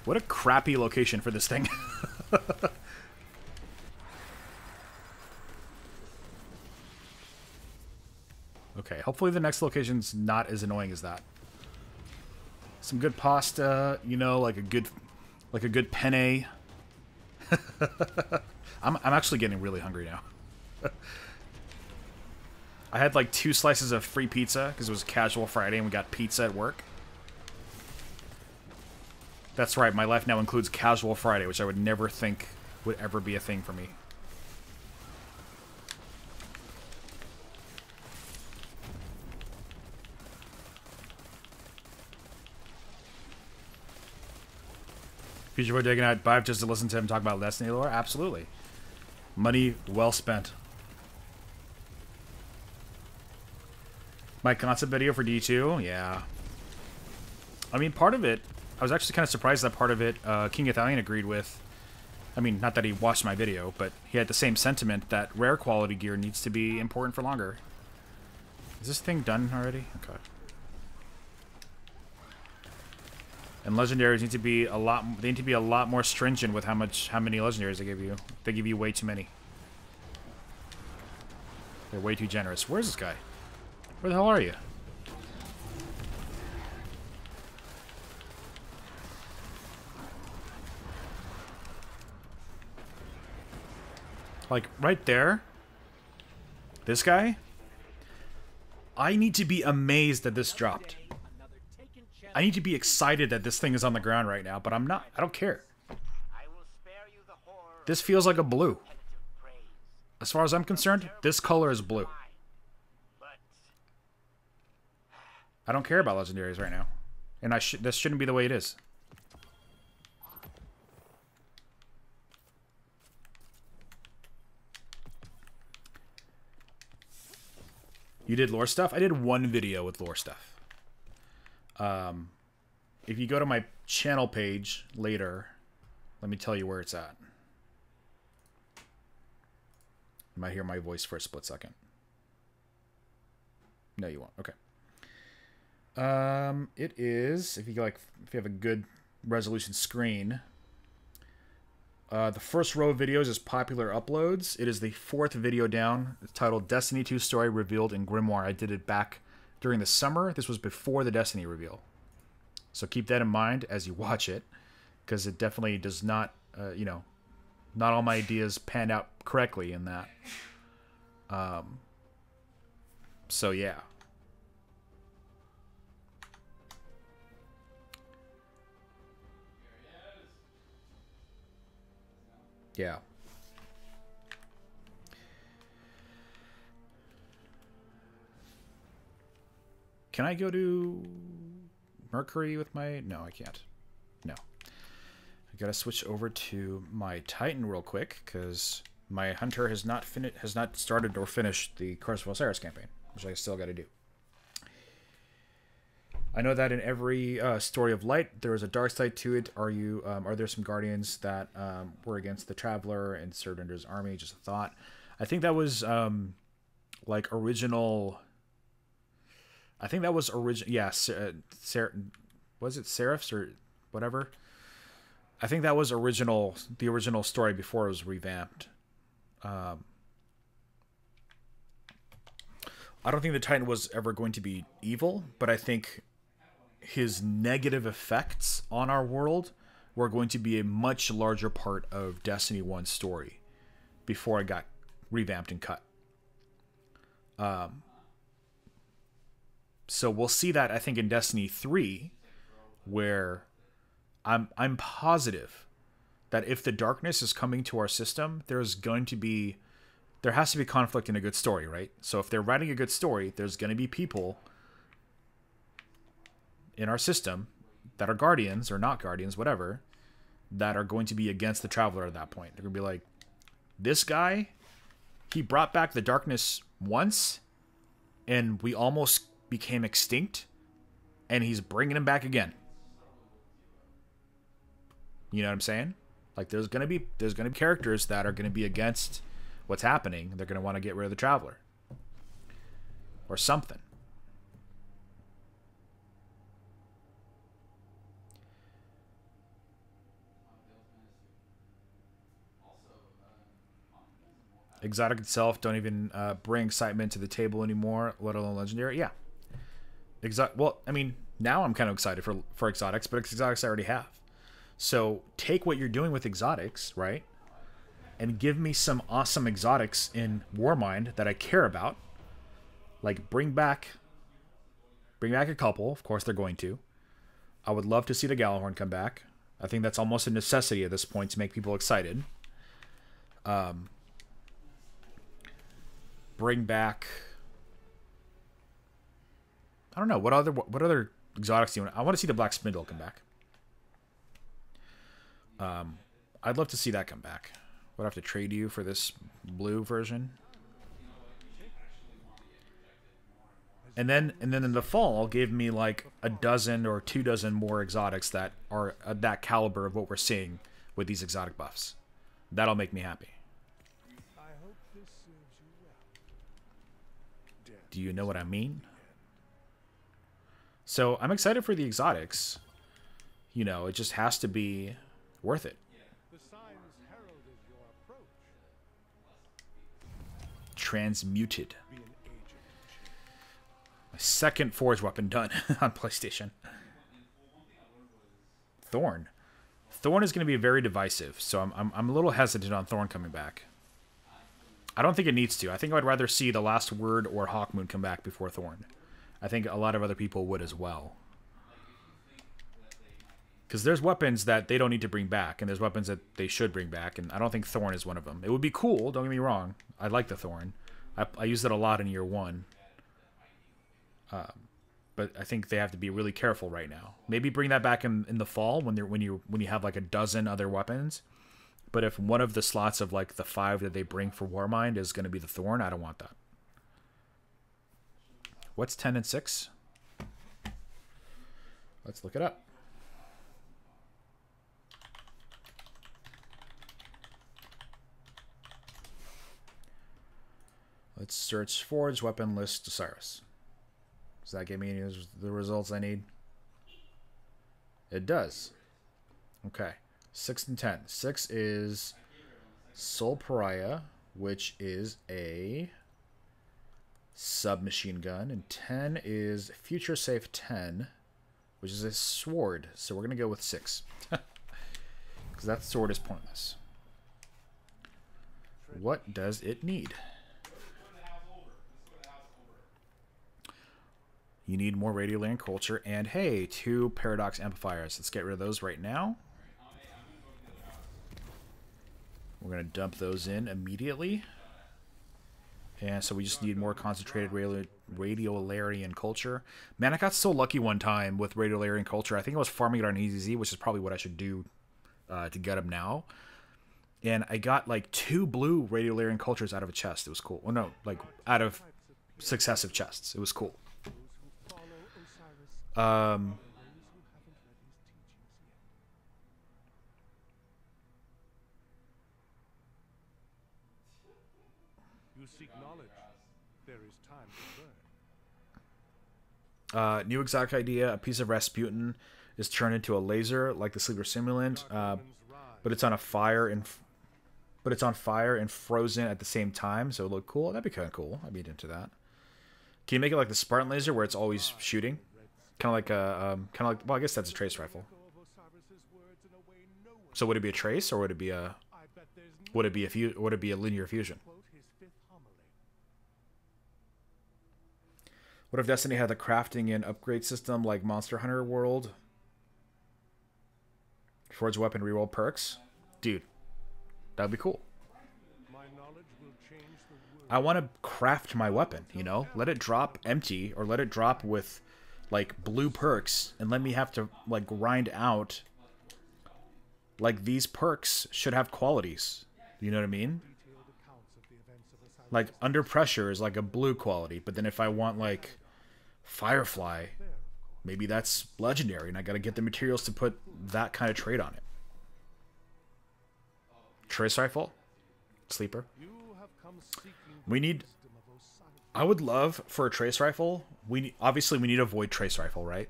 What a crappy location for this thing. Okay, hopefully the next location's not as annoying as that. Some good pasta, you know, like a good penne. I'm actually getting really hungry now. I had like 2 slices of free pizza because it was Casual Friday and we got pizza at work. That's right, my life now includes Casual Friday, which I would never think would ever be a thing for me. FutureFaux digging out Bive just to listen to him talk about Destiny lore? Absolutely. Money well spent. My concept video for D2? Yeah. I mean, part of it, I was actually kind of surprised that part of it King Ithalian agreed with. I mean, not that he watched my video, but he had the same sentiment that rare quality gear needs to be important for longer. Is this thing done already? Okay. And legendaries need to be a lot. They need to be a lot more stringent with how many legendaries they give you. They give you way too many. They're way too generous. Where's this guy? Where the hell are you? Like right there. This guy. I need to be amazed that this dropped. I need to be excited that this thing is on the ground right now, but I'm not. I don't care. This feels like a blue. As far as I'm concerned, this color is blue. I don't care about legendaries right now. And this shouldn't be the way it is. You did lore stuff? I did one video with lore stuff. If you go to my channel page later, let me tell you where it's at. You might hear my voice for a split second. No, you won't. Okay. It is, if you have a good resolution screen, the first row of videos is popular uploads. It is the 4th video down. It's titled Destiny 2 Story Revealed in Grimoire. I did it back during the summer. This was before the Destiny reveal. So keep that in mind as you watch it, because it definitely does not, you know, not all my ideas panned out correctly in that. So yeah. Yeah. Can I go to Mercury with my... No, I can't. No. I gotta switch over to my Titan real quick because my Hunter has not started or finished the Curse of Osiris campaign, which I still got to do. I know that in every story of light there is a dark side to it. Are there some guardians that were against the Traveler and served under his army? Just a thought. I think that was like original. I think that was original. Yeah, was it Seraphs or whatever? I think that was the original story before it was revamped. I don't think the Titan was ever going to be evil, but I think his negative effects on our world were going to be a much larger part of Destiny 1's story before it got revamped and cut. So we'll see that, I think, in Destiny 3, where I'm positive that if the darkness is coming to our system, there has to be conflict in a good story, right? So if they're writing a good story, there's going to be people in our system that are guardians or not guardians, whatever, that are going to be against the Traveler at that point. They're going to be like, this guy, he brought back the darkness once, and we almost became extinct, and he's bringing him back again. You know what I'm saying? Like, there's gonna be characters that are gonna be against what's happening. They're gonna want to get rid of the Traveler or something. Exotic itself don't even bring excitement to the table anymore, let alone legendary. Yeah. Well, I mean, now I'm kind of excited for exotics, but exotics I already have. So take what you're doing with exotics, right? And give me some awesome exotics in Warmind that I care about. Like bring back a couple. Of course they're going to. I would love to see the Galahorn come back. I think that's almost a necessity at this point to make people excited. Bring back, I don't know, what other exotics do you want? I want to see the Black Spindle come back. I'd love to see that come back. Would I have to trade you for this blue version? And then in the fall, give me like a dozen or 2 dozen more exotics that are that caliber of what we're seeing with these exotic buffs. That'll make me happy. I hope this serves you well. Do you know what I mean? So I'm excited for the exotics. You know, it just has to be worth it. The signs heralded your approach. Transmuted. Be an agent. My second forge weapon done on PlayStation. Thorn. Thorn is going to be very divisive, so I'm a little hesitant on Thorn coming back. I don't think it needs to. I think I'd rather see the Last Word or Hawkmoon come back before Thorn. I think a lot of other people would as well. Because there's weapons that they don't need to bring back, and there's weapons that they should bring back, and I don't think Thorn is one of them. It would be cool, don't get me wrong. I like the Thorn. I used it a lot in year 1. But I think they have to be really careful right now. Maybe bring that back in the fall when you have like a dozen other weapons. But if one of the slots of like the 5 that they bring for Warmind is going to be the Thorn, I don't want that. What's 10 and 6? Let's look it up. Let's search Forge Weapon List Osiris. Does that give me any of the results I need? It does. Okay. 6 and 10. 6 is Soul Pariah, which is a submachine gun. And 10 is Future Safe 10, which is a sword. So we're going to go with 6. Because that sword is pointless. What does it need? You need more radio land culture, and hey, 2 paradox amplifiers. Let's get rid of those right now. We're going to dump those in immediately. And so we just need more concentrated Radiolarian culture. Man, I got so lucky one time with Radiolarian culture. I think I was farming it on EZZ, which is probably what I should do to get them now. And I got like 2 blue radiolarian cultures out of a chest. It was cool. Well, no, like out of successive chests. It was cool. You seek knowledge. There is time to learn. New exotic idea: a piece of Rasputin is turned into a laser, like the Sleeper Simulant, but it's on a fire and frozen at the same time, so it looked cool. That'd be kind of cool. I'd be into that. Can you make it like the Spartan laser, where it's always shooting, kind of like well, I guess that's a trace rifle. So would it be a trace, or would it be a linear fusion? What if Destiny had the crafting and upgrade system like Monster Hunter World? Forge weapon reroll perks? Dude, that'd be cool. I want to craft my weapon, you know? Let it drop empty, or let it drop with, like, blue perks, and let me have to, like, grind out. Like, these perks should have qualities. You know what I mean? Like, under pressure is, like, a blue quality, but then if I want, like, Firefly, maybe that's legendary, and I gotta get the materials to put that kind of trait on it. Trace rifle? Sleeper? We need... I would love for a trace rifle... Obviously, we need a void trace rifle, right?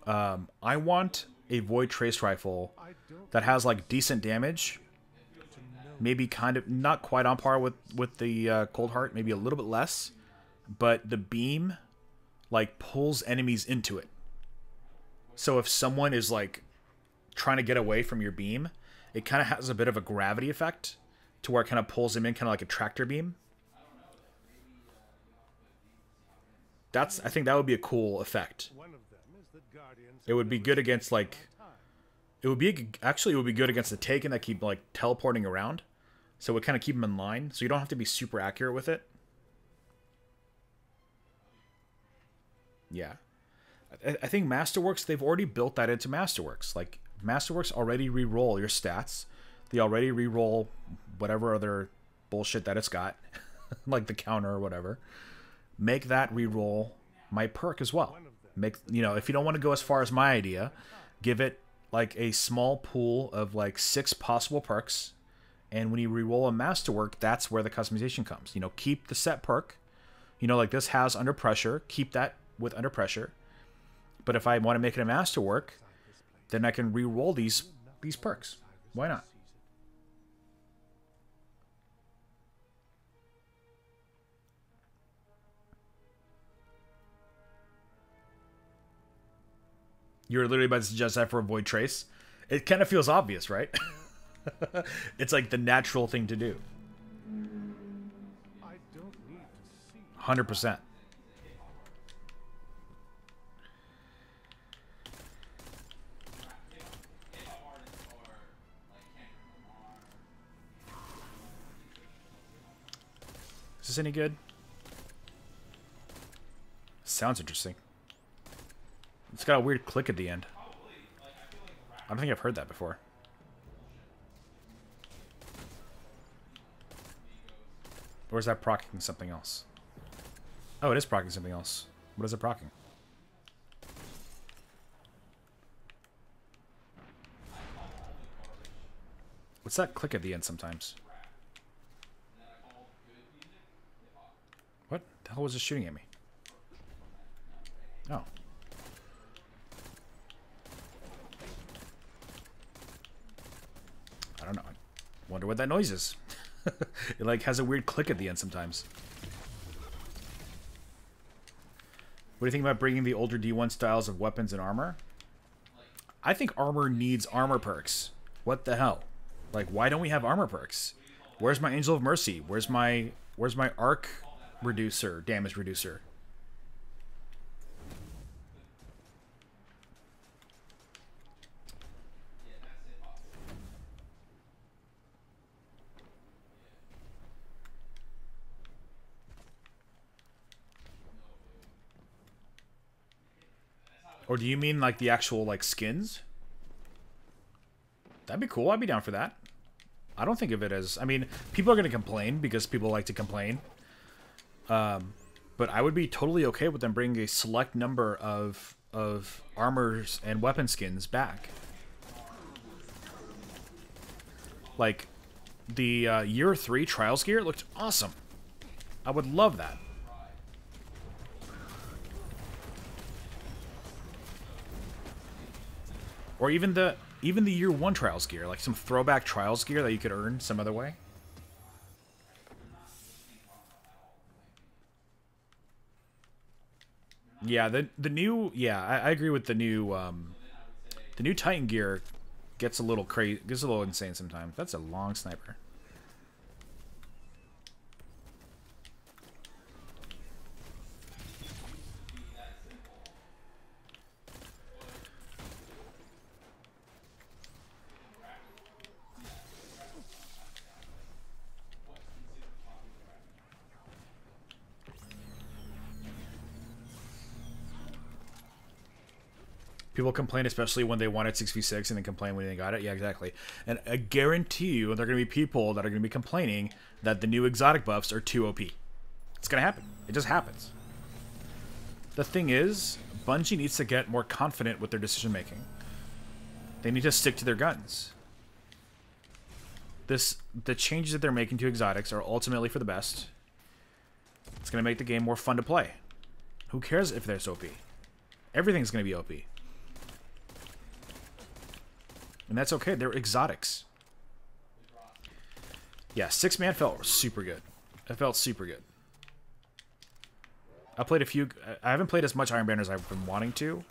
I want a void trace rifle that has, like, decent damage. Maybe kind of... Not quite on par with the Cold Heart. Maybe a little bit less. But the beam... like, pulls enemies into it. So if someone is, like, trying to get away from your beam, it kind of has a bit of a gravity effect to where it kind of pulls them in, kind of like a tractor beam. I think that would be a cool effect. It would be good against, like... Actually, it would be good against the Taken that keep, like, teleporting around. So it would kind of keep them in line. So you don't have to be super accurate with it. Yeah. I think Masterworks, they've already built that into Masterworks. Like, Masterworks already re-roll your stats. They already re-roll whatever other bullshit that it's got. Like the counter or whatever. Make that re-roll my perk as well. You know, if you don't want to go as far as my idea, give it, like, a small pool of, like, 6 possible perks. And when you re-roll a Masterwork, that's where the customization comes. You know, keep the set perk. You know, like, this has under pressure. Keep that with under pressure. But if I want to make it a Masterwork, then I can re-roll these perks. Why not? You're literally about to suggest that for a Void Trace. It kind of feels obvious, right? It's like the natural thing to do. 100%. Is this any good? Sounds interesting. It's got a weird click at the end. I don't think I've heard that before. Or is that proccing something else? Oh, it is proccing something else. What is it proccing? What's that click at the end sometimes? What the hell was it shooting at me? Oh. I don't know. I wonder what that noise is. It like has a weird click at the end sometimes. What do you think about bringing the older D1 styles of weapons and armor? I think armor needs armor perks. What the hell? Like, why don't we have armor perks? Where's my Angel of Mercy? Where's my arc reducer, damage reducer? Or do you mean like the actual like skins? That'd be cool. I'd be down for that. I don't think of it as... I mean, people are going to complain because people like to complain. But I would be totally okay with them bringing a select number of armors and weapon skins back. Like, the Year 3 Trials gear looked awesome. I would love that. Or even the Year 1 Trials gear, like some throwback Trials gear that you could earn some other way. Yeah, the new, yeah, I agree with the new Titan gear gets a little crazy, gets a little insane sometimes. That's a long sniper. People complain, especially when they wanted 6v6 and then complain when they got it. Yeah, exactly. And I guarantee you there are going to be people that are going to be complaining that the new exotic buffs are too OP. It's going to happen. It just happens. The thing is, Bungie needs to get more confident with their decision making. They need to stick to their guns. The changes that they're making to exotics are ultimately for the best. It's going to make the game more fun to play. Who cares if they're OP? Everything's going to be OP. And that's okay. They're exotics. Yeah, 6-man felt super good. It felt super good. I played a few... I haven't played as much Iron Banner as I've been wanting to.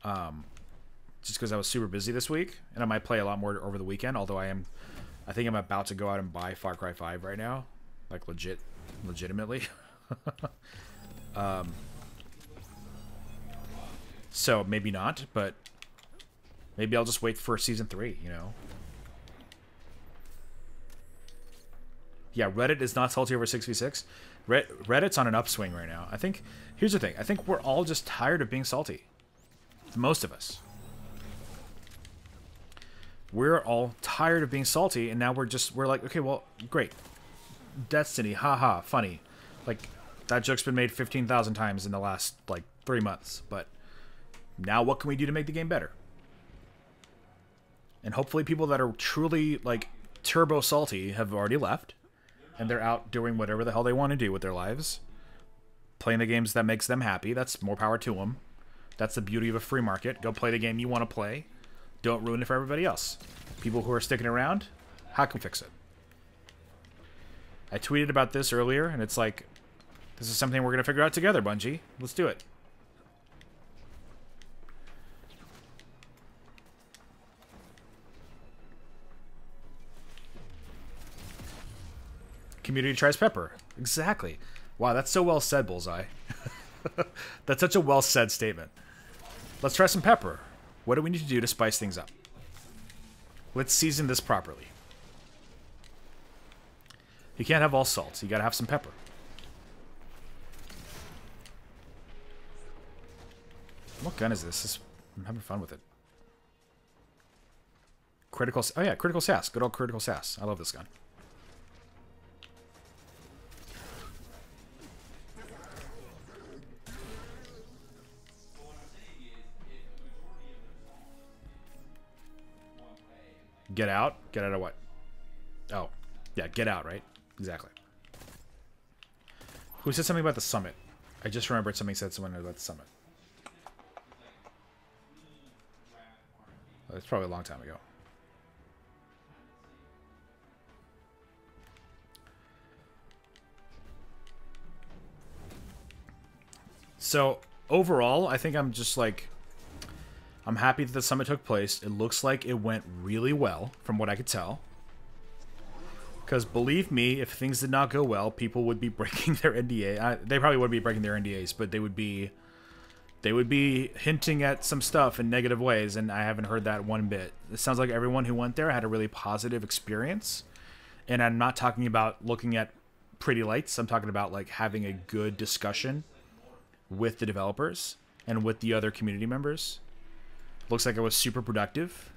Just because I was super busy this week. And I might play a lot more over the weekend. Although I think I'm about to go out and buy Far Cry 5 right now. Like, legitimately. So, maybe not, but... Maybe I'll just wait for Season 3, you know? Yeah, Reddit is not salty over 6v6. Reddit's on an upswing right now. I think... Here's the thing. I think we're all just tired of being salty. Most of us. We're all tired of being salty, and now we're like, okay, well, great. Destiny, haha, funny. Like, that joke's been made 15,000 times in the last, like, 3 months. But now what can we do to make the game better? And hopefully people that are truly, like, turbo salty have already left. And they're out doing whatever the hell they want to do with their lives. Playing the games that makes them happy. That's more power to them. That's the beauty of a free market. Go play the game you want to play. Don't ruin it for everybody else. People who are sticking around, how can we fix it? I tweeted about this earlier, and it's like, this is something we're going to figure out together, Bungie. Let's do it. Community tries pepper. Exactly. Wow, that's so well said, Bullseye. That's such a well said statement. Let's try some pepper. What do we need to do to spice things up? Let's season this properly. You can't have all salt. You gotta have some pepper. What gun is this? I'm having fun with it. Critical... Oh yeah, Critical Sass. Good old Critical Sass. I love this gun. Get out? Get out of what? Oh. Yeah, get out, right? Exactly. Who said something about the summit? I just remembered something said someone about the summit. It's probably a long time ago. So, overall, I think I'm just like... I'm happy that the summit took place. It looks like it went really well, from what I could tell. Because believe me, if things did not go well, people would be breaking their NDA. They probably wouldn't be breaking their NDAs, but they would be hinting at some stuff in negative ways, and I haven't heard that one bit. It sounds like everyone who went there had a really positive experience. And I'm not talking about looking at pretty lights. I'm talking about like having a good discussion with the developers and with the other community members. Looks like it was super productive.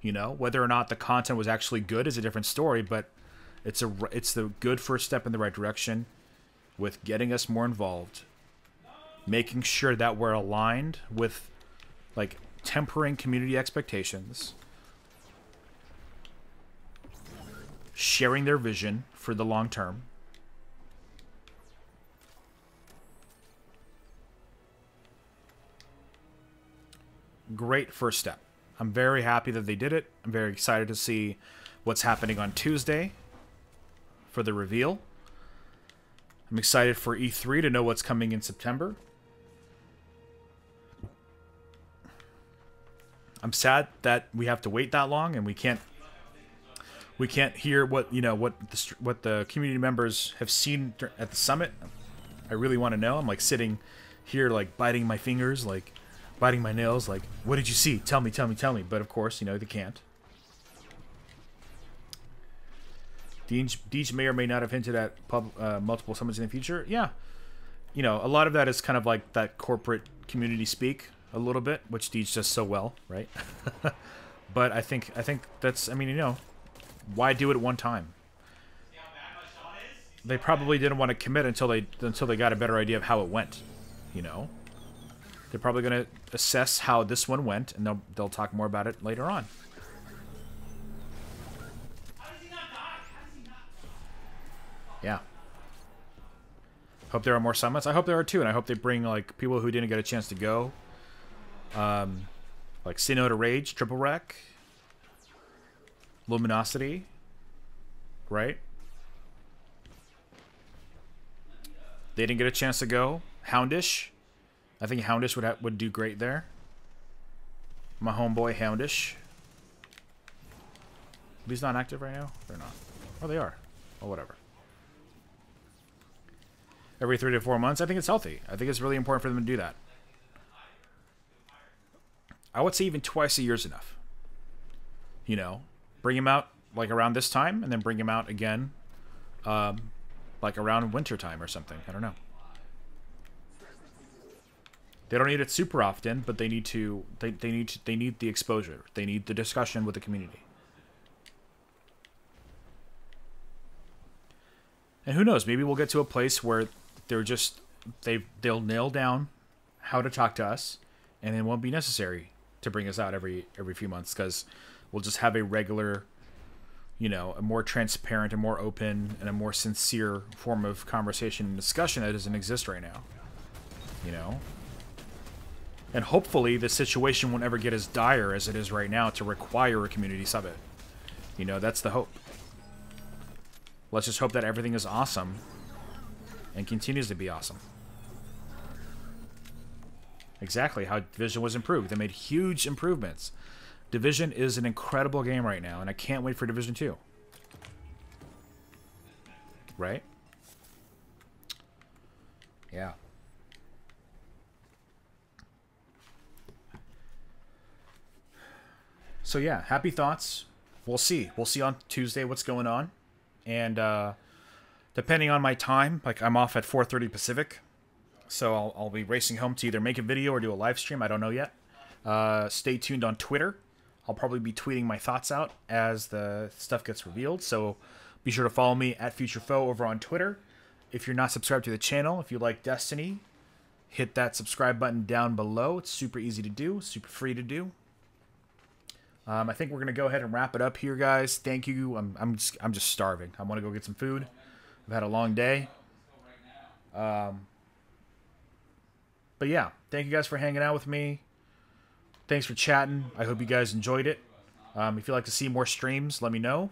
You know, whether or not the content was actually good is a different story, but it's the good first step in the right direction with getting us more involved, making sure that we're aligned with, like, tempering community expectations, sharing their vision for the long term. Great first step. I'm very happy that they did it. I'm very excited to see what's happening on Tuesday for the reveal. I'm excited for E3 to know what's coming in September. I'm sad that we have to wait that long and we can't hear what, you know, what the community members have seen at the summit. I really want to know. I'm like sitting here like biting my fingers, like biting my nails, like, what did you see? Tell me, tell me, tell me. But of course, you know, they can't. Deej may or may not have hinted at multiple summits in the future. Yeah. You know, a lot of that is kind of like that corporate community speak a little bit, which Deej does so well, right? But I think that's, I mean, you know, why do it one time? They probably didn't want to commit until they got a better idea of how it went, you know? They're probably going to assess how this one went, and they'll talk more about it later on. Yeah. Hope there are more summits. I hope there are too, and I hope they bring like people who didn't get a chance to go. Like Sinnoh to Rage, Triple Wreck, Luminosity, right? They didn't get a chance to go. Houndish. I think Houndish would do great there. My homeboy Houndish. He's not active right now? They're not. Oh, they are. Oh, whatever. Every 3 to 4 months. I think it's healthy. I think it's really important for them to do that. I would say even twice a year is enough. You know, bring him out like around this time, and then bring him out again, like around winter time or something. I don't know. They don't need it super often, but they need to. They need the exposure. They need the discussion with the community. And who knows? Maybe we'll get to a place where they'll nail down how to talk to us, and it won't be necessary to bring us out every few months, because we'll just have a regular, you know, a more transparent, a more open, and a more sincere form of conversation and discussion that doesn't exist right now. You know? And hopefully the situation won't ever get as dire as it is right now to require a community summit. You know, that's the hope. Let's just hope that everything is awesome and continues to be awesome. Exactly how Division was improved. They made huge improvements. Division is an incredible game right now, and I can't wait for Division 2. Right? Yeah. So yeah, happy thoughts. We'll see. We'll see on Tuesday what's going on. And depending on my time, like I'm off at 4:30 Pacific. So I'll be racing home to either make a video or do a live stream. I don't know yet. Stay tuned on Twitter. I'll probably be tweeting my thoughts out as the stuff gets revealed. So be sure to follow me at FutureFaux over on Twitter. If you're not subscribed to the channel, if you like Destiny, hit that subscribe button down below. It's super easy to do, super free to do. I think we're gonna go ahead and wrap it up here, guys. Thank you. I'm just starving. I want to go get some food. I've had a long day. But yeah, thank you guys for hanging out with me. Thanks for chatting. I hope you guys enjoyed it. If you'd like to see more streams, let me know.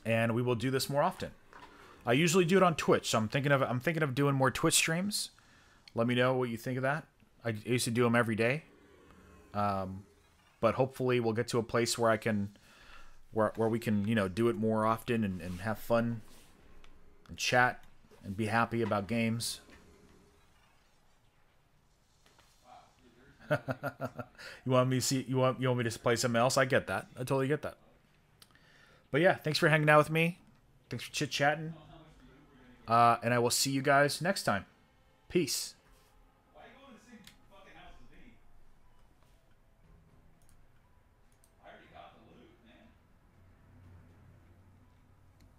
And we will do this more often. I usually do it on Twitch, so I'm thinking of doing more Twitch streams. Let me know what you think of that. I used to do them every day. But hopefully we'll get to a place where where we can, you know, do it more often and have fun and chat and be happy about games. You want me to play something else? I get that. I totally get that. But yeah, thanks for hanging out with me. Thanks for chit-chatting. And I will see you guys next time. Peace.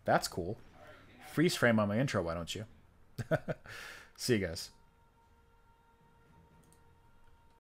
That's cool. Freeze frame on my intro, why don't you? See you guys.